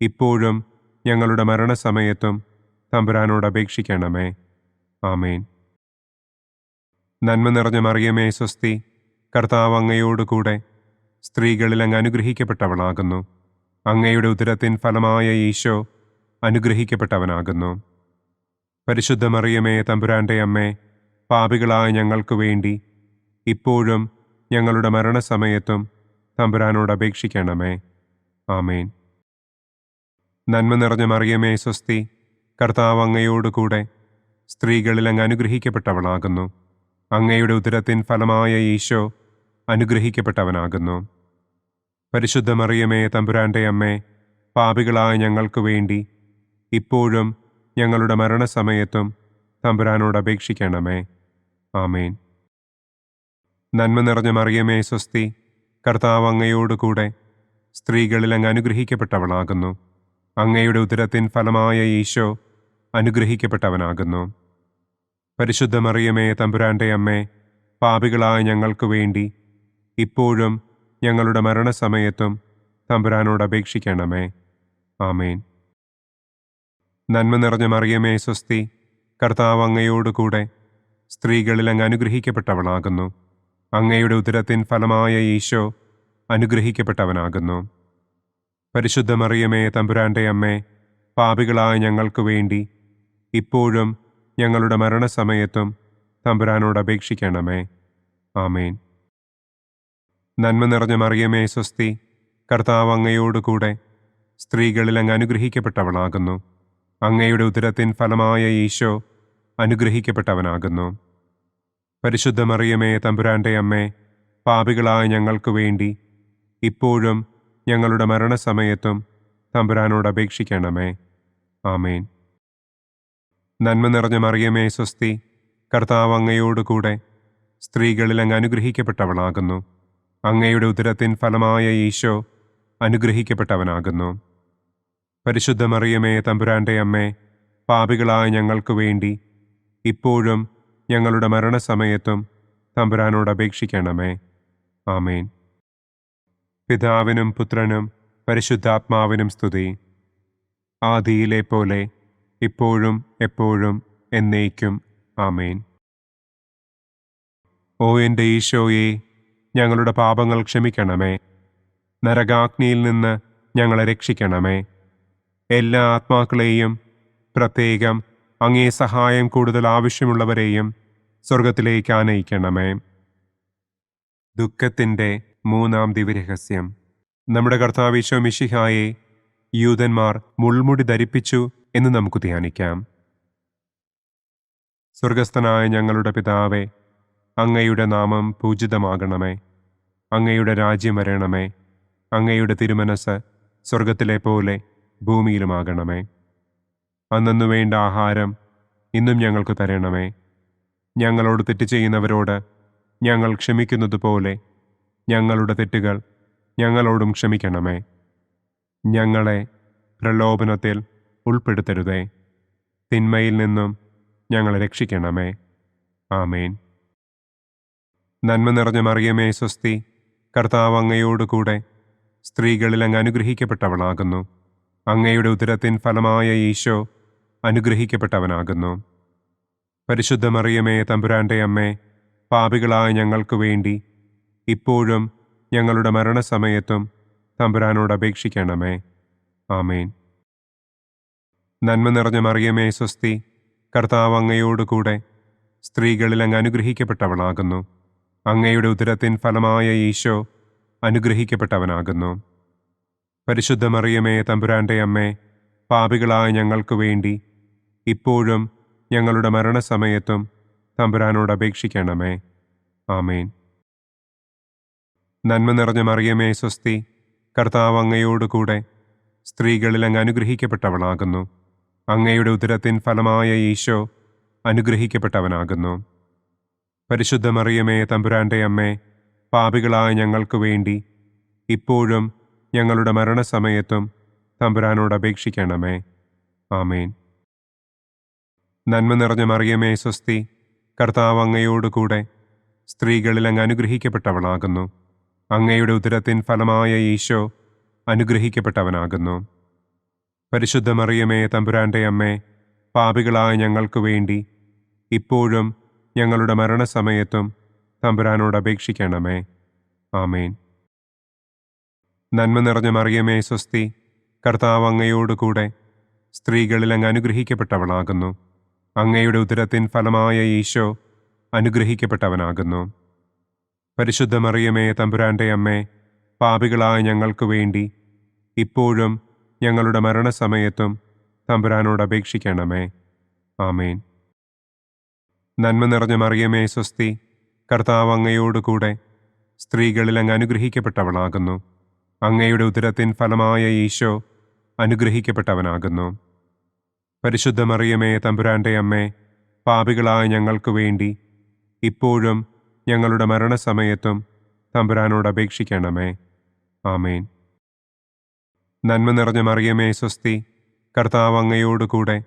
ഇപ്പോഴും ഞങ്ങളുടെ മരണസമയത്തും തമ്പുരാനോട് അപേക്ഷിക്കണമേ. ആമേൻ. നന്മ നിറഞ്ഞ മറിയമേ, സ്വസ്തി, കർത്താവ് അങ്ങയോടുകൂടെ സ്ത്രീകളിൽ അങ്ങ് അനുഗ്രഹിക്കപ്പെട്ടവളാകുന്നു. അങ്ങയുടെ ഉദരത്തിൻ ഫലമായ ഈശോ അനുഗ്രഹിക്കപ്പെട്ടവനാകുന്നു. പരിശുദ്ധ മറിയമേ, തമ്പുരാന്റെ അമ്മേ, പാപികളായ ഞങ്ങൾക്ക് വേണ്ടി ഇപ്പോഴും ഞങ്ങളുടെ മരണസമയത്തും തമ്പുരാനോട് അപേക്ഷിക്കണമേ. ആമേൻ. നന്മ നിറഞ്ഞ മറിയമേ സ്വസ്തി, കർത്താവ് അങ്ങയോടുകൂടെ സ്ത്രീകളിൽ അങ്ങ് അനുഗ്രഹിക്കപ്പെട്ടവളാകുന്നു. അങ്ങയുടെ ഉദരത്തിൻ ഫലമായ ഈശോ അനുഗ്രഹിക്കപ്പെട്ടവനാകുന്നു. പരിശുദ്ധ മറിയമേ തമ്പുരാന്റെ അമ്മേ, പാപികളായ ഞങ്ങൾക്ക് വേണ്ടി ഇപ്പോഴും ഞങ്ങളുടെ മരണസമയത്തും തമ്പുരാനോട് അപേക്ഷിക്കണമേ. ആമേൻ. നന്മ നിറഞ്ഞ മറിയമേ സ്വസ്തി, കർത്താവ് അങ്ങയോടുകൂടെ സ്ത്രീകളിൽ അങ്ങ് അനുഗ്രഹിക്കപ്പെട്ടവളാകുന്നു. അങ്ങയുടെ ഉദരത്തിൻ ഫലമായ ഈശോ അനുഗ്രഹിക്കപ്പെട്ടവനാകുന്നു. പരിശുദ്ധ മറിയമേ തമ്പുരാന്റെ അമ്മേ, പാപികളായ ഞങ്ങൾക്ക് വേണ്ടി ഇപ്പോഴും ഞങ്ങളുടെ മരണസമയത്തും തമ്പുരാനോട് അപേക്ഷിക്കണമേ. ആമേൻ. നന്മ നിറഞ്ഞ മറിയമേ സ്വസ്തി, കർത്താവ് അങ്ങയോടുകൂടെ സ്ത്രീകളിൽ അങ്ങ് അനുഗ്രഹിക്കപ്പെട്ടവളാകുന്നു. അങ്ങയുടെ ഉദരത്തിൻ ഫലമായ ഈശോ അനുഗ്രഹിക്കപ്പെട്ടവനാകുന്നു. പരിശുദ്ധ മറിയമേ തമ്പുരാന്റെ അമ്മേ, പാപികളായ ഞങ്ങൾക്ക് വേണ്ടി ഇപ്പോഴും ഞങ്ങളുടെ മരണസമയത്തും തമ്പുരാനോട് അപേക്ഷിക്കണമേ. ആമേൻ. നന്മ നിറഞ്ഞ മറിയമേ സ്വസ്തി, കർത്താവ് അങ്ങയോടുകൂടെ സ്ത്രീകളിൽ അങ്ങ് അനുഗ്രഹിക്കപ്പെട്ടവളാകുന്നു. അങ്ങയുടെ ഉദരത്തിൻ ഫലമായ ഈശോ അനുഗ്രഹിക്കപ്പെട്ടവനാകുന്നു. പരിശുദ്ധ മറിയമേ തമ്പുരാന്റെ അമ്മേ, പാപികളായ ഞങ്ങൾക്ക് വേണ്ടി ഇപ്പോഴും ഞങ്ങളുടെ മരണസമയത്തും തമ്പുരാനോട് അപേക്ഷിക്കണമേ. ആമേൻ. നന്മ നിറഞ്ഞ മറിയമേ സ്വസ്തി, കർത്താവ് അങ്ങയോടുകൂടെ സ്ത്രീകളിൽ അങ്ങ് അനുഗ്രഹിക്കപ്പെട്ടവളാകുന്നു. അങ്ങയുടെ ഉദരത്തിൻ ഫലമായ ഈശോ അനുഗ്രഹിക്കപ്പെട്ടവനാകുന്നു. പരിശുദ്ധ മറിയമേ തമ്പുരാന്റെ അമ്മേ, പാപികളായ ഞങ്ങൾക്ക് വേണ്ടി ഇപ്പോഴും ഞങ്ങളുടെ മരണസമയത്തും തമ്പുരാനോട് അപേക്ഷിക്കണമേ. ആമേൻ. പിതാവിനും പുത്രനും പരിശുദ്ധാത്മാവിനും സ്തുതി. ആദിയിലെ പോലെ ഇപ്പോഴും എപ്പോഴും എന്നേക്കും. ആമേൻ. ഓ എൻ്റെ ഈശോയെ, ഞങ്ങളുടെ പാപങ്ങൾ ക്ഷമിക്കണമേ. നരകാഗ്നിയിൽ നിന്ന് ഞങ്ങളെ രക്ഷിക്കണമേ. എല്ലാ ആത്മാക്കളെയും, പ്രത്യേകം അങ്ങേ സഹായം കൂടുതൽ ആവശ്യമുള്ളവരെയും സ്വർഗത്തിലേക്ക് ആനയിക്കണമേ. ദുഃഖത്തിൻ്റെ മൂന്നാം ദിവ്യരഹസ്യം. നമ്മുടെ കർത്താവ് ഈശോ മിശിഹായെ യൂദന്മാർ മുൾമുടി ധരിപ്പിച്ചു എന്ന് നമുക്ക് ധ്യാനിക്കാം. സ്വർഗസ്ഥനായ ഞങ്ങളുടെ പിതാവേ, അങ്ങയുടെ നാമം പൂജിതമാകണമേ. അങ്ങയുടെ രാജ്യം വരണമേ. അങ്ങയുടെ തിരുമനസ് സ്വർഗത്തിലെ പോലെ ഭൂമിയിലുമാകണമേ. അന്നന്നു വേണ്ട ആഹാരം ഇന്നും ഞങ്ങൾക്ക് തരണമേ. ഞങ്ങളോട് തെറ്റ് ചെയ്യുന്നവരോട് ഞങ്ങൾ ക്ഷമിക്കുന്നത് പോലെ ഞങ്ങളുടെ തെറ്റുകൾ ഞങ്ങളോടും ക്ഷമിക്കണമേ. ഞങ്ങളെ പ്രലോഭനത്തിൽ ഉൾപ്പെടുത്തരുതേ. തിന്മയിൽ നിന്നും ഞങ്ങളെ രക്ഷിക്കണമേ. ആമേൻ. നന്മ നിറഞ്ഞ മറിയമേ സ്വസ്തി, കർത്താവ് അങ്ങയോടുകൂടെ സ്ത്രീകളിൽ അങ്ങ് അനുഗ്രഹിക്കപ്പെട്ടവളാകുന്നു. അങ്ങയുടെ ഉദരത്തിൻ ഫലമായ ഈശോ അനുഗ്രഹിക്കപ്പെട്ടവനാകുന്നു. പരിശുദ്ധ മറിയമേ തമ്പുരാന്റെ അമ്മേ, പാപികളായ ഞങ്ങൾക്ക് വേണ്ടി ഇപ്പോഴും ഞങ്ങളുടെ മരണസമയത്തും തമ്പുരാനോട് അപേക്ഷിക്കണമേ. ആമേൻ. നന്മ നിറഞ്ഞ മറിയമേ സ്വസ്തി, കർത്താവ് അങ്ങയോടുകൂടെ സ്ത്രീകളിൽ അങ്ങ് അനുഗ്രഹിക്കപ്പെട്ടവളാകുന്നു. അങ്ങയുടെ ഉദരത്തിൻ ഫലമായ ഈശോ അനുഗ്രഹിക്കപ്പെട്ടവനാകുന്നു. പരിശുദ്ധ മറിയമേ തമ്പുരാന്റെ അമ്മേ, പാപികളായ ഞങ്ങൾക്ക് വേണ്ടി ഇപ്പോഴും ഞങ്ങളുടെ മരണസമയത്തും തമ്പുരാനോട് അപേക്ഷിക്കണമേ. ആമേൻ. നന്മ നിറഞ്ഞ മറിയമേ സ്വസ്തി, കർത്താവ് അങ്ങയോടുകൂടെ സ്ത്രീകളിൽ അങ്ങ് അനുഗ്രഹിക്കപ്പെട്ടവളാകുന്നു. അങ്ങയുടെ ഉദരത്തിൻ ഫലമായ ഈശോ അനുഗ്രഹിക്കപ്പെട്ടവനാകുന്നു. പരിശുദ്ധ മറിയമേ തമ്പുരാന്റെ അമ്മേ, പാപികളായ ഞങ്ങൾക്ക് വേണ്ടി ഇപ്പോഴും ഞങ്ങളുടെ മരണസമയത്തും തമ്പുരാനോട് അപേക്ഷിക്കണമേ. ആമേൻ. നന്മ നിറഞ്ഞ മറിയമേ സ്വസ്തി, കർത്താവ് അങ്ങയോടുകൂടെ സ്ത്രീകളിൽ അങ്ങ് അനുഗ്രഹിക്കപ്പെട്ടവളാകുന്നു. അങ്ങയുടെ ഉദരത്തിൻ ഫലമായ ഈശോ അനുഗ്രഹിക്കപ്പെട്ടവനാകുന്നു. പരിശുദ്ധ മറിയമേ തമ്പുരാന്റെ അമ്മേ, പാപികളായ ഞങ്ങൾക്ക് വേണ്ടി ഇപ്പോഴും ഞങ്ങളുടെ മരണസമയത്തും തമ്പുരാനോട് അപേക്ഷിക്കണമേ. ആമേൻ. നന്മ നിറഞ്ഞ മറിയമേ സ്വസ്തി, കർത്താവ് അങ്ങയോടുകൂടെ സ്ത്രീകളിൽ അങ്ങ് അനുഗ്രഹിക്കപ്പെട്ടവളാകുന്നു. അങ്ങയുടെ ഉദരത്തിൻ ഫലമായ ഈശോ അനുഗ്രഹിക്കപ്പെട്ടവനാകുന്നു. പരിശുദ്ധ മറിയമേ തമ്പുരാന്റെ അമ്മേ, പാപികളായ ഞങ്ങൾക്ക് വേണ്ടി ഇപ്പോഴും ഞങ്ങളുടെ മരണസമയത്തും തമ്പുരാനോട് അപേക്ഷിക്കണമേ. ആമേൻ. നന്മ നിറഞ്ഞ മറിയമേ സ്വസ്തി, കർത്താവ് അങ്ങയോട് കൂടെ സ്ത്രീകളിൽ അങ്ങ് അനുഗ്രഹിക്കപ്പെട്ടവളാകുന്നു. അങ്ങയുടെ ഉദരത്തിൻ ഫലമായ ഈശോ അനുഗ്രഹിക്കപ്പെട്ടവനാകുന്നു. പരിശുദ്ധ മറിയമേ തമ്പുരാന്റെ അമ്മേ, പാപികളായ ഞങ്ങൾക്ക് വേണ്ടി ഇപ്പോഴും ഞങ്ങളുടെ മരണസമയത്തും തമ്പുരാനോട് അപേക്ഷിക്കണമേ. ആമേൻ. നന്മ നിറഞ്ഞ മറിയമേ സ്വസ്തി, കർത്താവ് അങ്ങയോട് കൂടെ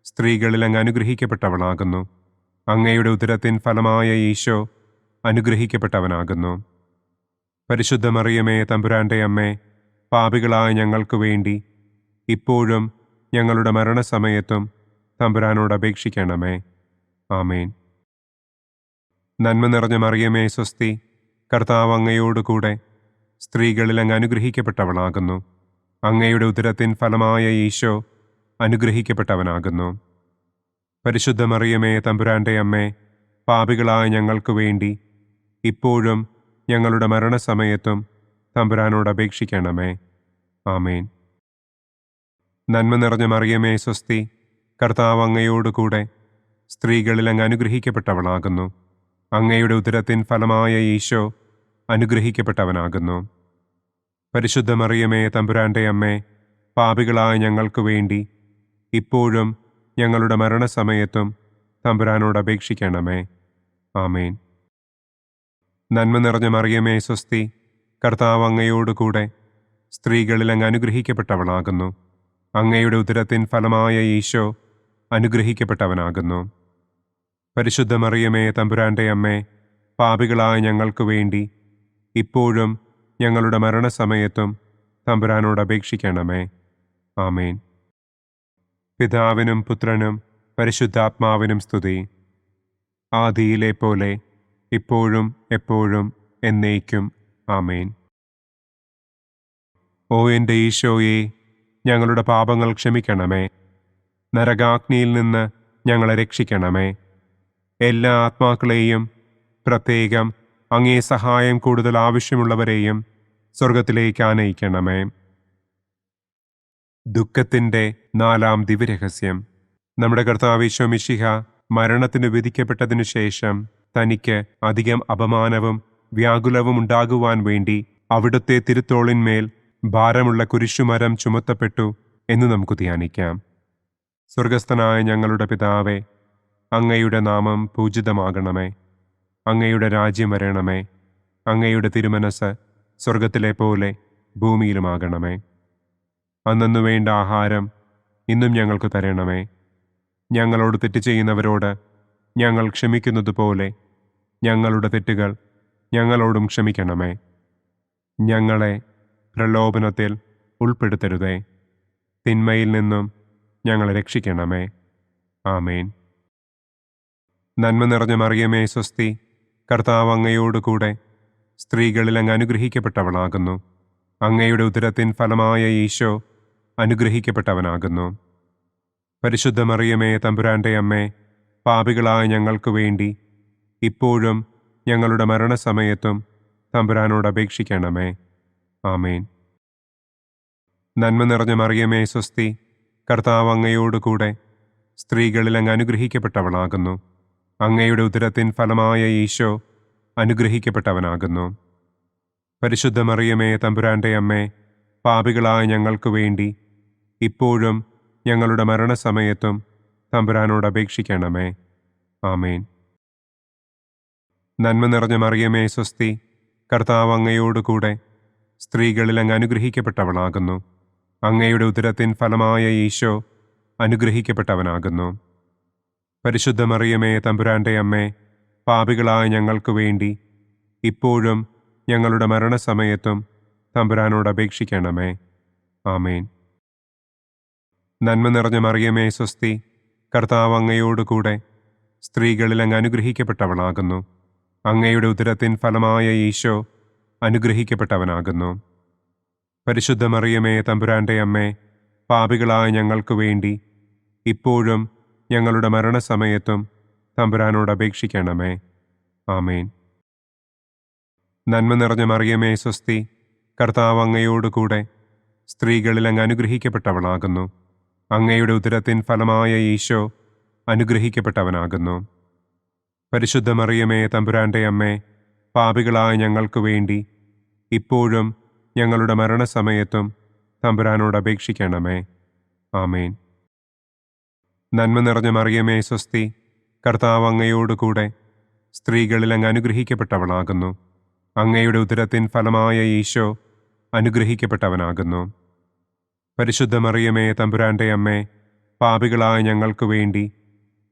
സ്ത്രീകളിൽ അങ്ങ് അനുഗ്രഹിക്കപ്പെട്ടവളാകുന്നു. അങ്ങയുടെ ഉദരത്തിൻ ഫലമായ ഈശോ അനുഗ്രഹിക്കപ്പെട്ടവനാകുന്നു. പരിശുദ്ധ മറിയമേ തമ്പുരാന്റെ അമ്മേ, പാപികളായ ഞങ്ങൾക്ക് വേണ്ടി ഇപ്പോഴും ഞങ്ങളുടെ മരണസമയത്തും തമ്പുരാനോട് അപേക്ഷിക്കണമേ. ആമേൻ. നന്മ നിറഞ്ഞ മറിയമേ സ്വസ്തി, കർത്താവ് അങ്ങയോട് കൂടെ സ്ത്രീകളിൽ അങ്ങ് അനുഗ്രഹിക്കപ്പെട്ടവളാകുന്നു. അങ്ങയുടെ ഉദരത്തിൻ ഫലമായ ഈശോ അനുഗ്രഹിക്കപ്പെട്ടവനാകുന്നു. പരിശുദ്ധ മറിയമേ തമ്പുരാന്റെ അമ്മേ, പാപികളായ ഞങ്ങൾക്ക് വേണ്ടി ഇപ്പോഴും ഞങ്ങളുടെ മരണസമയത്തും തമ്പുരാനോട് അപേക്ഷിക്കണമേ. ആമേൻ. നന്മ നിറഞ്ഞ മറിയമേ സ്വസ്തി, കർത്താവ് അങ്ങയോട് കൂടെ സ്ത്രീകളിൽ അങ്ങ് അനുഗ്രഹിക്കപ്പെട്ടവളാകുന്നു. അങ്ങയുടെ ഉദരത്തിൻ ഫലമായ ഈശോ അനുഗ്രഹിക്കപ്പെട്ടവനാകുന്നു. പരിശുദ്ധ മറിയമേ തമ്പുരാന്റെ അമ്മേ, പാപികളായ ഞങ്ങൾക്ക് വേണ്ടി ഇപ്പോഴും ഞങ്ങളുടെ മരണസമയത്തും തമ്പുരാനോട് അപേക്ഷിക്കണമേ. ആമേൻ. നന്മ നിറഞ്ഞ മറിയമേ സ്വസ്തി, കർത്താവ് അങ്ങയോട് കൂടെ സ്ത്രീകളിൽ അങ്ങ് അനുഗ്രഹിക്കപ്പെട്ടവളാകുന്നു. അങ്ങയുടെ ഉദരത്തിൻ ഫലമായ ഈശോ അനുഗ്രഹിക്കപ്പെട്ടവനാകുന്നു. പരിശുദ്ധ മറിയമേ തമ്പുരാന്റെ അമ്മേ, പാപികളായ ഞങ്ങൾക്ക് വേണ്ടി ഇപ്പോഴും ഞങ്ങളുടെ മരണസമയത്തും തമ്പുരാനോട് അപേക്ഷിക്കണമേ. ആമേൻ. പിതാവിനും പുത്രനും പരിശുദ്ധാത്മാവിനും സ്തുതി. ആദിയിലെ പോലെ ഇപ്പോഴും എപ്പോഴും എന്നേക്കും. ആമേൻ. ഓ എൻ്റെ ഈശോയെ, ഞങ്ങളുടെ പാപങ്ങൾ ക്ഷമിക്കണമേ. നരകാഗ്നിയിൽ നിന്ന് ഞങ്ങളെ രക്ഷിക്കണമേ. എല്ലാ ആത്മാക്കളെയും, പ്രത്യേകം അങ്ങേ സഹായം കൂടുതൽ ആവശ്യമുള്ളവരെയും സ്വർഗത്തിലേക്ക് ആനയിക്കണമേ. ദുഃഖത്തിൻ്റെ 4-ാം ദിവ്യരഹസ്യം. നമ്മുടെ കർത്താവ് ഈശോ മിശിഹ മരണത്തിന് വിധിക്കപ്പെട്ടതിനു ശേഷം തനിക്ക് അധികം അപമാനവും വ്യാകുലവും ഉണ്ടാകുവാൻ വേണ്ടി അവിടുത്തെ തിരുത്തോളിന്മേൽ ഭാരമുള്ള കുരിശുമരം ചുമത്തപ്പെട്ടു എന്ന് നമുക്ക് ധ്യാനിക്കാം. സ്വർഗസ്ഥനായ ഞങ്ങളുടെ പിതാവേ, അങ്ങയുടെ നാമം പൂജിതമാകണമേ. അങ്ങയുടെ രാജ്യം വരണമേ. അങ്ങയുടെ തിരുമനസ് സ്വർഗത്തിലെ പോലെ ഭൂമിയിലുമാകണമേ. അന്നന്നു വേണ്ട ആഹാരം ഇന്നും ഞങ്ങൾക്ക് തരണമേ. ഞങ്ങളോട് തെറ്റ് ചെയ്യുന്നവരോട് ഞങ്ങൾ ക്ഷമിക്കുന്നത് പോലെ ഞങ്ങളുടെ തെറ്റുകൾ ഞങ്ങളോടും ക്ഷമിക്കണമേ. ഞങ്ങളെ പ്രലോഭനത്തിൽ ഉൾപ്പെടുത്തരുതേ. തിന്മയിൽ നിന്നും ഞങ്ങളെ രക്ഷിക്കണമേ. ആമേൻ. നന്മ നിറഞ്ഞ മറിയമേ സ്വസ്തി, കർത്താവ് അങ്ങയോട് കൂടെ സ്ത്രീകളിൽ അങ്ങ് അനുഗ്രഹിക്കപ്പെട്ടവളാകുന്നു. അങ്ങയുടെ ഉദരത്തിൻ ഫലമായ ഈശോ അനുഗ്രഹിക്കപ്പെട്ടവനാകുന്നു. പരിശുദ്ധ മറിയമേ തമ്പുരാന്റെ അമ്മേ, പാപികളായ ഞങ്ങൾക്ക് വേണ്ടി ഇപ്പോഴും ഞങ്ങളുടെ മരണസമയത്തും തമ്പുരാനോട് അപേക്ഷിക്കണമേ. ആമേൻ. നന്മ നിറഞ്ഞ മറിയമേ സ്വസ്തി, കർത്താവ് അങ്ങയോട് കൂടെ സ്ത്രീകളിൽ അങ്ങ് അനുഗ്രഹിക്കപ്പെട്ടവളാകുന്നു. അങ്ങയുടെ ഉദരത്തിൻ ഫലമായ ഈശോ അനുഗ്രഹിക്കപ്പെട്ടവനാകുന്നു. പരിശുദ്ധ മറിയമേ തമ്പുരാന്റെ അമ്മേ, പാപികളായ ഞങ്ങൾക്ക് വേണ്ടി ഇപ്പോഴും ഞങ്ങളുടെ മരണസമയത്തും തമ്പുരാനോട് അപേക്ഷിക്കണമേ. ആമേൻ. നന്മ നിറഞ്ഞ മറിയമേ സ്വസ്തി, കർത്താവ് അങ്ങയോട് കൂടെ സ്ത്രീകളിൽ അങ്ങ് അനുഗ്രഹിക്കപ്പെട്ടവളാകുന്നു. അങ്ങയുടെ ഉദരത്തിൻ ഫലമായ ഈശോ അനുഗ്രഹിക്കപ്പെട്ടവനാകുന്നു. പരിശുദ്ധ മറിയമേ തമ്പുരാന്റെ അമ്മേ, പാപികളായ ഞങ്ങൾക്ക് വേണ്ടി ഇപ്പോഴും ഞങ്ങളുടെ മരണസമയത്തും തമ്പുരാനോട് അപേക്ഷിക്കണമേ. ആമേൻ. നന്മ നിറഞ്ഞ മറിയമേ സ്വസ്തി, കർത്താവ് അങ്ങയോട് കൂടെ സ്ത്രീകളിൽ അങ്ങ് അനുഗ്രഹിക്കപ്പെട്ടവളാകുന്നു. അങ്ങയുടെ ഉദരത്തിൻ ഫലമായ ഈശോ അനുഗ്രഹിക്കപ്പെട്ടവനാകുന്നു. പരിശുദ്ധ മറിയമേ തമ്പുരാന്റെ അമ്മേ, പാപികളായ ഞങ്ങൾക്ക് വേണ്ടി ഇപ്പോഴും ഞങ്ങളുടെ മരണസമയത്തും തമ്പുരാനോട് അപേക്ഷിക്കണമേ. ആമേൻ. നന്മ നിറഞ്ഞ മറിയമേ സ്വസ്തി, കർത്താവ് അങ്ങയോട് കൂടെ സ്ത്രീകളിൽ അങ്ങ് അനുഗ്രഹിക്കപ്പെട്ടവളാകുന്നു. അങ്ങയുടെ ഉദരത്തിൻ ഫലമായ ഈശോ അനുഗ്രഹിക്കപ്പെട്ടവനാകുന്നു. പരിശുദ്ധ മറിയമേ, തമ്പുരാന്റെ അമ്മേ, പാപികളായ ഞങ്ങൾക്ക് വേണ്ടി ഇപ്പോഴും ഞങ്ങളുടെ മരണസമയത്തും തമ്പുരാനോട് അപേക്ഷിക്കണമേ. ആമേൻ. നന്മ നിറഞ്ഞ മറിയമേ, സ്വസ്തി. കർത്താവ് അങ്ങയോടുകൂടെ സ്ത്രീകളിൽ അങ്ങ് അനുഗ്രഹിക്കപ്പെട്ടവളാകുന്നു. അങ്ങയുടെ ഉദരത്തിൻ ഫലമായ ഈശോ അനുഗ്രഹിക്കപ്പെട്ടവനാകുന്നു. പരിശുദ്ധ മറിയമേ, തമ്പുരാന്റെ അമ്മേ, പാപികളായ ഞങ്ങൾക്ക് വേണ്ടി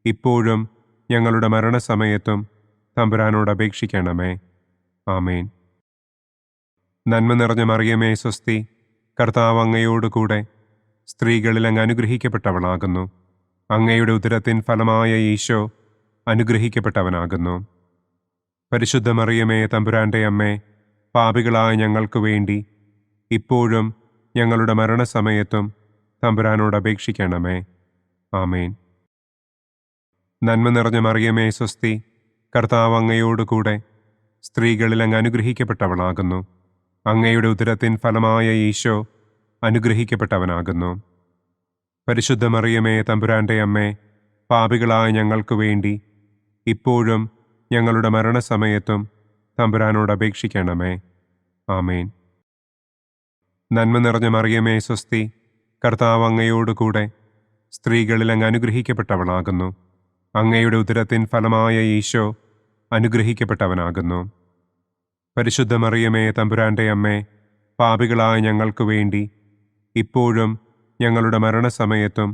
ഇപ്പോഴും ഞങ്ങളുടെ മരണസമയത്തും തമ്പുരാനോട് അപേക്ഷിക്കണമേ. ആമേൻ. നന്മ നിറഞ്ഞ മറിയമേ, സ്വസ്തി. കർത്താവ് അങ്ങയോടുകൂടെ സ്ത്രീകളിൽ അങ്ങ് അനുഗ്രഹിക്കപ്പെട്ടവളാകുന്നു. അങ്ങയുടെ ഉദരത്തിൻ ഫലമായ ഈശോ അനുഗ്രഹിക്കപ്പെട്ടവനാകുന്നു. പരിശുദ്ധ മറിയമേ, തമ്പുരാന്റെ അമ്മേ, പാപികളായ ഞങ്ങൾക്ക് വേണ്ടി ഇപ്പോഴും ഞങ്ങളുടെ മരണസമയത്തും തമ്പുരാനോട് അപേക്ഷിക്കണമേ. ആമേൻ. നന്മ നിറഞ്ഞ മറിയമേ, സ്വസ്തി. കർത്താവ് അങ്ങയോടുകൂടെ സ്ത്രീകളിൽ അങ്ങ് അനുഗ്രഹിക്കപ്പെട്ടവളാകുന്നു. അങ്ങയുടെ ഉദരത്തിൻ ഫലമായ ഈശോ അനുഗ്രഹിക്കപ്പെട്ടവനാകുന്നു. പരിശുദ്ധ മറിയമേ, തമ്പുരാന്റെ അമ്മേ, പാപികളായ ഞങ്ങൾക്ക് വേണ്ടി ഇപ്പോഴും ഞങ്ങളുടെ മരണസമയത്തും തമ്പുരാനോട് അപേക്ഷിക്കണമേ. ആമേൻ. നന്മ നിറഞ്ഞ മറിയമേ, സ്വസ്തി. കർത്താവ് അങ്ങയോടുകൂടെ സ്ത്രീകളിൽ അങ്ങ് അനുഗ്രഹിക്കപ്പെട്ടവളാകുന്നു. അങ്ങയുടെ ഉദരത്തിൻ ഫലമായ ഈശോ അനുഗ്രഹിക്കപ്പെട്ടവനാകുന്നു. പരിശുദ്ധ മറിയമേ, തമ്പുരാന്റെ അമ്മേ, പാപികളായ ഞങ്ങൾക്ക് വേണ്ടി ഇപ്പോഴും ഞങ്ങളുടെ മരണസമയത്തും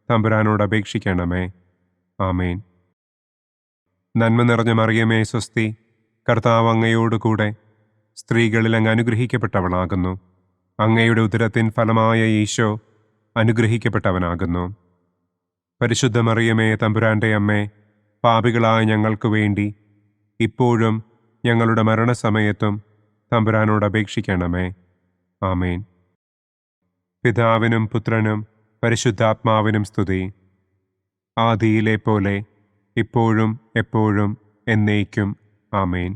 തമ്പുരാനോട് അപേക്ഷിക്കണമേ. ആമേൻ. നന്മ നിറഞ്ഞ മറിയമേ, സ്വസ്തി. കർത്താവ് അങ്ങയോടുകൂടെ സ്ത്രീകളിൽ അങ്ങ് അനുഗ്രഹിക്കപ്പെട്ടവളാകുന്നു. അങ്ങയുടെ ഉദരത്തിൻ ഫലമായ ഈശോ അനുഗ്രഹിക്കപ്പെട്ടവനാകുന്നു. പരിശുദ്ധ മറിയമേ, തമ്പുരാന്റെ അമ്മേ, പാപികളായ ഞങ്ങൾക്ക് വേണ്ടി ഇപ്പോഴും ഞങ്ങളുടെ മരണസമയത്തും തമ്പുരാനോട് അപേക്ഷിക്കണമേ. ആമേൻ. പിതാവിനും പുത്രനും പരിശുദ്ധാത്മാവിനും സ്തുതി. ആദിയിലെ പോലെ ഇപ്പോഴും എപ്പോഴും എന്നേക്കും. ആമേൻ.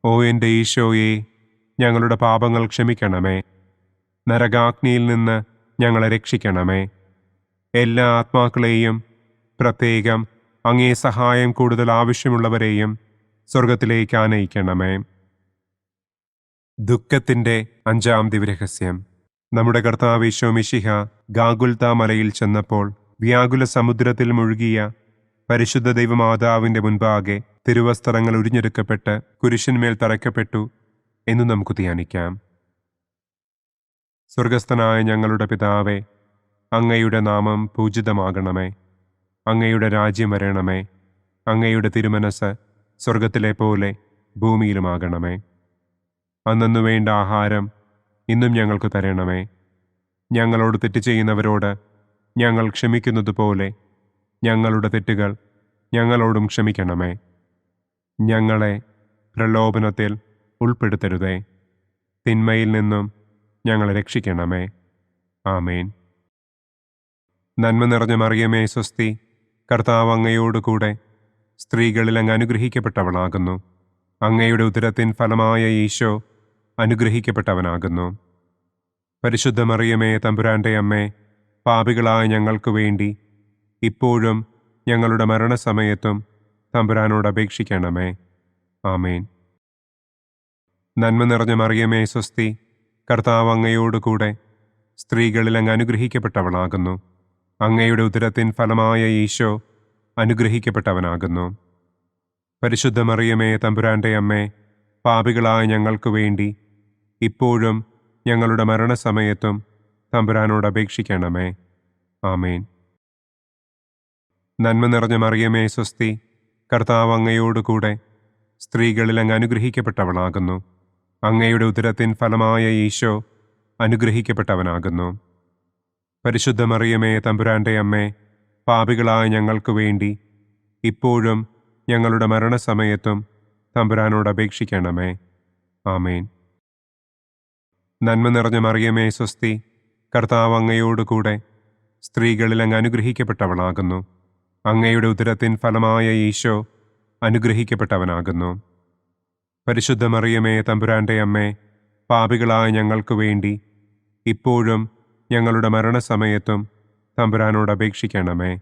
ഓ എൻ്റെ ഈശോയെ, ഞങ്ങളുടെ പാപങ്ങൾ ക്ഷമിക്കണമേ. നരകാഗ്നിയിൽ നിന്ന് ഞങ്ങളെ രക്ഷിക്കണമേ. എല്ലാ ആത്മാക്കളെയും, പ്രത്യേകം അങ്ങേ സഹായം കൂടുതൽ ആവശ്യമുള്ളവരെയും സ്വർഗത്തിലേക്ക് ആനയിക്കണമേ. ദുഃഖത്തിൻ്റെ 5-ാം ദിവ്യരഹസ്യം. നമ്മുടെ കർത്താവ് ഈശോ മിശിഹ ഗാഗുൽത്ത മലയിൽ ചെന്നപ്പോൾ വ്യാകുല സമുദ്രത്തിൽ മുഴുകിയ പരിശുദ്ധ ദൈവമാതാവിൻ്റെ മുൻപാകെ തിരുവസ്ത്രങ്ങൾ ഉരിഞ്ഞെടുക്കപ്പെട്ട് കുരിശിന്മേൽ തറയ്ക്കപ്പെട്ടു എന്ന് നമുക്ക് ധ്യാനിക്കാം. സ്വർഗസ്ഥനായ ഞങ്ങളുടെ പിതാവേ, അങ്ങയുടെ നാമം പൂജിതമാകണമേ. അങ്ങയുടെ രാജ്യം വരണമേ. അങ്ങയുടെ തിരുമനസ് സ്വർഗത്തിലെ പോലെ ഭൂമിയിലുമാകണമേ. അന്നന്നു വേണ്ട ആഹാരം ഇന്നും ഞങ്ങൾക്ക് തരണമേ. ഞങ്ങളോട് തെറ്റ് ചെയ്യുന്നവരോട് ഞങ്ങൾ ക്ഷമിക്കുന്നത് പോലെ ഞങ്ങളുടെ തെറ്റുകൾ ഞങ്ങളോടും ക്ഷമിക്കണമേ. ഞങ്ങളെ പ്രലോഭനത്തിൽ ഉൾപ്പെടുത്തരുതേ. തിന്മയിൽ നിന്നും ഞങ്ങളെ രക്ഷിക്കണമേ. ആമേൻ. നന്മ നിറഞ്ഞ മറിയമേ, സ്വസ്തി. കർത്താവ് അങ്ങയോടുകൂടെ സ്ത്രീകളിൽ അങ്ങ് അനുഗ്രഹിക്കപ്പെട്ടവളാകുന്നു. അങ്ങയുടെ ഉദരത്തിൻ ഫലമായ ഈശോ അനുഗ്രഹിക്കപ്പെട്ടവനാകുന്നു. പരിശുദ്ധ മറിയമേ, തമ്പുരാന്റെ അമ്മേ, പാപികളായ ഞങ്ങൾക്ക് വേണ്ടി ഇപ്പോഴും ഞങ്ങളുടെ മരണസമയത്തും തമ്പുരാനോട് അപേക്ഷിക്കണമേ. ആമേൻ. നന്മ നിറഞ്ഞ മറിയമേ, സ്വസ്തി. കർത്താവ് അങ്ങയോടുകൂടെ സ്ത്രീകളിൽ അങ്ങ് അനുഗ്രഹിക്കപ്പെട്ടവളാകുന്നു. അങ്ങയുടെ ഉദരത്തിൻ ഫലമായ ഈശോ അനുഗ്രഹിക്കപ്പെട്ടവനാകുന്നു. പരിശുദ്ധ മറിയമേ, തമ്പുരാന്റെ അമ്മേ, പാപികളായ ഞങ്ങൾക്ക് വേണ്ടി ഇപ്പോഴും ഞങ്ങളുടെ മരണസമയത്തും തമ്പുരാനോട് അപേക്ഷിക്കണമേ. ആമേൻ. നന്മ നിറഞ്ഞ മറിയമേ, സ്വസ്തി. കർത്താവ് അങ്ങയോടുകൂടെ സ്ത്രീകളിൽ അങ്ങ് അനുഗ്രഹിക്കപ്പെട്ടവളാകുന്നു. അങ്ങയുടെ ഉദരത്തിൻ ഫലമായ ഈശോ അനുഗ്രഹിക്കപ്പെട്ടവനാകുന്നു. പരിശുദ്ധ മറിയമേ, തമ്പുരാന്റെ അമ്മേ, പാപികളായ ഞങ്ങൾക്ക് വേണ്ടി ഇപ്പോഴും ഞങ്ങളുടെ മരണസമയത്തും തമ്പുരാനോട് അപേക്ഷിക്കണമേ. ആമേൻ. നന്മ നിറഞ്ഞ മറിയമേ, സ്വസ്തി. കർത്താവ് അങ്ങയോടുകൂടെ സ്ത്രീകളിൽ അങ്ങ് അനുഗ്രഹിക്കപ്പെട്ടവളാകുന്നു. അങ്ങയുടെ ഉദരത്തിൻ ഫലമായ ഈശോ അനുഗ്രഹിക്കപ്പെട്ടവനാകുന്നു. പരിശുദ്ധ മറിയമേ, തമ്പുരാന്റെ അമ്മേ, പാപികളായ ഞങ്ങൾക്ക് വേണ്ടി ഇപ്പോഴും ഞങ്ങളുടെ മരണസമയത്തും തമ്പുരാനോട് അപേക്ഷിക്കണമേ.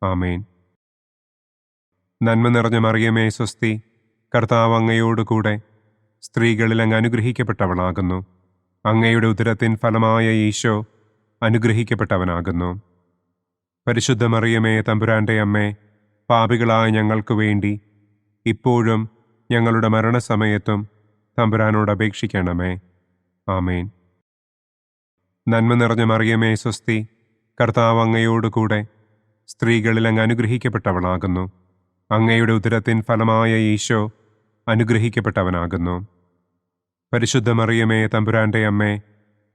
ആമേൻ. നന്മ നിറഞ്ഞ മറിയമേ സ്വസ്തി, കർത്താവ് അങ്ങയോടുകൂടെ സ്ത്രീകളിൽ അങ്ങ് അനുഗ്രഹിക്കപ്പെട്ടവളാകുന്നു. അങ്ങയുടെ ഉദരത്തിൻ ഫലമായ ഈശോ അനുഗ്രഹിക്കപ്പെട്ടവനാകുന്നു. പരിശുദ്ധ മറിയമേ തമ്പുരാന്റെ അമ്മേ, പാപികളായ ഞങ്ങൾക്ക് വേണ്ടി ഇപ്പോഴും ഞങ്ങളുടെ മരണസമയത്തും തമ്പുരാനോട് അപേക്ഷിക്കണമേ. ആമേൻ. നന്മ നിറഞ്ഞ മറിയമേ സ്വസ്തി, കർത്താവ് അങ്ങയോടുകൂടെ സ്ത്രീകളിൽ അങ്ങ് അനുഗ്രഹിക്കപ്പെട്ടവളാകുന്നു. അങ്ങയുടെ ഉദരത്തിൻ ഫലമായ ഈശോ അനുഗ്രഹിക്കപ്പെട്ടവനാകുന്നു. പരിശുദ്ധ മറിയമേ തമ്പുരാന്റെ അമ്മേ,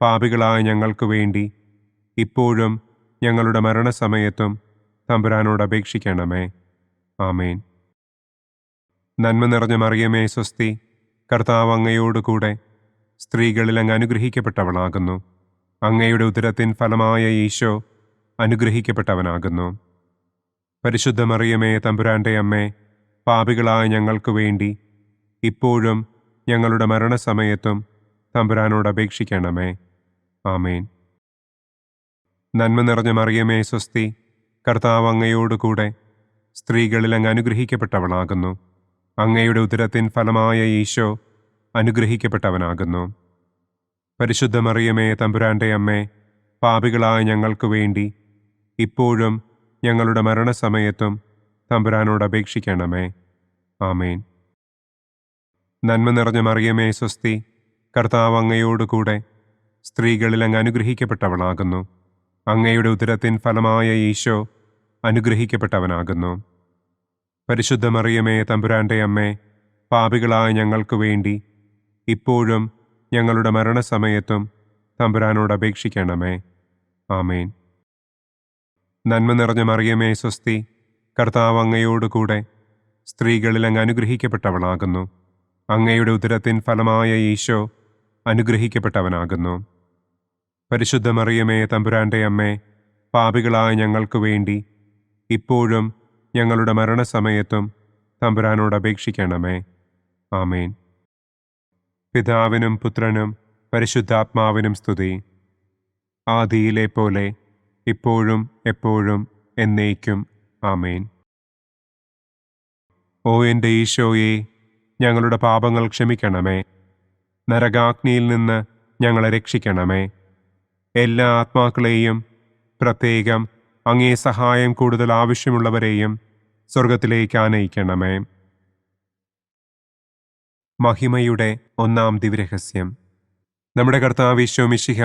പാപികളായ ഞങ്ങൾക്ക് വേണ്ടി ഇപ്പോഴും ഞങ്ങളുടെ മരണസമയത്തും തമ്പുരാനോട് അപേക്ഷിക്കണമേ. ആമേൻ. നന്മ നിറഞ്ഞ മറിയമേ സ്വസ്തി, കർത്താവ് അങ്ങയോടുകൂടെ സ്ത്രീകളിൽ അങ്ങ് അനുഗ്രഹിക്കപ്പെട്ടവളാകുന്നു. അങ്ങയുടെ ഉദരത്തിൻ ഫലമായ ഈശോ അനുഗ്രഹിക്കപ്പെട്ടവനാകുന്നു. പരിശുദ്ധ മറിയമേ തമ്പുരാന്റെ അമ്മേ, പാപികളായ ഞങ്ങൾക്ക് വേണ്ടി ഇപ്പോഴും ഞങ്ങളുടെ മരണസമയത്തും തമ്പുരാനോട് അപേക്ഷിക്കണമേ. ആമേൻ. നന്മ നിറഞ്ഞ മറിയമേ സ്വസ്തി, കർത്താവ് അങ്ങയോടുകൂടെ സ്ത്രീകളിൽ അങ്ങ് അനുഗ്രഹിക്കപ്പെട്ടവളാകുന്നു. അങ്ങയുടെ ഉദരത്തിൻ ഫലമായ ഈശോ അനുഗ്രഹിക്കപ്പെട്ടവനാകുന്നു. പരിശുദ്ധ മറിയമേ തമ്പുരാന്റെ അമ്മേ, പാപികളായ ഞങ്ങൾക്ക് വേണ്ടി ഇപ്പോഴും ഞങ്ങളുടെ മരണസമയത്തും തമ്പുരാനോട് അപേക്ഷിക്കണമേ. ആമേൻ. നന്മ നിറഞ്ഞ മറിയമേ സ്വസ്തി, കർത്താവ് അങ്ങയോടുകൂടെ സ്ത്രീകളിൽ അങ്ങ് അനുഗ്രഹിക്കപ്പെട്ടവളാകുന്നു. അങ്ങയുടെ ഉദരത്തിൻ ഫലമായ ഈശോ അനുഗ്രഹിക്കപ്പെട്ടവനാകുന്നു. പരിശുദ്ധ മറിയമേ തമ്പുരാന്റെ അമ്മേ, പാപികളായ ഞങ്ങൾക്ക് വേണ്ടി ഇപ്പോഴും ഞങ്ങളുടെ മരണസമയത്തും തമ്പുരാനോട് അപേക്ഷിക്കണമേ. ആമേൻ. നന്മ നിറഞ്ഞ മറിയമേ സ്വസ്തി, കർത്താവ് അങ്ങയോടുകൂടെ സ്ത്രീകളിൽ അങ്ങ് അനുഗ്രഹിക്കപ്പെട്ടവളാകുന്നു. അങ്ങയുടെ ഉദരത്തിൻ ഫലമായ ഈശോ അനുഗ്രഹിക്കപ്പെട്ടവനാകുന്നു. പരിശുദ്ധ മറിയമേ തമ്പുരാന്റെ അമ്മേ, പാപികളായ ഞങ്ങൾക്ക് വേണ്ടി ഇപ്പോഴും ഞങ്ങളുടെ മരണസമയത്തും തമ്പുരാനോട് അപേക്ഷിക്കണമേ. ആമേൻ. പിതാവിനും പുത്രനും പരിശുദ്ധാത്മാവിനും സ്തുതി. ആദിയിലെ പോലെ ഇപ്പോഴും എപ്പോഴും എന്നേക്കും. ആമേൻ. ഓ എൻ്റെ ഈശോയെ, ഞങ്ങളുടെ പാപങ്ങൾ ക്ഷമിക്കണമേ. നരകാഗ്നിയിൽ നിന്ന് ഞങ്ങളെ രക്ഷിക്കണമേ. എല്ലാ ആത്മാക്കളെയും, പ്രത്യേകം അങ്ങേ സഹായം കൂടുതൽ ആവശ്യമുള്ളവരെയും സ്വർഗത്തിലേക്ക് ആനയിക്കണമേ. മഹിമയുടെ ഒന്നാം ദിവ്യരഹസ്യം. നമ്മുടെ കർത്താവ് ഈശോ മിശിഹ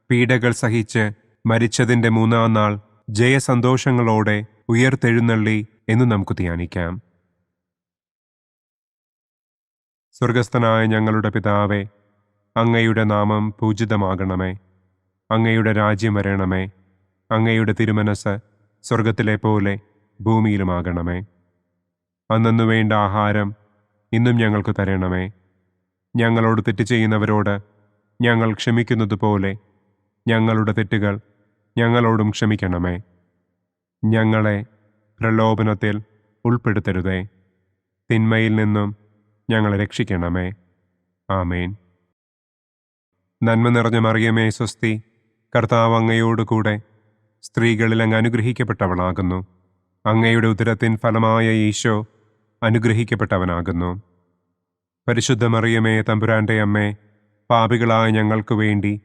പീഡകൾ സഹിച്ച് മരിച്ചതിൻ്റെ മൂന്നാം നാൾ ജയസന്തോഷങ്ങളോടെ ഉയർത്തെഴുന്നള്ളി എന്ന് നമുക്ക് ധ്യാനിക്കാം. സ്വർഗസ്ഥനായ ഞങ്ങളുടെ പിതാവേ, അങ്ങയുടെ നാമം പൂജിതമാകണമേ. അങ്ങയുടെ രാജ്യം വരണമേ. അങ്ങയുടെ തിരുമനസ് സ്വർഗത്തിലെ പോലെ ഭൂമിയിലുമാകണമേ. അന്നന്നു വേണ്ട ആഹാരം ഇന്നും ഞങ്ങൾക്ക് തരണമേ. ഞങ്ങളോട് തെറ്റ് ചെയ്യുന്നവരോട് ഞങ്ങൾ ക്ഷമിക്കുന്നത് പോലെ ഞങ്ങളുടെ തെറ്റുകൾ ഞങ്ങളോടും ക്ഷമിക്കണമേ. ഞങ്ങളെ പ്രലോഭനത്തിൽ ഉൾപ്പെടുത്തരുതേ. തിന്മയിൽ നിന്നും ഞങ്ങളെ രക്ഷിക്കണമേ. ആമേൻ. നന്മ നിറഞ്ഞ മറിയമേ സ്വസ്തി, കർത്താവ് അങ്ങയോടുകൂടെ സ്ത്രീകളിൽ അങ്ങ് അനുഗ്രഹിക്കപ്പെട്ടവളാകുന്നു. അങ്ങയുടെ ഉദരത്തിൻ ഫലമായ ഈശോ അനുഗ്രഹിക്കപ്പെട്ടവനാകുന്നു. പരിശുദ്ധ മറിയമേ തമ്പുരാന്റെ അമ്മേ, പാപികളായ ഞങ്ങൾക്ക് വേണ്ടി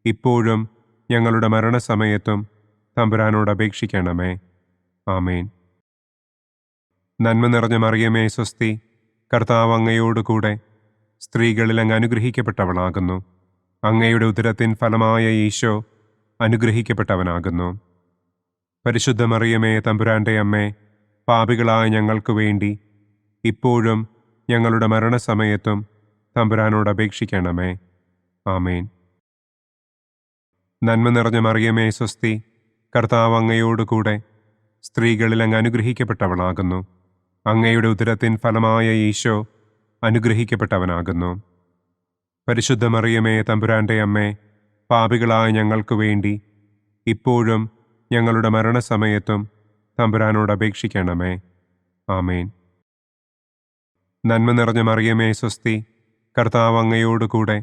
ഇപ്പോഴും ഞങ്ങളുടെ മരണസമയത്തും തമ്പുരാനോട് അപേക്ഷിക്കണമേ. ആമേൻ. നന്മ നിറഞ്ഞ മറിയമേ സ്വസ്തി, കർത്താവ് അങ്ങയോടുകൂടെ സ്ത്രീകളിൽ അങ്ങ് അനുഗ്രഹിക്കപ്പെട്ടവളാകുന്നു. അങ്ങയുടെ ഉദരത്തിൻ ഫലമായ ഈശോ അനുഗ്രഹിക്കപ്പെട്ടവനാകുന്നു. പരിശുദ്ധ മറിയമേ തമ്പുരാന്റെ അമ്മേ, പാപികളായ ഞങ്ങൾക്ക് വേണ്ടി ഇപ്പോഴും ഞങ്ങളുടെ മരണസമയത്തും തമ്പുരാനോട് അപേക്ഷിക്കണമേ. ആമേൻ. നന്മ നിറഞ്ഞ മറിയമേ സ്വസ്തി, കർത്താവ് അങ്ങയോടുകൂടെ സ്ത്രീകളിൽ അങ്ങ് അനുഗ്രഹിക്കപ്പെട്ടവളാകുന്നു. അങ്ങയുടെ ഉദരത്തിൻ ഫലമായ ഈശോ അനുഗ്രഹിക്കപ്പെട്ടവനാകുന്നു. പരിശുദ്ധ മറിയമേ തമ്പുരാന്റെ അമ്മേ, പാപികളായ ഞങ്ങൾക്ക് വേണ്ടി ഇപ്പോഴും ഞങ്ങളുടെ മരണസമയത്തും തമ്പുരാനോട് അപേക്ഷിക്കണമേ. ആമേൻ. നന്മ നിറഞ്ഞ മറിയമേ സ്വസ്തി, കർത്താവ് അങ്ങയോടുകൂടെ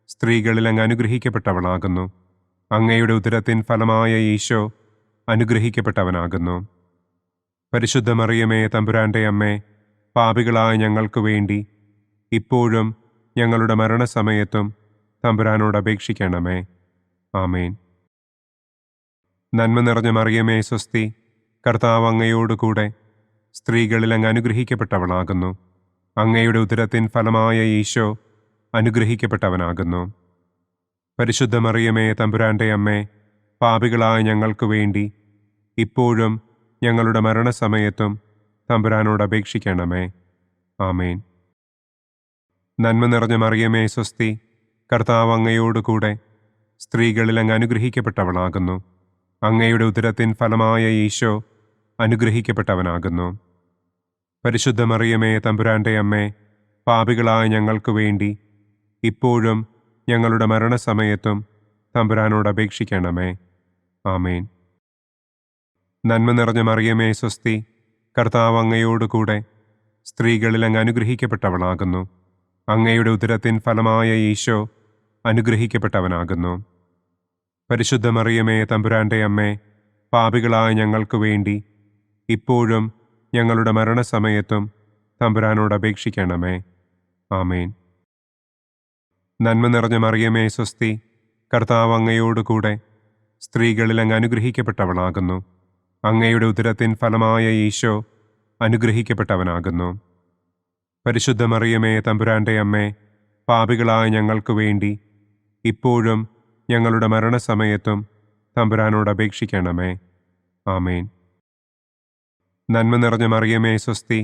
സ്ത്രീകളിൽ അങ്ങ് അനുഗ്രഹിക്കപ്പെട്ടവളാകുന്നു. അങ്ങയുടെ ഉദരത്തിൻ ഫലമായ ഈശോ അനുഗ്രഹിക്കപ്പെട്ടവനാകുന്നു. പരിശുദ്ധ മറിയമേ, തമ്പുരാന്റെ അമ്മേ, പാപികളായ ഞങ്ങൾക്ക് വേണ്ടി ഇപ്പോഴും ഞങ്ങളുടെ മരണസമയത്തും തമ്പുരാനോട് അപേക്ഷിക്കണമേ. ആമേൻ. നന്മ നിറഞ്ഞ മറിയമേ, സ്വസ്തി. കർത്താവ് അങ്ങയോടുകൂടെ സ്ത്രീകളിൽ അങ്ങ് അനുഗ്രഹിക്കപ്പെട്ടവളാകുന്നു. അങ്ങയുടെ ഉദരത്തിൻ ഫലമായ ഈശോ അനുഗ്രഹിക്കപ്പെട്ടവനാകുന്നു. പരിശുദ്ധ മറിയമേ, തമ്പുരാന്റെ അമ്മേ, പാപികളായ ഞങ്ങൾക്ക് വേണ്ടി ഇപ്പോഴും ഞങ്ങളുടെ മരണസമയത്തും തമ്പുരാനോട് അപേക്ഷിക്കണമേ. ആമേൻ. നന്മ നിറഞ്ഞ മറിയമേ, സ്വസ്തി. കർത്താവ് അങ്ങയോടുകൂടെ സ്ത്രീകളിൽ അങ്ങ് അനുഗ്രഹിക്കപ്പെട്ടവളാകുന്നു. അങ്ങയുടെ ഉദരത്തിൻ ഫലമായ ഈശോ അനുഗ്രഹിക്കപ്പെട്ടവനാകുന്നു. പരിശുദ്ധ മറിയമേ, തമ്പുരാന്റെ അമ്മേ, പാപികളായ ഞങ്ങൾക്ക് വേണ്ടി ഇപ്പോഴും ഞങ്ങളുടെ മരണസമയത്തും തമ്പുരാനോട് അപേക്ഷിക്കണമേ. ആമേൻ. നന്മ നിറഞ്ഞ മറിയമേ, സ്വസ്തി. കർത്താവ് അങ്ങയോടുകൂടെ സ്ത്രീകളിൽ അങ്ങ് അനുഗ്രഹിക്കപ്പെട്ടവളാകുന്നു. അങ്ങയുടെ ഉദരത്തിൻ ഫലമായ ഈശോ അനുഗ്രഹിക്കപ്പെട്ടവനാകുന്നു. പരിശുദ്ധ മറിയമേ, തമ്പുരാന്റെ അമ്മേ, പാപികളായ ഞങ്ങൾക്ക് വേണ്ടി ഇപ്പോഴും ഞങ്ങളുടെ മരണസമയത്തും തമ്പുരാനോട് അപേക്ഷിക്കണമേ. ആമേൻ. നന്മ നിറഞ്ഞ മറിയമേ, സ്വസ്തി. കർത്താവ് അങ്ങയോടുകൂടെ സ്ത്രീകളിൽ അങ്ങ് അനുഗ്രഹിക്കപ്പെട്ടവളാകുന്നു. അങ്ങയുടെ ഉദരത്തിൻ ഫലമായ ഈശോ അനുഗ്രഹിക്കപ്പെട്ടവനാകുന്നു. പരിശുദ്ധ മറിയമേ, തമ്പുരാന്റെ അമ്മേ, പാപികളായ ഞങ്ങൾക്ക് വേണ്ടി ഇപ്പോഴും ഞങ്ങളുടെ മരണസമയത്തും തമ്പുരാനോട് അപേക്ഷിക്കണമേ. ആമേൻ. നന്മ നിറഞ്ഞ മറിയമേ, സ്വസ്തി.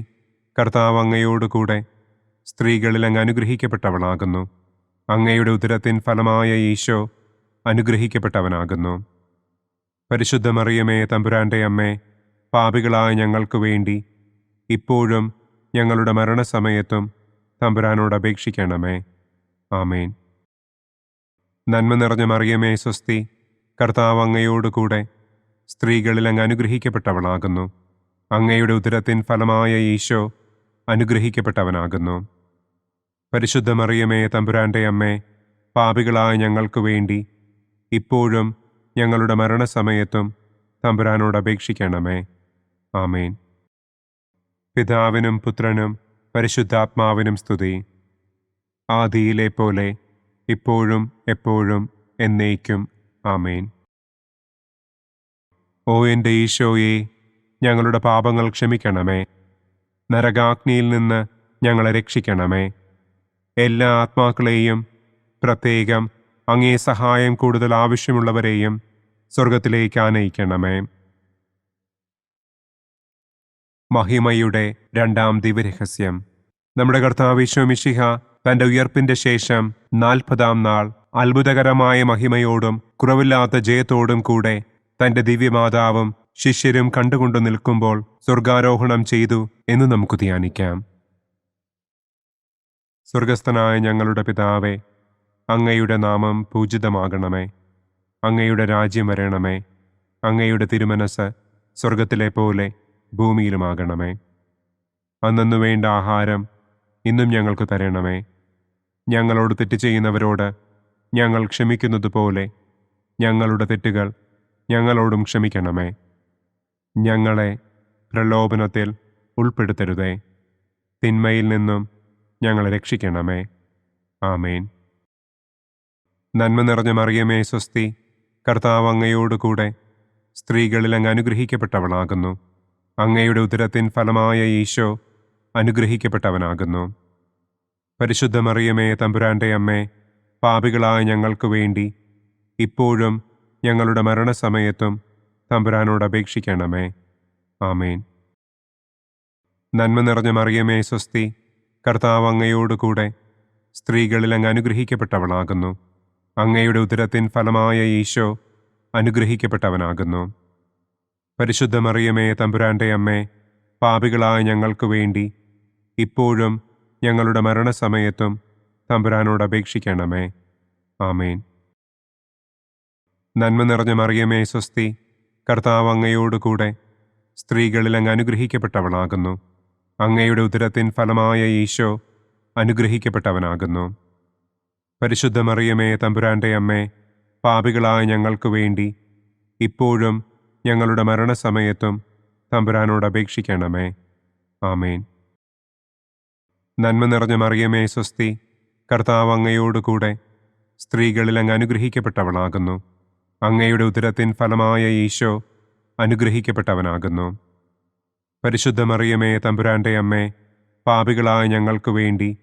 കർത്താവ് അങ്ങയോടുകൂടെ സ്ത്രീകളിൽ അങ്ങ് അനുഗ്രഹിക്കപ്പെട്ടവളാകുന്നു. അങ്ങയുടെ ഉദരത്തിൻ ഫലമായ ഈശോ അനുഗ്രഹിക്കപ്പെട്ടവനാകുന്നു. പരിശുദ്ധ മറിയമേ, തമ്പുരാന്റെ അമ്മേ, പാപികളായ ഞങ്ങൾക്ക് വേണ്ടി ഇപ്പോഴും ഞങ്ങളുടെ മരണസമയത്തും തമ്പുരാനോട് അപേക്ഷിക്കണമേ. ആമേൻ. നന്മ നിറഞ്ഞ മറിയമേ, സ്വസ്തി. കർത്താവ് അങ്ങയോടുകൂടെ സ്ത്രീകളിൽ അങ്ങ് അനുഗ്രഹിക്കപ്പെട്ടവളാകുന്നു. അങ്ങയുടെ ഉദരത്തിൻ ഫലമായ ഈശോ അനുഗ്രഹിക്കപ്പെട്ടവനാകുന്നു. പരിശുദ്ധ മറിയമേ, തമ്പുരാന്റെ അമ്മേ, പാപികളായ ഞങ്ങൾക്ക് വേണ്ടി ഇപ്പോഴും ഞങ്ങളുടെ മരണസമയത്തും തമ്പുരാനോട് അപേക്ഷിക്കണമേ. ആമേൻ. പിതാവിനും പുത്രനും പരിശുദ്ധാത്മാവിനും സ്തുതി. ആദിയിലെ പോലെ ഇപ്പോഴും എപ്പോഴും എന്നേക്കും. ആമേൻ. ഓ എൻ്റെ ഈശോയെ, ഞങ്ങളുടെ പാപങ്ങൾ ക്ഷമിക്കണമേ. നരകാഗ്നിയിൽ നിന്ന് ഞങ്ങളെ രക്ഷിക്കണമേ. എല്ലാ ആത്മാക്കളെയും, പ്രത്യേകം അങ്ങേ സഹായം കൂടുതൽ ആവശ്യമുള്ളവരെയും സ്വർഗത്തിലേക്ക് ആനയിക്കണമേ. മഹിമയുടെ രണ്ടാം ദിവ്യരഹസ്യം. നമ്മുടെ കർത്താവ് ഈശോ മിശിഹ തന്റെ ഉയർപ്പിന്റെ ശേഷം 40-ാം നാൾ അത്ഭുതകരമായ മഹിമയോടും കുറവില്ലാത്ത ജയത്തോടും കൂടെ തന്റെ ദിവ്യമാതാവും ശിഷ്യരും കണ്ടുകൊണ്ടു നിൽക്കുമ്പോൾ സ്വർഗാരോഹണം ചെയ്തു എന്ന് നമുക്ക് ധ്യാനിക്കാം. സ്വർഗസ്ഥനായ ഞങ്ങളുടെ പിതാവേ, അങ്ങയുടെ നാമം പൂജിതമാകണമേ. അങ്ങയുടെ രാജ്യം വരണമേ. അങ്ങയുടെ തിരുമനസ് സ്വർഗത്തിലെ പോലെ ഭൂമിയിലുമാകണമേ. അന്നു വേണ്ട ആഹാരം ഇന്നും ഞങ്ങൾക്ക് തരണമേ. ഞങ്ങളോട് തെറ്റ് ചെയ്യുന്നവരോട് ഞങ്ങൾ ക്ഷമിക്കുന്നത് പോലെ ഞങ്ങളുടെ തെറ്റുകൾ ഞങ്ങളോടും ക്ഷമിക്കണമേ. ഞങ്ങളെ പ്രലോഭനത്തിൽ ഉൾപ്പെടുത്തരുതേ. തിന്മയിൽ നിന്നും ഞങ്ങളെ രക്ഷിക്കണമേ. ആമേൻ. നന്മ നിറഞ്ഞ മറിയമേ, സ്വസ്തി. കർത്താവ് അങ്ങയോടുകൂടെ സ്ത്രീകളിൽ അങ്ങ് അനുഗ്രഹിക്കപ്പെട്ടവളാകുന്നു. അങ്ങയുടെ ഉദരത്തിൻ ഫലമായ ഈശോ അനുഗ്രഹിക്കപ്പെട്ടവനാകുന്നു. പരിശുദ്ധ മറിയമേ, തമ്പുരാന്റെ അമ്മേ, പാപികളായ ഞങ്ങൾക്ക് വേണ്ടി ഇപ്പോഴും ഞങ്ങളുടെ മരണസമയത്തും തമ്പുരാനോട് അപേക്ഷിക്കണമേ. ആമേൻ. നന്മ നിറഞ്ഞ മറിയമേ, സ്വസ്തി. കർത്താവ് അങ്ങയോടുകൂടെ സ്ത്രീകളിൽ അങ്ങ് അനുഗ്രഹിക്കപ്പെട്ടവളാകുന്നു. അങ്ങയുടെ ഉദരത്തിൻ ഫലമായ ഈശോ അനുഗ്രഹിക്കപ്പെട്ടവനാകുന്നു. പരിശുദ്ധ മറിയമേ, തമ്പുരാന്റെ അമ്മേ, പാപികളായ ഞങ്ങൾക്ക് വേണ്ടി ഇപ്പോഴും ഞങ്ങളുടെ മരണസമയത്തും തമ്പുരാനോട് അപേക്ഷിക്കണമേ. ആമേൻ. നന്മ നിറഞ്ഞ മറിയമേ, സ്വസ്തി. കർത്താവ് അങ്ങയോടുകൂടെ സ്ത്രീകളിൽ അങ്ങ് അനുഗ്രഹിക്കപ്പെട്ടവളാകുന്നു. അങ്ങയുടെ ഉദരത്തിൻ ഫലമായ ഈശോ അനുഗ്രഹിക്കപ്പെട്ടവനാകുന്നു. പരിശുദ്ധ മറിയമേ തമ്പുരാന്റെ അമ്മേ, പാപികളായ ഞങ്ങൾക്ക് വേണ്ടി ഇപ്പോഴും ഞങ്ങളുടെ മരണസമയത്തും തമ്പുരാനോട് അപേക്ഷിക്കണമേ. ആമേൻ. നന്മ നിറഞ്ഞ മറിയമേ സ്വസ്തി, കർത്താവ് അങ്ങയോടുകൂടെ സ്ത്രീകളിൽ അങ്ങ് അനുഗ്രഹിക്കപ്പെട്ടവളാകുന്നു. അങ്ങയുടെ ഉദരത്തിൻ ഫലമായ ഈശോ അനുഗ്രഹിക്കപ്പെട്ടവനാകുന്നു. പരിശുദ്ധ മറിയമേ തമ്പുരാന്റെ അമ്മേ, പാപികളായ ഞങ്ങൾക്ക് വേണ്ടി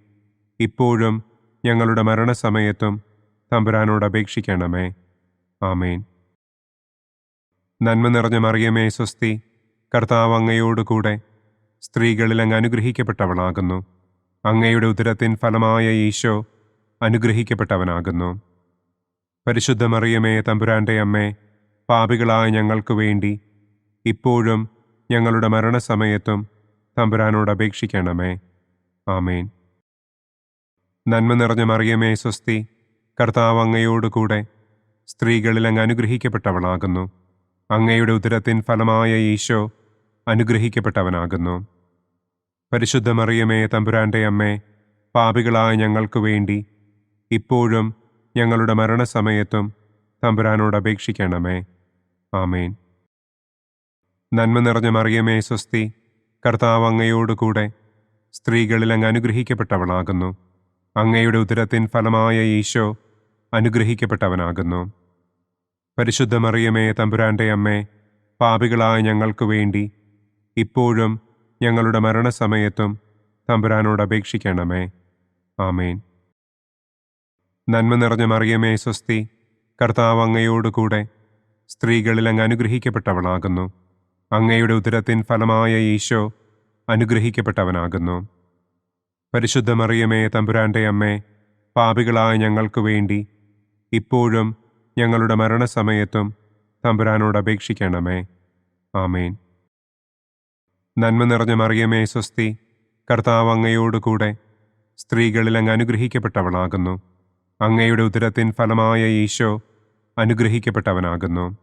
ഇപ്പോഴും ഞങ്ങളുടെ മരണസമയത്തും തമ്പുരാനോട് അപേക്ഷിക്കണമേ. ആമേൻ. നന്മ നിറഞ്ഞ മറിയമേ സ്വസ്തി, കർത്താവ് അങ്ങയോടുകൂടെ സ്ത്രീകളിൽ അങ്ങ് അനുഗ്രഹിക്കപ്പെട്ടവളാകുന്നു. അങ്ങയുടെ ഉദരത്തിൻ ഫലമായ ഈശോ അനുഗ്രഹിക്കപ്പെട്ടവനാകുന്നു. പരിശുദ്ധ മറിയമേ തമ്പുരാന്റെ അമ്മേ, പാപികളായ ഞങ്ങൾക്ക് വേണ്ടി ഇപ്പോഴും ഞങ്ങളുടെ മരണസമയത്തും തമ്പുരാനോട് അപേക്ഷിക്കണമേ. ആമേൻ. നന്മ നിറഞ്ഞ മറിയമേ സ്വസ്തി, കർത്താവ് അങ്ങയോടുകൂടെ സ്ത്രീകളിൽ അങ്ങ് അനുഗ്രഹിക്കപ്പെട്ടവളാകുന്നു. അങ്ങയുടെ ഉദരത്തിൻ ഫലമായ ഈശോ അനുഗ്രഹിക്കപ്പെട്ടവനാകുന്നു. പരിശുദ്ധ മറിയമേ തമ്പുരാന്റെ അമ്മേ, പാപികളായ ഞങ്ങൾക്ക് വേണ്ടി ഇപ്പോഴും ഞങ്ങളുടെ മരണസമയത്തും തമ്പുരാനോട് അപേക്ഷിക്കണമേ. ആമേൻ. നന്മ നിറഞ്ഞ മറിയമേ സ്വസ്തി, കർത്താവ് അങ്ങയോടുകൂടെ സ്ത്രീകളിൽ അങ്ങ് അനുഗ്രഹിക്കപ്പെട്ടവളാകുന്നു. അങ്ങയുടെ ഉദരത്തിൻ ഫലമായ ഈശോ അനുഗ്രഹിക്കപ്പെട്ടവനാകുന്നു. പരിശുദ്ധ മറിയമേ തമ്പുരാന്റെ അമ്മേ, പാപികളായ ഞങ്ങൾക്ക് വേണ്ടി ഇപ്പോഴും ഞങ്ങളുടെ മരണസമയത്തും തമ്പുരാനോട് അപേക്ഷിക്കണമേ. ആമേൻ. നന്മ നിറഞ്ഞ മറിയമേ സ്വസ്തി, കർത്താവ് അങ്ങയോടുകൂടെ സ്ത്രീകളിൽ അങ്ങ് അനുഗ്രഹിക്കപ്പെട്ടവളാകുന്നു. അങ്ങയുടെ ഉദരത്തിൻ ഫലമായ ഈശോ അനുഗ്രഹിക്കപ്പെട്ടവനാകുന്നു. പരിശുദ്ധ മറിയമേ തമ്പുരാന്റെ അമ്മേ, പാപികളായ ഞങ്ങൾക്ക് വേണ്ടി ഇപ്പോഴും ഞങ്ങളുടെ മരണസമയത്തും തമ്പുരാനോട് അപേക്ഷിക്കണമേ. ആമേൻ. നന്മ നിറഞ്ഞ മറിയമേ സ്വസ്തി, കർത്താവ് അങ്ങയോടുകൂടെ സ്ത്രീകളിൽ അങ്ങ് അനുഗ്രഹിക്കപ്പെട്ടവളാകുന്നു. അങ്ങയുടെ ഉദരത്തിൻ ഫലമായ ഈശോ അനുഗ്രഹിക്കപ്പെട്ടവനാകുന്നു.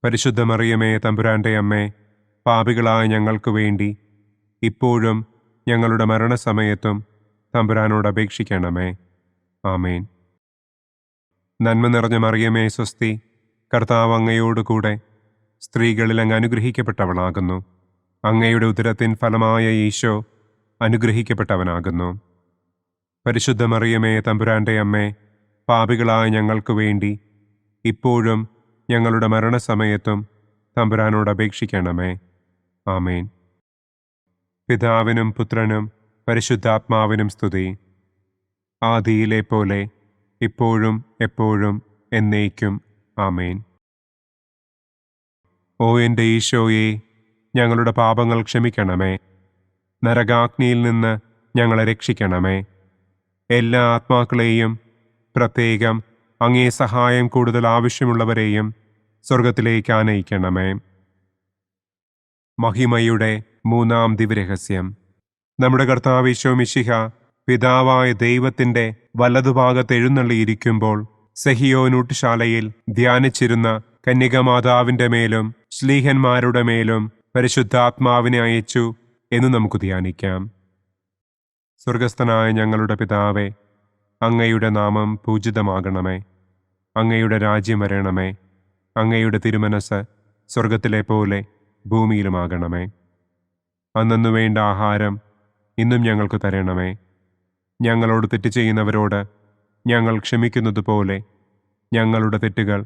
പരിശുദ്ധ മറിയമേ തമ്പുരാന്റെ അമ്മേ, പാപികളായ ഞങ്ങൾക്ക് വേണ്ടി ഇപ്പോഴും ഞങ്ങളുടെ മരണസമയത്തും തമ്പുരാനോട് അപേക്ഷിക്കണമേ. ആമേൻ. നന്മ നിറഞ്ഞ മറിയമേ സ്വസ്തി, കർത്താവ് അങ്ങയോടുകൂടെ സ്ത്രീകളിൽ അങ്ങ് അനുഗ്രഹിക്കപ്പെട്ടവളാകുന്നു. അങ്ങയുടെ ഉദരത്തിൻ ഫലമായ ഈശോ അനുഗ്രഹിക്കപ്പെട്ടവനാകുന്നു. പരിശുദ്ധ മറിയമേ തമ്പുരാന്റെ അമ്മേ, പാപികളായ ഞങ്ങൾക്ക് വേണ്ടി ഇപ്പോഴും ഞങ്ങളുടെ മരണസമയത്തും തമ്പുരാനോട് അപേക്ഷിക്കണമേ. ആമേൻ. പിതാവിനും പുത്രനും പരിശുദ്ധാത്മാവിനും സ്തുതി. ആദിയിലെ പോലെ ഇപ്പോഴും എപ്പോഴും എന്നേക്കും. ആമേൻ. ഓ എൻ്റെ ഈശോയെ, ഞങ്ങളുടെ പാപങ്ങൾ ക്ഷമിക്കണമേ. നരകാഗ്നിയിൽ നിന്ന് ഞങ്ങളെ രക്ഷിക്കണമേ. എല്ലാ ആത്മാക്കളെയും, പ്രത്യേകം അങ്ങേ സഹായം കൂടുതൽ ആവശ്യമുള്ളവരെയും സ്വർഗത്തിലേക്ക് ആനയിക്കണമേ. മഹിമയുടെ മൂന്നാം ദിവ്യരഹസ്യം. നമ്മുടെ കർത്താവ് ഈശോ മിശിഹ പിതാവായ ദൈവത്തിൻ്റെ വലതുഭാഗത്ത് എഴുന്നള്ളിയിരിക്കുമ്പോൾ സെഹിയോനൂട്ടുശാലയിൽ ധ്യാനിച്ചിരുന്ന കന്യകമാതാവിൻ്റെ മേലും ശ്ലീഹന്മാരുടെ മേലും പരിശുദ്ധാത്മാവിനെ അയച്ചു എന്ന് നമുക്ക് ധ്യാനിക്കാം. സ്വർഗസ്ഥനായ ഞങ്ങളുടെ പിതാവേ, അങ്ങയുടെ നാമം പൂജിതമാകണമേ. അങ്ങയുടെ രാജ്യം വരണമേ. അങ്ങയുടെ തിരുമനസ് സ്വർഗത്തിലെ പോലെ ഭൂമിയിലുമാകണമേ. അന്നു വേണ്ട ആഹാരം ഇന്നും ഞങ്ങൾക്ക് തരണമേ. ഞങ്ങളോട് തെറ്റ് ചെയ്യുന്നവരോട് ഞങ്ങൾ ക്ഷമിക്കുന്നത് പോലെ ഞങ്ങളുടെ തെറ്റുകൾ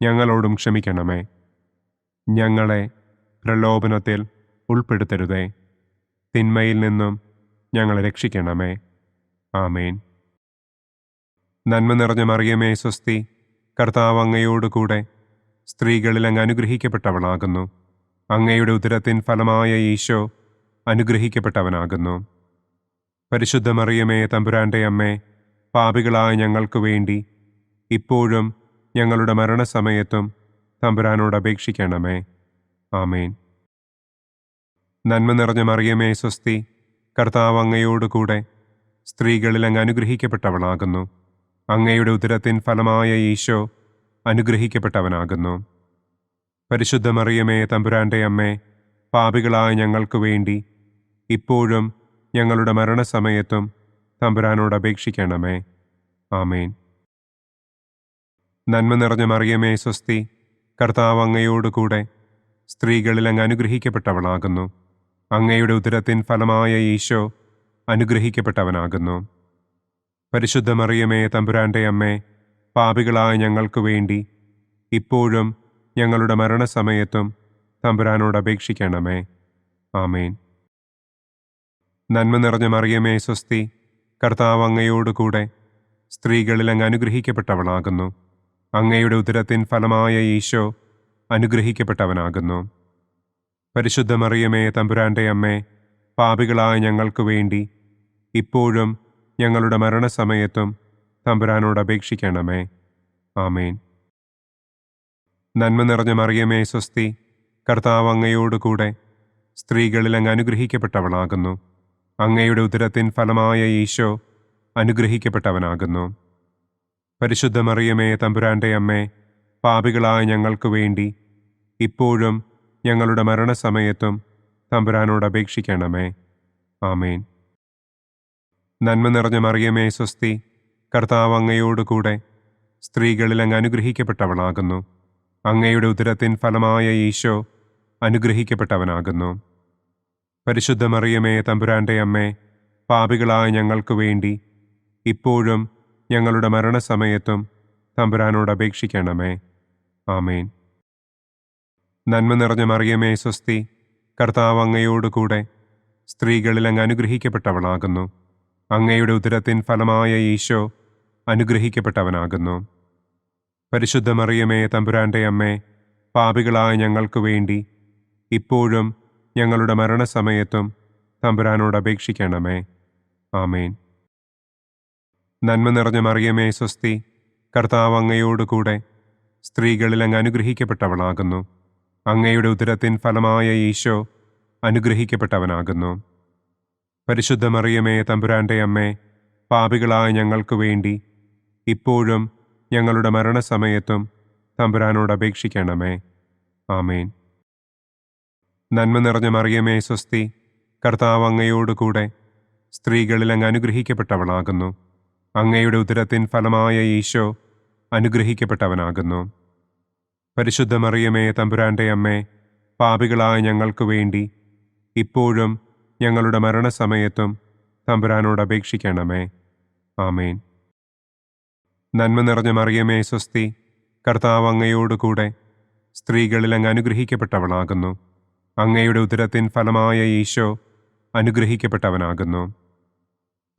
ഞങ്ങളോടും ക്ഷമിക്കണമേ. ഞങ്ങളെ പ്രലോഭനത്തിൽ ഉൾപ്പെടുത്തരുതേ. തിന്മയിൽ നിന്നും ഞങ്ങളെ രക്ഷിക്കണമേ. ആമേൻ. നന്മ നിറഞ്ഞ മറിയമേ സ്വസ്തി, കർത്താവ് അങ്ങയോടുകൂടെ സ്ത്രീകളിൽ അങ്ങ് അനുഗ്രഹിക്കപ്പെട്ടവളാകുന്നു. അങ്ങയുടെ ഉദരത്തിൻ ഫലമായ ഈശോ അനുഗ്രഹിക്കപ്പെട്ടവനാകുന്നു. പരിശുദ്ധ മറിയമേ തമ്പുരാന്റെ അമ്മേ, പാപികളായ ഞങ്ങൾക്ക് വേണ്ടി ഇപ്പോഴും ഞങ്ങളുടെ മരണസമയത്തും തമ്പുരാനോട് അപേക്ഷിക്കണമേ. ആമേൻ. നന്മ നിറഞ്ഞ മറിയമേ സ്വസ്തി, കർത്താവ് അങ്ങയോടുകൂടെ സ്ത്രീകളിൽ അങ്ങ് അനുഗ്രഹിക്കപ്പെട്ടവളാകുന്നു. അങ്ങയുടെ ഉദരത്തിൻ ഫലമായ ഈശോ അനുഗ്രഹിക്കപ്പെട്ടവനാകുന്നു. പരിശുദ്ധ മറിയമേ തമ്പുരാന്റെ അമ്മേ, പാപികളായ ഞങ്ങൾക്ക് വേണ്ടി ഇപ്പോഴും ഞങ്ങളുടെ മരണസമയത്തും തമ്പുരാനോട് അപേക്ഷിക്കണമേ. ആമേൻ. നന്മ നിറഞ്ഞ മറിയമേ സ്വസ്തി, കർത്താവ് അങ്ങയോടുകൂടെ സ്ത്രീകളിൽ അങ്ങ് അനുഗ്രഹിക്കപ്പെട്ടവളാകുന്നു. അങ്ങയുടെ ഉദരത്തിൻ ഫലമായ ഈശോ അനുഗ്രഹിക്കപ്പെട്ടവനാകുന്നു. പരിശുദ്ധ മറിയമേ തമ്പുരാന്റെ അമ്മേ, പാപികളായ ഞങ്ങൾക്ക് വേണ്ടി ഇപ്പോഴും ഞങ്ങളുടെ മരണസമയത്തും തമ്പുരാനോട് അപേക്ഷിക്കണമേ. ആമേൻ. നന്മ നിറഞ്ഞ മറിയമേ സ്വസ്തി, കർത്താവ് അങ്ങയോടുകൂടെ സ്ത്രീകളിൽ അങ്ങ് അനുഗ്രഹിക്കപ്പെട്ടവളാകുന്നു. അങ്ങയുടെ ഉദരത്തിൻ ഫലമായ ഈശോ അനുഗ്രഹിക്കപ്പെട്ടവനാകുന്നു. പരിശുദ്ധ മറിയമേ തമ്പുരാന്റെ അമ്മേ, പാപികളായ ഞങ്ങൾക്ക് വേണ്ടി ഇപ്പോഴും ഞങ്ങളുടെ മരണസമയത്തും തമ്പുരാനോട് അപേക്ഷിക്കണമേ. ആമേൻ. നന്മ നിറഞ്ഞ മറിയമേ സ്വസ്തി, കർത്താവ് അങ്ങയോടുകൂടെ സ്ത്രീകളിൽ അങ്ങ് അനുഗ്രഹിക്കപ്പെട്ടവളാകുന്നു. അങ്ങയുടെ ഉദരത്തിൻ ഫലമായ ഈശോ അനുഗ്രഹിക്കപ്പെട്ടവനാകുന്നു. പരിശുദ്ധ മറിയമേ തമ്പുരാന്റെ അമ്മേ, പാപികളായ ഞങ്ങൾക്ക് വേണ്ടി ഇപ്പോഴും ഞങ്ങളുടെ മരണസമയത്തും തമ്പുരാനോട് അപേക്ഷിക്കണമേ. ആമേൻ. നന്മ നിറഞ്ഞ മറിയമേ സ്വസ്തി, കർത്താവ് അങ്ങയോടുകൂടെ സ്ത്രീകളിൽ അങ്ങ് അനുഗ്രഹിക്കപ്പെട്ടവളാകുന്നു. അങ്ങയുടെ ഉദരത്തിൻ ഫലമായ ഈശോ അനുഗ്രഹിക്കപ്പെട്ടവനാകുന്നു. പരിശുദ്ധ മറിയമേ തമ്പുരാന്റെ അമ്മേ, പാപികളായ ഞങ്ങൾക്ക് വേണ്ടി ഇപ്പോഴും ഞങ്ങളുടെ മരണസമയത്തും തമ്പുരാനോട് അപേക്ഷിക്കണമേ. ആമേൻ. നന്മ നിറഞ്ഞ മറിയമേ സ്വസ്തി, കർത്താവ് അങ്ങയോടുകൂടെ സ്ത്രീകളിൽ അങ്ങ് അനുഗ്രഹിക്കപ്പെട്ടവളാകുന്നു. അങ്ങയുടെ ഉദരത്തിൻ ഫലമായ ഈശോ അനുഗ്രഹിക്കപ്പെട്ടവനാകുന്നു. പരിശുദ്ധ മറിയമേ തമ്പുരാന്റെ അമ്മേ, പാപികളായ ഞങ്ങൾക്ക് വേണ്ടി ഇപ്പോഴും ഞങ്ങളുടെ മരണസമയത്തും തമ്പുരാനോട് അപേക്ഷിക്കണമേ. ആമേൻ. നന്മ നിറഞ്ഞ മറിയമേ സ്വസ്തി, കർത്താവ് അങ്ങയോടുകൂടെ സ്ത്രീകളിൽ അങ്ങ് അനുഗ്രഹിക്കപ്പെട്ടവളാകുന്നു. അങ്ങയുടെ ഉദരത്തിൻ ഫലമായ ഈശോ അനുഗ്രഹിക്കപ്പെട്ടവനാകുന്നു. പരിശുദ്ധ മറിയമേ തമ്പുരാന്റെ അമ്മേ, പാപികളായ ഞങ്ങൾക്ക് വേണ്ടി ഇപ്പോഴും ഞങ്ങളുടെ മരണസമയത്തും തമ്പുരാനോട് അപേക്ഷിക്കണമേ. ആമേൻ. നന്മ നിറഞ്ഞ മറിയമേ സ്വസ്തി, കർത്താവ് അങ്ങയോടുകൂടെ സ്ത്രീകളിൽ അങ്ങ് അനുഗ്രഹിക്കപ്പെട്ടവളാകുന്നു. അങ്ങയുടെ ഉദരത്തിൻ ഫലമായ ഈശോ അനുഗ്രഹിക്കപ്പെട്ടവനാകുന്നു. പരിശുദ്ധ മറിയമേ തമ്പുരാന്റെ അമ്മേ, പാപികളായ ഞങ്ങൾക്ക് വേണ്ടി ഇപ്പോഴും ഞങ്ങളുടെ മരണസമയത്തും തമ്പുരാനോട് അപേക്ഷിക്കണമേ. ആമേൻ. നന്മ നിറഞ്ഞ മറിയമേ സ്വസ്തി, കർത്താവ് അങ്ങയോടുകൂടെ സ്ത്രീകളിൽ അങ്ങ് അനുഗ്രഹിക്കപ്പെട്ടവളാകുന്നു. അങ്ങയുടെ ഉദരത്തിൻ ഫലമായ ഈശോ അനുഗ്രഹിക്കപ്പെട്ടവനാകുന്നു.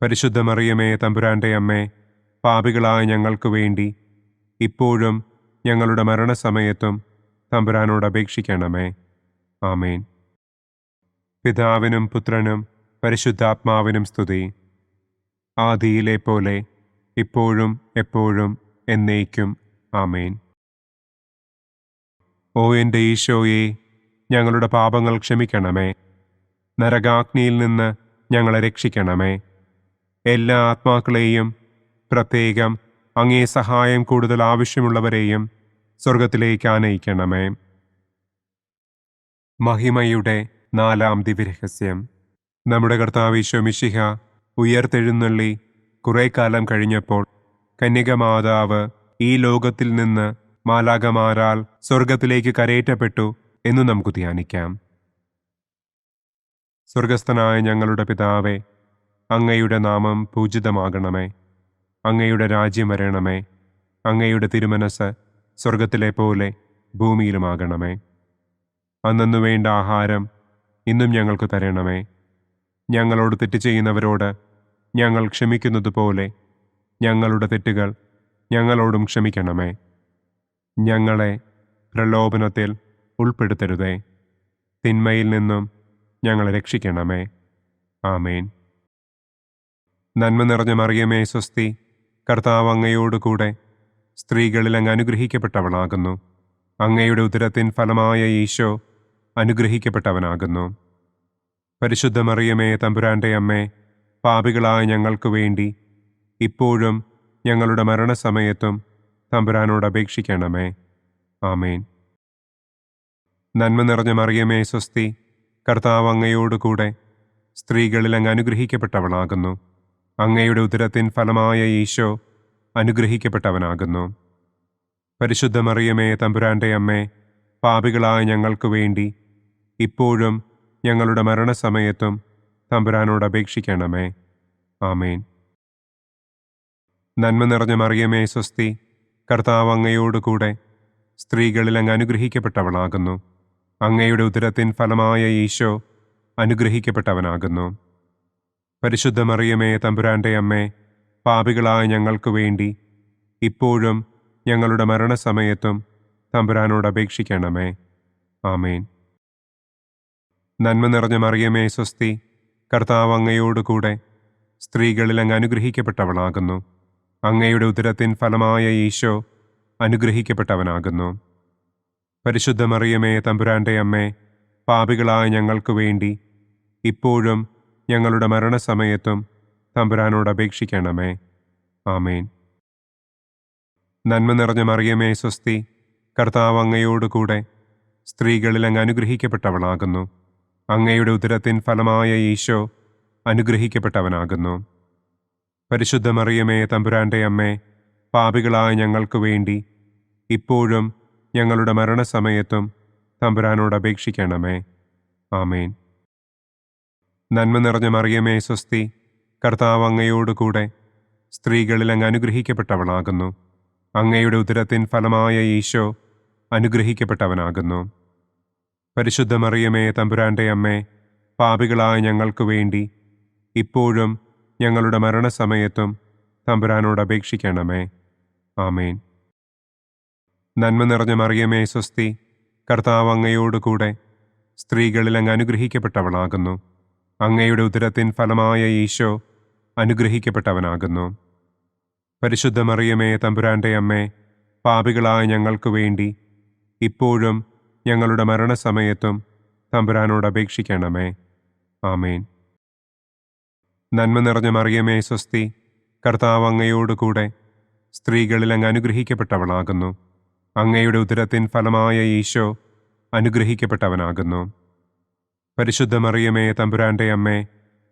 പരിശുദ്ധ മറിയമേ തമ്പുരാന്റെ അമ്മേ, പാപികളായ ഞങ്ങൾക്ക് വേണ്ടി ഇപ്പോഴും ഞങ്ങളുടെ മരണസമയത്തും തമ്പുരാനോട് അപേക്ഷിക്കണമേ. ആമേൻ. പിതാവിനും പുത്രനും പരിശുദ്ധാത്മാവിനും സ്തുതി. ആദിയിലെ പോലെ ഇപ്പോഴും എപ്പോഴും എന്നേക്കും. ആമേൻ. ഓ എൻ്റെ ഈശോയെ, ഞങ്ങളുടെ പാപങ്ങൾ ക്ഷമിക്കണമേ. നരകാഗ്നിയിൽ നിന്ന് ഞങ്ങളെ രക്ഷിക്കണമേ. എല്ലാ ആത്മാക്കളെയും, പ്രത്യേകം അങ്ങേ സഹായം കൂടുതൽ ആവശ്യമുള്ളവരെയും സ്വർഗത്തിലേക്ക് ആനയിക്കണമേ. മഹിമയുടെ 4-ാം ദിവ്യരഹസ്യം. നമ്മുടെ കർത്താവ് ഈശോ മിശിഹ ഉയർത്തെഴുന്നള്ളി കുറെ കാലം കഴിഞ്ഞപ്പോൾ കന്യകമാതാവ് ഈ ലോകത്തിൽ നിന്ന് മാലാഖമാരാൽ സ്വർഗത്തിലേക്ക് കരയേറ്റപ്പെട്ടു എന്നു നമുക്ക് ധ്യാനിക്കാം. സ്വർഗസ്ഥനായ ഞങ്ങളുടെ പിതാവേ, അങ്ങയുടെ നാമം പൂജിതമാകണമേ. അങ്ങയുടെ രാജ്യം വരണമേ. അങ്ങയുടെ തിരുമനസ് സ്വർഗത്തിലെ പോലെ ഭൂമിയിലുമാകണമേ. അന്നന്നു വേണ്ട ആഹാരം ഇന്നും ഞങ്ങൾക്ക് തരണമേ. ഞങ്ങളോട് തെറ്റ് ചെയ്യുന്നവരോട് ഞങ്ങൾ ക്ഷമിക്കുന്നത് പോലെ ഞങ്ങളുടെ തെറ്റുകൾ ഞങ്ങളോടും ക്ഷമിക്കണമേ. ഞങ്ങളെ പ്രലോഭനത്തിൽ ഉൾപ്പെടുത്തരുതേ. തിന്മയിൽ നിന്നും ഞങ്ങളെ രക്ഷിക്കണമേ. ആമേൻ. നന്മ നിറഞ്ഞ മറിയമേ സ്വസ്തി, കർത്താവ് അങ്ങയോടുകൂടെ സ്ത്രീകളിൽ അങ്ങ് അനുഗ്രഹിക്കപ്പെട്ടവളാകുന്നു. അങ്ങയുടെ ഉദരത്തിൻ ഫലമായ ഈശോ അനുഗ്രഹിക്കപ്പെട്ടവനാകുന്നു. പരിശുദ്ധ മറിയമേ തമ്പുരാന്റെ അമ്മേ, പാപികളായ ഞങ്ങൾക്ക് വേണ്ടി ഇപ്പോഴും ഞങ്ങളുടെ മരണസമയത്തും തമ്പുരാനോട് അപേക്ഷിക്കണമേ. ആമേൻ. നന്മ നിറഞ്ഞ മറിയമേ സ്വസ്തി, കർത്താവ് അങ്ങയോടുകൂടെ സ്ത്രീകളിൽ അങ്ങ് അനുഗ്രഹിക്കപ്പെട്ടവളാകുന്നു. അങ്ങയുടെ ഉദരത്തിൻ ഫലമായ ഈശോ അനുഗ്രഹിക്കപ്പെട്ടവനാകുന്നു. പരിശുദ്ധ മറിയമേ, തമ്പുരാന്റെ അമ്മേ, പാപികളായ ഞങ്ങൾക്ക് വേണ്ടി ഇപ്പോഴും ഞങ്ങളുടെ മരണസമയത്തും തമ്പുരാനോട് അപേക്ഷിക്കണമേ. ആമേൻ. നന്മ നിറഞ്ഞ മറിയമേ, സ്വസ്തി, കർത്താവ് അങ്ങയോടുകൂടെ സ്ത്രീകളിൽ അങ്ങ് അനുഗ്രഹിക്കപ്പെട്ടവളാകുന്നു. അങ്ങയുടെ ഉദരത്തിൻ ഫലമായ ഈശോ അനുഗ്രഹിക്കപ്പെട്ടവനാകുന്നു. പരിശുദ്ധ മറിയമേ, തമ്പുരാന്റെ അമ്മേ, പാപികളായ ഞങ്ങൾക്ക് വേണ്ടി ഇപ്പോഴും ഞങ്ങളുടെ മരണസമയത്തും തമ്പുരാനോട് അപേക്ഷിക്കണമേ. ആമേൻ. നന്മ നിറഞ്ഞ മറിയമേ, സ്വസ്തി, കർത്താവ് അങ്ങയോടുകൂടെ സ്ത്രീകളിൽ അങ്ങ് അനുഗ്രഹിക്കപ്പെട്ടവളാകുന്നു. അങ്ങയുടെ ഉദരത്തിൻ ഫലമായ ഈശോ അനുഗ്രഹിക്കപ്പെട്ടവനാകുന്നു. പരിശുദ്ധ മറിയമേ, തമ്പുരാന്റെ അമ്മേ, പാപികളായ ഞങ്ങൾക്ക് വേണ്ടി ഇപ്പോഴും ഞങ്ങളുടെ മരണസമയത്തും തമ്പുരാനോട് അപേക്ഷിക്കണമേ. ആമേൻ. നന്മ നിറഞ്ഞ മറിയമേ, സ്വസ്തി, കർത്താവ് അങ്ങയോടുകൂടെ സ്ത്രീകളിൽ അങ്ങ് അനുഗ്രഹിക്കപ്പെട്ടവളാകുന്നു. അങ്ങയുടെ ഉദരത്തിൻ ഫലമായ ഈശോ അനുഗ്രഹിക്കപ്പെട്ടവനാകുന്നു. പരിശുദ്ധ മറിയമേ, തമ്പുരാന്റെ അമ്മേ, പാപികളായ ഞങ്ങൾക്ക് വേണ്ടി ഇപ്പോഴും ഞങ്ങളുടെ മരണസമയത്തും തമ്പുരാനോട് അപേക്ഷിക്കണമേ. ആമേൻ. നന്മ നിറഞ്ഞ മറിയമേ, സ്വസ്തി, കർത്താവ് അങ്ങയോടുകൂടെ സ്ത്രീകളിൽ അങ്ങ് അനുഗ്രഹിക്കപ്പെട്ടവളാകുന്നു. അങ്ങയുടെ ഉദരത്തിൻ ഫലമായ ഈശോ അനുഗ്രഹിക്കപ്പെട്ടവനാകുന്നു. പരിശുദ്ധ മറിയമേ, തമ്പുരാന്റെ അമ്മേ, പാപികളായ ഞങ്ങൾക്ക് വേണ്ടി ഇപ്പോഴും ഞങ്ങളുടെ മരണസമയത്തും തമ്പുരാനോട് അപേക്ഷിക്കണമേ. ആമേൻ. നന്മ നിറഞ്ഞ മറിയമേ, സ്വസ്തി, കർത്താവ് അങ്ങയോടുകൂടെ സ്ത്രീകളിൽ അങ്ങ് അനുഗ്രഹിക്കപ്പെട്ടവളാകുന്നു. അങ്ങയുടെ ഉദരത്തിൻ ഫലമായ ഈശോ അനുഗ്രഹിക്കപ്പെട്ടവനാകുന്നു. പരിശുദ്ധ മറിയമേ, തമ്പുരാന്റെ അമ്മേ, പാപികളായ ഞങ്ങൾക്ക് വേണ്ടി ഇപ്പോഴും ഞങ്ങളുടെ മരണസമയത്തും തമ്പുരാനോട് അപേക്ഷിക്കണമേ. ആമേൻ. നന്മ നിറഞ്ഞ മറിയമേ, സ്വസ്തി, കർത്താവ് അങ്ങയോടുകൂടെ സ്ത്രീകളിൽ അങ്ങ് അനുഗ്രഹിക്കപ്പെട്ടവളാകുന്നു. അങ്ങയുടെ ഉദരത്തിൻ ഫലമായ ഈശോ അനുഗ്രഹിക്കപ്പെട്ടവനാകുന്നു. പരിശുദ്ധ മറിയമേ, തമ്പുരാന്റെ അമ്മേ,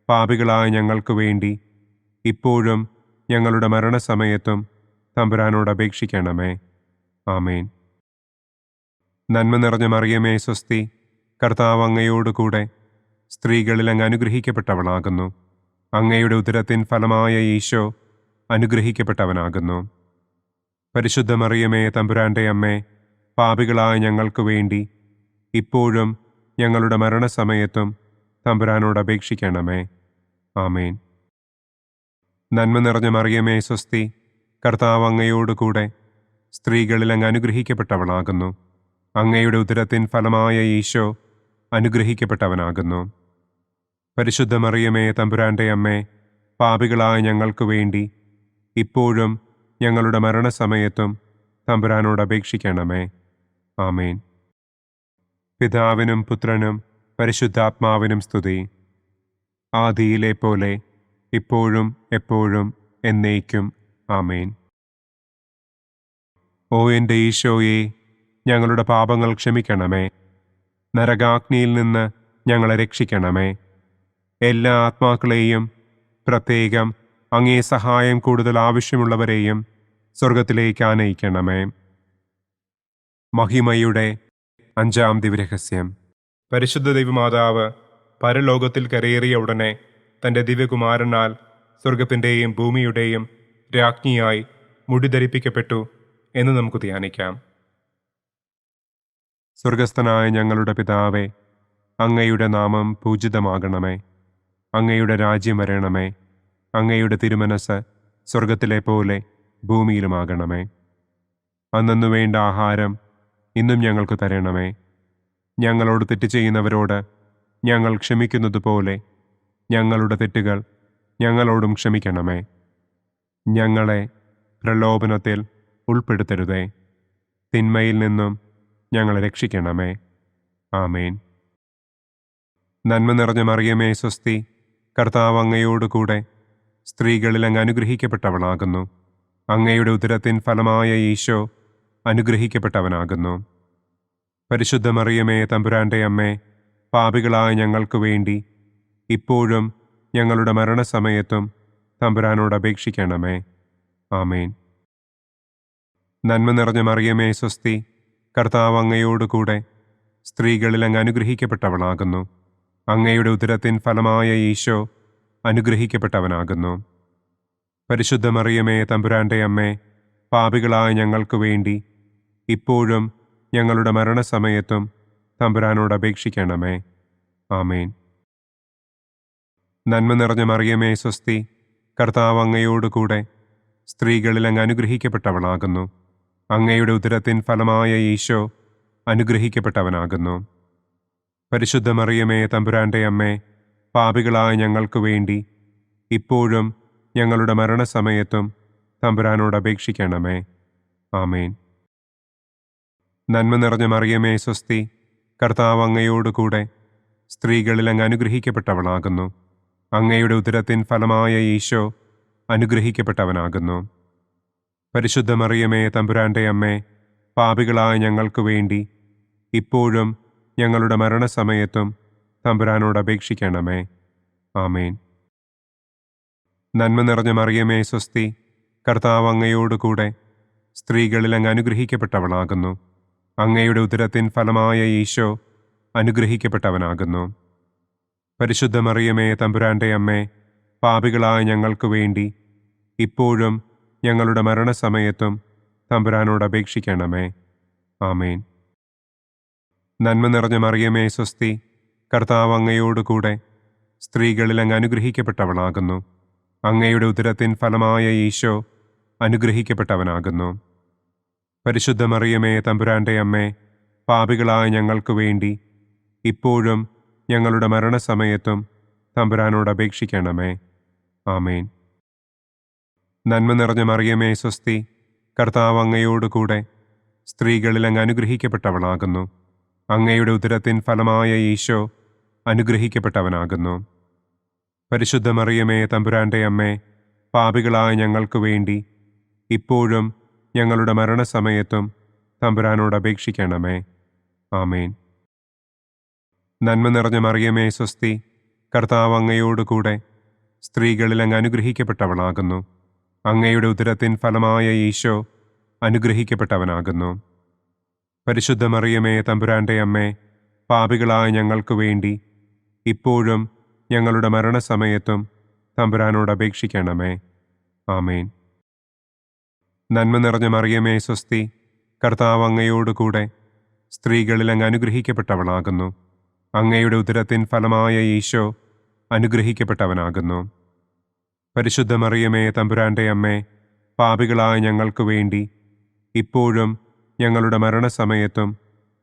പാപികളായ ഞങ്ങൾക്ക് വേണ്ടി ഇപ്പോഴും ഞങ്ങളുടെ മരണസമയത്തും തമ്പുരാനോട് അപേക്ഷിക്കണമേ. ആമേൻ. നന്മ നിറഞ്ഞ മറിയമേ, സ്വസ്തി, കർത്താവ് അങ്ങയോടുകൂടെ സ്ത്രീകളിൽ അങ്ങ് അനുഗ്രഹിക്കപ്പെട്ടവളാകുന്നു. അങ്ങയുടെ ഉദരത്തിൻ ഫലമായ ഈശോ അനുഗ്രഹിക്കപ്പെട്ടവനാകുന്നു. പരിശുദ്ധ മറിയമേ, തമ്പുരാന്റെ അമ്മേ, പാപികളായ ഞങ്ങൾക്ക് വേണ്ടി ഇപ്പോഴും ഞങ്ങളുടെ മരണസമയത്തും തമ്പുരാനോട് അപേക്ഷിക്കണമേ. ആമേൻ. നന്മ നിറഞ്ഞ മറിയമേ, സ്വസ്തി, കർത്താവ് അങ്ങയോടുകൂടെ സ്ത്രീകളിൽ അങ്ങ് അനുഗ്രഹിക്കപ്പെട്ടവളാകുന്നു. അങ്ങയുടെ ഉദരത്തിൻ ഫലമായ ഈശോ അനുഗ്രഹിക്കപ്പെട്ടവനാകുന്നു. പരിശുദ്ധ മറിയമേ, തമ്പുരാന്റെ അമ്മേ, പാപികളായ ഞങ്ങൾക്ക് വേണ്ടി ഇപ്പോഴും ഞങ്ങളുടെ മരണസമയത്തും തമ്പുരാനോട് അപേക്ഷിക്കണമേ. ആമേൻ. പിതാവിനും പുത്രനും പരിശുദ്ധാത്മാവിനും സ്തുതി. ആദിയിലെ പോലെ ഇപ്പോഴും എപ്പോഴും എന്നേക്കും. ആമേൻ. ഓ എൻ്റെ ഈശോയെ, ഞങ്ങളുടെ പാപങ്ങൾ ക്ഷമിക്കണമേ. നരകാഗ്നിയിൽ നിന്ന് ഞങ്ങളെ രക്ഷിക്കണമേ. എല്ലാ ആത്മാക്കളെയും, പ്രത്യേകം അങ്ങേ സഹായം കൂടുതൽ ആവശ്യമുള്ളവരെയും സ്വർഗത്തിലേക്ക് ആനയിക്കണമേ. മഹിമയുടെ 5-ാം ദിവ്യരഹസ്യം. പരിശുദ്ധ ദൈവമാതാവ് പരലോകത്തിൽ കരയേറിയ ഉടനെ തൻ്റെ ദിവ്യകുമാരനാൽ സ്വർഗത്തിൻ്റെയും ഭൂമിയുടെയും രാജ്ഞിയായി മുടിധരിപ്പിക്കപ്പെട്ടു എന്ന് നമുക്ക് ധ്യാനിക്കാം. സ്വർഗസ്ഥനായ ഞങ്ങളുടെ പിതാവേ, അങ്ങയുടെ നാമം പൂജിതമാകണമേ. അങ്ങയുടെ രാജ്യം വരണമേ. അങ്ങയുടെ തിരുമനസ് സ്വർഗത്തിലെ പോലെ ഭൂമിയിലുമാകണമേ. അന്നു വേണ്ട ആഹാരം ഇന്നും ഞങ്ങൾക്ക് തരണമേ. ഞങ്ങളോട് തെറ്റ് ചെയ്യുന്നവരോട് ഞങ്ങൾ ക്ഷമിക്കുന്നത് പോലെ ഞങ്ങളുടെ തെറ്റുകൾ ഞങ്ങളോടും ക്ഷമിക്കണമേ. ഞങ്ങളെ പ്രലോഭനത്തിൽ ഉൾപ്പെടുത്തരുതേ. തിന്മയിൽ നിന്നും ഞങ്ങളെ രക്ഷിക്കണമേ. ആമേൻ. നന്മ നിറഞ്ഞ മറിയമേ, സ്വസ്തി, കർത്താവ് അങ്ങയോടുകൂടെ സ്ത്രീകളിൽ അങ്ങ് അനുഗ്രഹിക്കപ്പെട്ടവളാകുന്നു. അങ്ങയുടെ ഉദരത്തിൻ ഫലമായ ഈശോ അനുഗ്രഹിക്കപ്പെട്ടവനാകുന്നു. പരിശുദ്ധ മറിയമേ, തമ്പുരാന്റെ അമ്മേ, പാപികളായ ഞങ്ങൾക്ക് വേണ്ടി ഇപ്പോഴും ഞങ്ങളുടെ മരണസമയത്തും തമ്പുരാനോട് അപേക്ഷിക്കണമേ. ആമേൻ. നന്മ നിറഞ്ഞ മറിയമേ സ്വസ്തി, കർത്താവ് അങ്ങയോടുകൂടെ സ്ത്രീകളിൽ അങ്ങ് അനുഗ്രഹിക്കപ്പെട്ടവളാകുന്നു. അങ്ങയുടെ ഉദരത്തിൻ ഫലമായ ഈശോ അനുഗ്രഹിക്കപ്പെട്ടവനാകുന്നു. പരിശുദ്ധ മറിയമേ തമ്പുരാന്റെ അമ്മേ, പാപികളായ ഞങ്ങൾക്ക് വേണ്ടി ഇപ്പോഴും ഞങ്ങളുടെ മരണസമയത്തും തമ്പുരാനോട് അപേക്ഷിക്കണമേ. ആമേൻ. നന്മ നിറഞ്ഞ മറിയമേ സ്വസ്തി, കർത്താവ് അങ്ങയോടുകൂടെ സ്ത്രീകളിൽ അങ്ങ് അനുഗ്രഹിക്കപ്പെട്ടവളാകുന്നു. അങ്ങയുടെ ഉദരത്തിൻ ഫലമായ ഈശോ അനുഗ്രഹിക്കപ്പെട്ടവനാകുന്നു. പരിശുദ്ധ മറിയമേ തമ്പുരാന്റെ അമ്മേ, പാപികളായ ഞങ്ങൾക്ക് വേണ്ടി ഇപ്പോഴും ഞങ്ങളുടെ മരണസമയത്തും തമ്പുരാനോട് അപേക്ഷിക്കണമേ. ആമേൻ. നന്മ നിറഞ്ഞ മറിയമേ സ്വസ്തി, കർത്താവ് അങ്ങയോടുകൂടെ സ്ത്രീകളിൽ അങ്ങ് അനുഗ്രഹിക്കപ്പെട്ടവളാകുന്നു. അങ്ങയുടെ ഉദരത്തിൻ ഫലമായ ഈശോ അനുഗ്രഹിക്കപ്പെട്ടവനാകുന്നു. പരിശുദ്ധ മറിയമേ തമ്പുരാന്റെ അമ്മേ, പാപികളായ ഞങ്ങൾക്ക് വേണ്ടി ഇപ്പോഴും ഞങ്ങളുടെ മരണസമയത്തും തമ്പുരാനോട് അപേക്ഷിക്കണമേ. ആമേൻ. നന്മ നിറഞ്ഞ മറിയമേ സ്വസ്തി, കർത്താവ് അങ്ങയോടുകൂടെ സ്ത്രീകളിൽ അങ്ങ് അനുഗ്രഹിക്കപ്പെട്ടവളാകുന്നു. അങ്ങയുടെ ഉദരത്തിൻ ഫലമായ ഈശോ അനുഗ്രഹിക്കപ്പെട്ടവനാകുന്നു. പരിശുദ്ധ മറിയമേ തമ്പുരാന്റെ അമ്മേ, പാപികളായ ഞങ്ങൾക്ക് വേണ്ടി ഇപ്പോഴും ഞങ്ങളുടെ മരണസമയത്തും തമ്പുരാനോട് അപേക്ഷിക്കണമേ. ആമേൻ. നന്മ നിറഞ്ഞ മറിയമേ സ്വസ്തി, കർത്താവ് അങ്ങയോടുകൂടെ സ്ത്രീകളിൽ അങ്ങ് അനുഗ്രഹിക്കപ്പെട്ടവളാകുന്നു. അങ്ങയുടെ ഉദരത്തിൻ ഫലമായ ഈശോ അനുഗ്രഹിക്കപ്പെട്ടവനാകുന്നു. പരിശുദ്ധ മറിയമേ തമ്പുരാന്റെ അമ്മേ, പാപികളായ ഞങ്ങൾക്ക് വേണ്ടി ഇപ്പോഴും ഞങ്ങളുടെ മരണസമയത്തും തമ്പുരാനോട് അപേക്ഷിക്കണമേ. ആമേൻ. നന്മ നിറഞ്ഞ മറിയമേ സ്വസ്തി, കർത്താവ് അങ്ങയോടുകൂടെ സ്ത്രീകളിൽ അങ്ങ് അനുഗ്രഹിക്കപ്പെട്ടവളാകുന്നു. അങ്ങയുടെ ഉദരത്തിൻ ഫലമായ ഈശോ അനുഗ്രഹിക്കപ്പെട്ടവനാകുന്നു. പരിശുദ്ധ മറിയമേ തമ്പുരാന്റെ അമ്മേ, പാപികളായ ഞങ്ങൾക്ക് വേണ്ടി ഇപ്പോഴും ഞങ്ങളുടെ മരണസമയത്തും തമ്പുരാനോട് അപേക്ഷിക്കണമേ. ആമേൻ. നന്മ നിറഞ്ഞ മറിയമേ സ്വസ്തി, കർത്താവ് അങ്ങയോടുകൂടെ സ്ത്രീകളിൽ അങ്ങ് അനുഗ്രഹിക്കപ്പെട്ടവളാകുന്നു. അങ്ങയുടെ ഉദരത്തിൻ ഫലമായ ഈശോ അനുഗ്രഹിക്കപ്പെട്ടവനാകുന്നു. പരിശുദ്ധ മറിയമേ തമ്പുരാന്റെ അമ്മേ, പാപികളായ ഞങ്ങൾക്ക് വേണ്ടി ഇപ്പോഴും ഞങ്ങളുടെ മരണസമയത്തും തമ്പുരാനോട് അപേക്ഷിക്കണമേ. ആമേൻ. നന്മ നിറഞ്ഞ മറിയമേ സ്വസ്തി, കർത്താവ് അങ്ങയോടുകൂടെ സ്ത്രീകളിൽ അങ്ങ് അനുഗ്രഹിക്കപ്പെട്ടവളാകുന്നു. അങ്ങയുടെ ഉദരത്തിൻ ഫലമായ ഈശോ അനുഗ്രഹിക്കപ്പെട്ടവനാകുന്നു. പരിശുദ്ധ മറിയമേ തമ്പുരാന്റെ അമ്മേ, പാപികളായ ഞങ്ങൾക്ക് വേണ്ടി ഇപ്പോഴും ഞങ്ങളുടെ മരണസമയത്തും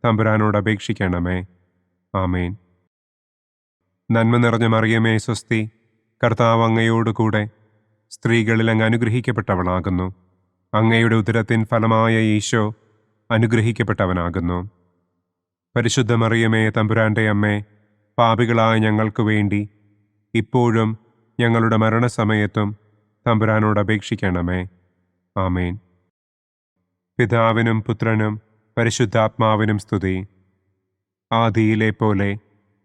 തമ്പുരാനോട് അപേക്ഷിക്കണമേ. ആമേൻ. നന്മ നിറഞ്ഞ മറിയമേ സ്വസ്തി, കർത്താവ് അങ്ങയോടുകൂടെ സ്ത്രീകളിൽ അങ്ങ് അനുഗ്രഹിക്കപ്പെട്ടവളാകുന്നു. അങ്ങയുടെ ഉദരത്തിൻ ഫലമായ ഈശോ അനുഗ്രഹിക്കപ്പെട്ടവനാകുന്നു. പരിശുദ്ധ മറിയമേ തമ്പുരാന്റെ അമ്മേ, പാപികളായ ഞങ്ങൾക്ക് വേണ്ടി ഇപ്പോഴും ഞങ്ങളുടെ മരണസമയത്തും തമ്പുരാനോട് അപേക്ഷിക്കണമേ. ആമേൻ. പിതാവിനും പുത്രനും പരിശുദ്ധാത്മാവിനും സ്തുതി. ആദിയിലെ പോലെ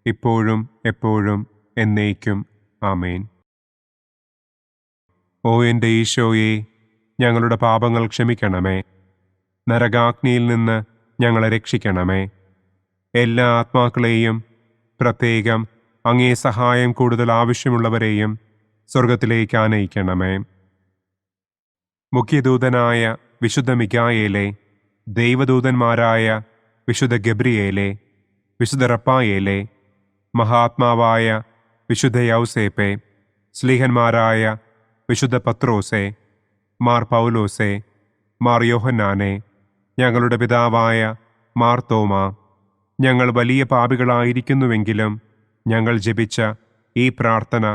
ഇപ്പോഴും എപ്പോഴും എന്നേക്കും. ആമേൻ. ഓ എൻ്റെ ഈശോയെ, ഞങ്ങളുടെ പാപങ്ങൾ ക്ഷമിക്കണമേ. നരകാഗ്നിയിൽ നിന്ന് ഞങ്ങളെ രക്ഷിക്കണമേ. എല്ലാ ആത്മാക്കളെയും, പ്രത്യേകം അങ്ങേ സഹായം കൂടുതൽ ആവശ്യമുള്ളവരെയും സ്വർഗത്തിലേക്ക് ആനയിക്കണമേ. മുഖ്യദൂതനായ വിശുദ്ധ മിഖായേലേ, ദൈവദൂതന്മാരായ വിശുദ്ധ ഗബ്രിയേലേ, വിശുദ്ധ റപ്പായേലേ, മഹാത്മാവായ വിശുദ്ധ യൗസേപ്പേ, സ്ലീഹന്മാരായ വിശുദ്ധ പത്രോസേ, മാർ പൗലോസേ, മാർ യോഹന്നാനെ, ഞങ്ങളുടെ പിതാവായ മാർ തോമാ, ഞങ്ങൾ വലിയ പാപികളായിരിക്കുന്നുവെങ്കിലും ഞങ്ങൾ ജപിച്ച ഈ പ്രാർത്ഥന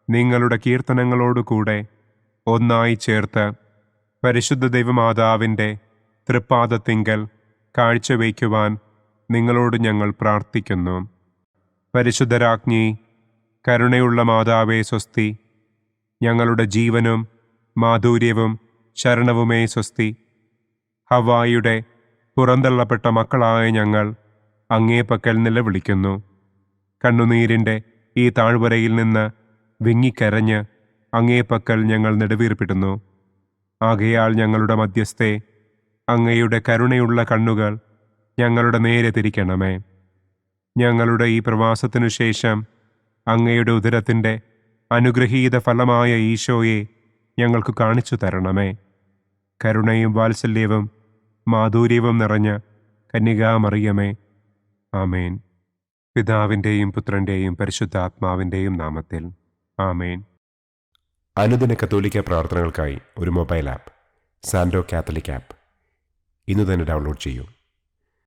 നിങ്ങളുടെ കീർത്തനങ്ങളോടുകൂടെ ഒന്നായി ചേർത്ത് പരിശുദ്ധ ദൈവമാതാവിൻ്റെ തൃപ്പാദത്തിങ്കൽ കാഴ്ചവയ്ക്കുവാൻ നിങ്ങളോട് ഞങ്ങൾ പ്രാർത്ഥിക്കുന്നു. പരിശുദ്ധരാജ്ഞി, കരുണയുള്ള മാതാവേ സ്വസ്തി. ഞങ്ങളുടെ ജീവനും മാധുര്യവും ശരണവുമേ സ്വസ്തി. ഹവ്വായുടെ പുറന്തള്ളപ്പെട്ട മക്കളായ ഞങ്ങൾ അങ്ങേപ്പക്കൽ നിലവിളിക്കുന്നു. കണ്ണുനീരിൻ്റെ ഈ താഴ്വരയിൽ നിന്ന് വിങ്ങിക്കരഞ്ഞ് അങ്ങേപ്പക്കൽ ഞങ്ങൾ നെടുവീർപ്പിടുന്നു. ആകയാൽ ഞങ്ങളുടെ മധ്യസ്ഥെ, അങ്ങയുടെ കരുണയുള്ള കണ്ണുകൾ ഞങ്ങളുടെ നേരെ തിരിക്കണമേ. ഞങ്ങളുടെ ഈ പ്രവാസത്തിനു ശേഷം അങ്ങയുടെ ഉദരത്തിൻ്റെ അനുഗ്രഹീത ഫലമായ ഈശോയെ ഞങ്ങൾക്ക് കാണിച്ചു തരണമേ. കരുണയും വാത്സല്യവും മാധുര്യവും നിറഞ്ഞ കന്യകാമറിയമേ, ആമേൻ. പിതാവിൻ്റെയും പുത്രൻ്റെയും പരിശുദ്ധാത്മാവിൻ്റെയും നാമത്തിൽ, ആമേൻ. അനുദിന കത്തോലിക്ക പ്രാർത്ഥനകൾക്കായി ഒരു മൊബൈൽ ആപ്പ്, സാൻഡോ കാത്തലിക് ആപ്പ്, ഇന്ന് തന്നെ ഡൗൺലോഡ് ചെയ്യൂ.